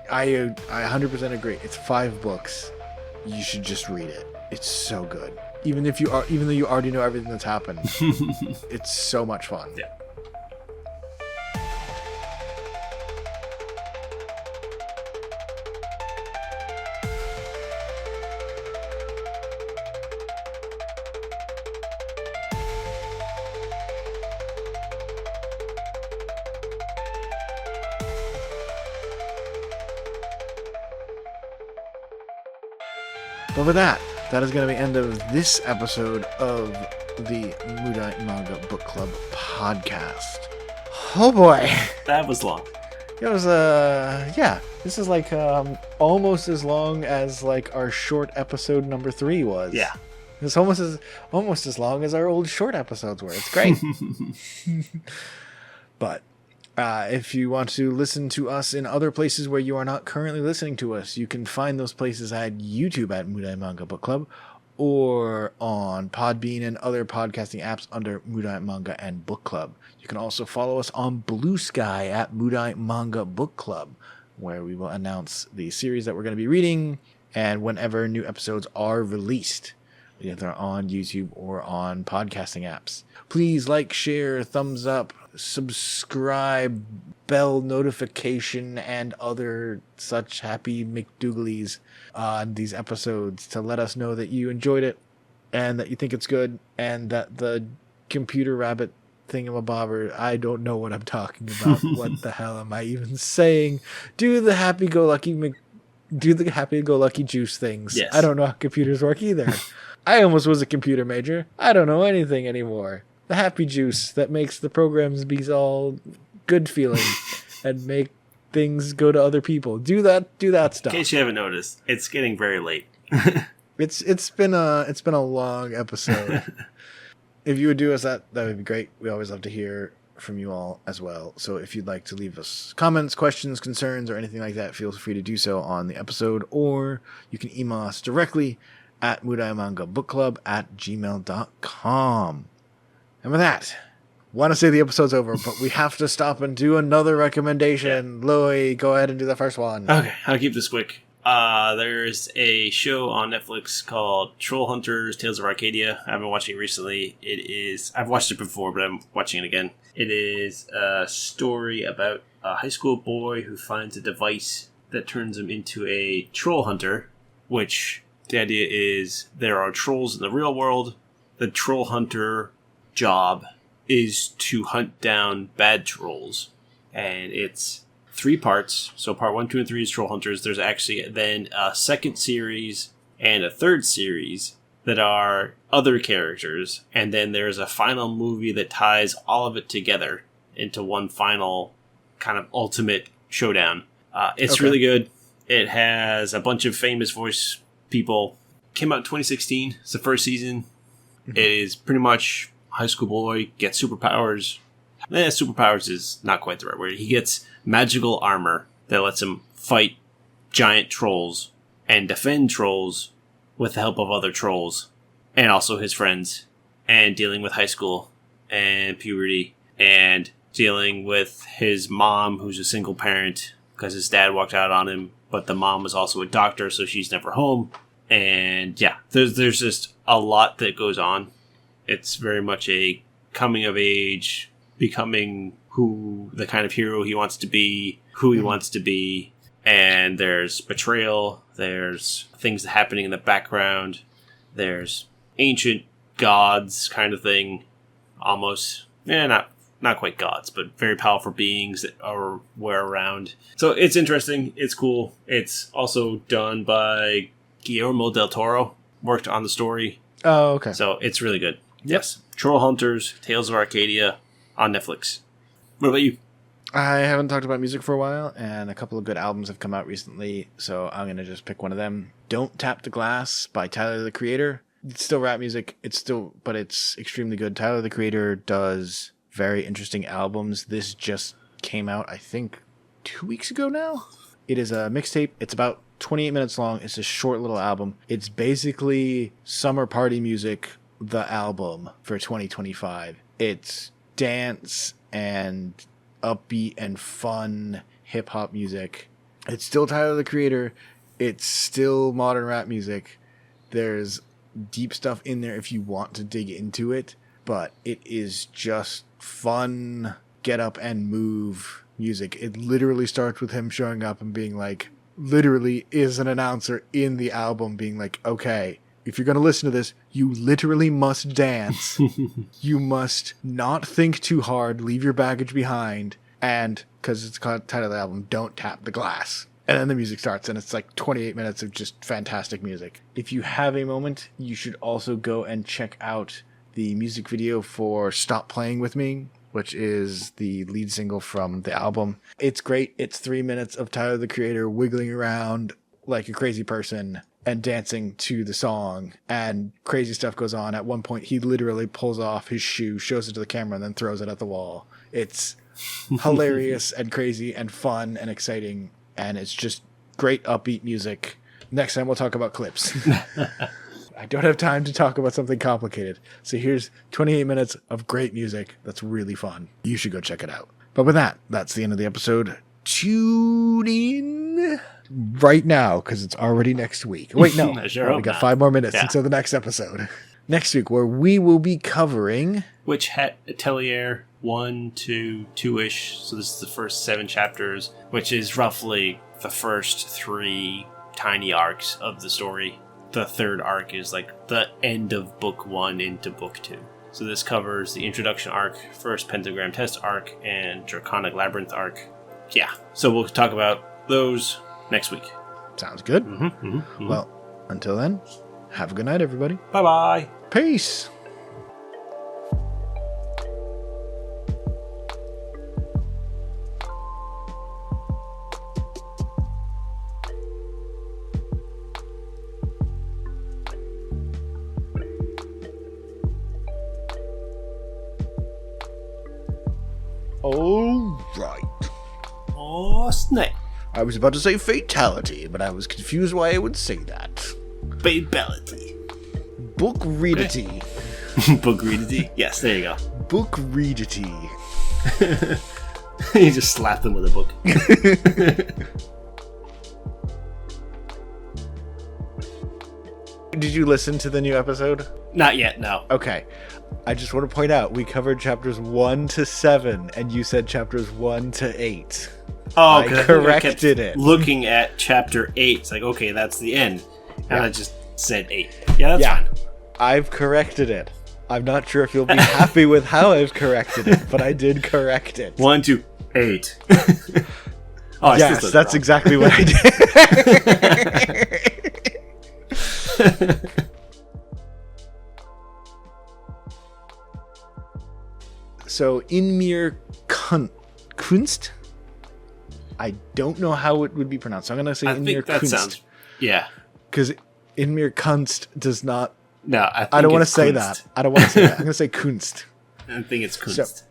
100% agree. It's 5 books. You should just read it. It's so good. Even though you already know everything that's happened, it's so much fun. Yeah. But with that is going to be the end of this episode of the Mudai Manga Book Club podcast. Oh boy. That was long. It was, this is like almost as long as like our short episode number 3 was. Yeah. It's almost as long as our old short episodes were. It's great. But if you want to listen to us in other places where you are not currently listening to us, you can find those places at YouTube at Mudai Manga Book Club, or on Podbean and other podcasting apps under Mudai Manga and Book Club. You can also follow us on Blue Sky at Mudai Manga Book Club, where we will announce the series that we're going to be reading and whenever new episodes are released, either on YouTube or on podcasting apps. Please like, share, thumbs up, subscribe, bell notification, and other such happy McDouglies on these episodes to let us know that you enjoyed it and that you think it's good, and that the computer rabbit thingamabobber, I don't know what I'm talking about. What the hell am I even saying? Do the happy-go-lucky juice things. Yes. I don't know how computers work either. I almost was a computer major. I don't know anything anymore. The happy juice that makes the programs be all good feeling and make things go to other people. Do that stuff. In case you haven't noticed, it's getting very late. It's been a long episode. If you would do us that would be great. We always love to hear from you all as well. So if you'd like to leave us comments, questions, concerns, or anything like that, feel free to do so on the episode, or you can email us directly at mudaimangabookclub@gmail.com. And with that, want to say the episode's over, but we have to stop and do another recommendation. Yeah. Louie, go ahead and do the first one. Okay, I'll keep this quick. There's a show on Netflix called Troll Hunters Tales of Arcadia. I've been watching it recently. I've watched it before, but I'm watching it again. It is a story about a high school boy who finds a device that turns him into a troll hunter. which the idea is there are trolls in the real world. The troll hunter job is to hunt down bad trolls. And it's 3 parts. So part 1, 2, and 3 is Troll Hunters. There's actually then a second series and a third series that are other characters. And then there's a final movie that ties all of it together into one final kind of ultimate showdown. It's really good. It has a bunch of famous voice people. Came out in 2016. It's the first season. It is pretty much high school boy, gets superpowers. Superpowers is not quite the right word. He gets magical armor that lets him fight giant trolls and defend trolls with the help of other trolls and also his friends, and dealing with high school and puberty and dealing with his mom, who's a single parent because his dad walked out on him, but the mom was also a doctor, so she's never home. And yeah, there's just a lot that goes on. It's very much a coming of age, becoming who the kind of hero he wants to be, who he wants to be. And there's betrayal, there's things happening in the background, there's ancient gods kind of thing, almost. Not quite gods, but very powerful beings that were around. So it's interesting, it's cool. It's also done by Guillermo del Toro, worked on the story. Oh, okay. So it's really good. Yes. Troll Hunters, Tales of Arcadia on Netflix. What about you? I haven't talked about music for a while, and a couple of good albums have come out recently, so I'm going to just pick one of them. Don't Tap the Glass by Tyler, the Creator. It's still rap music, but it's extremely good. Tyler, the Creator does very interesting albums. This just came out, I think, 2 weeks ago now. It is a mixtape. It's about 28 minutes long. It's a short little album. It's basically summer party music, the album for 2025. It's dance and upbeat and fun hip-hop music. It's still Tyler, the Creator. It's still modern rap music. There's deep stuff in there if you want to dig into it, but it is just fun, get up and move music. It literally starts with him showing up and being like, literally is an announcer in the album being like, okay, if you're going to listen to this, you literally must dance. You must not think too hard, leave your baggage behind, and, because it's called title of the album, Don't Tap the Glass. And then the music starts, and it's like 28 minutes of just fantastic music. If you have a moment, you should also go and check out the music video for Stop Playing With Me, which is the lead single from the album. It's great. It's 3 minutes of Tyler, the Creator, wiggling around like a crazy person and dancing to the song, and crazy stuff goes on. At one point, he literally pulls off his shoe, shows it to the camera, and then throws it at the wall. It's hilarious and crazy and fun and exciting, and it's just great upbeat music. Next time we'll talk about clips. I don't have time to talk about something complicated, so here's 28 minutes of great music that's really fun. You should go check it out. But with that, that's the end of the episode. Tune in right now, because it's already next week. Wait, no. We got 5 more minutes until the next episode. Next week, where we will be covering Witch Hat Atelier 1 to 2-ish. So this is the first 7 chapters, which is roughly the first 3 tiny arcs of the story. The third arc is like the end of book 1 into book 2. So this covers the introduction arc, first pentagram test arc, and draconic labyrinth arc. Yeah. So we'll talk about those next week. Sounds good. Well, until then, have a good night, everybody. Bye-bye. Peace. All right. Oh, snap. I was about to say fatality, but I was confused why I would say that. Babality. Book readity. Book readity? Yes, there you go. Book readity. You just slap them with a book. Did you listen to the new episode? Not yet, no. Okay. I just want to point out, we covered chapters 1 to 7, and you said chapters 1 to 8. Oh, I corrected it. Looking at chapter 8, it's like, okay, that's the end. And I just said 8. Yeah, that's fine. I've corrected it. I'm not sure if you'll be happy with how I've corrected it, but I did correct it. 1, 2, 8. Yes, that's exactly what I did. So, in mir Kunst? I don't know how it would be pronounced. So I'm going to say in mir Kunst. Sounds, yeah. Because in mir Kunst does not... No, I don't want to say that. I don't want to say that. I'm going to say Kunst. I think it's Kunst.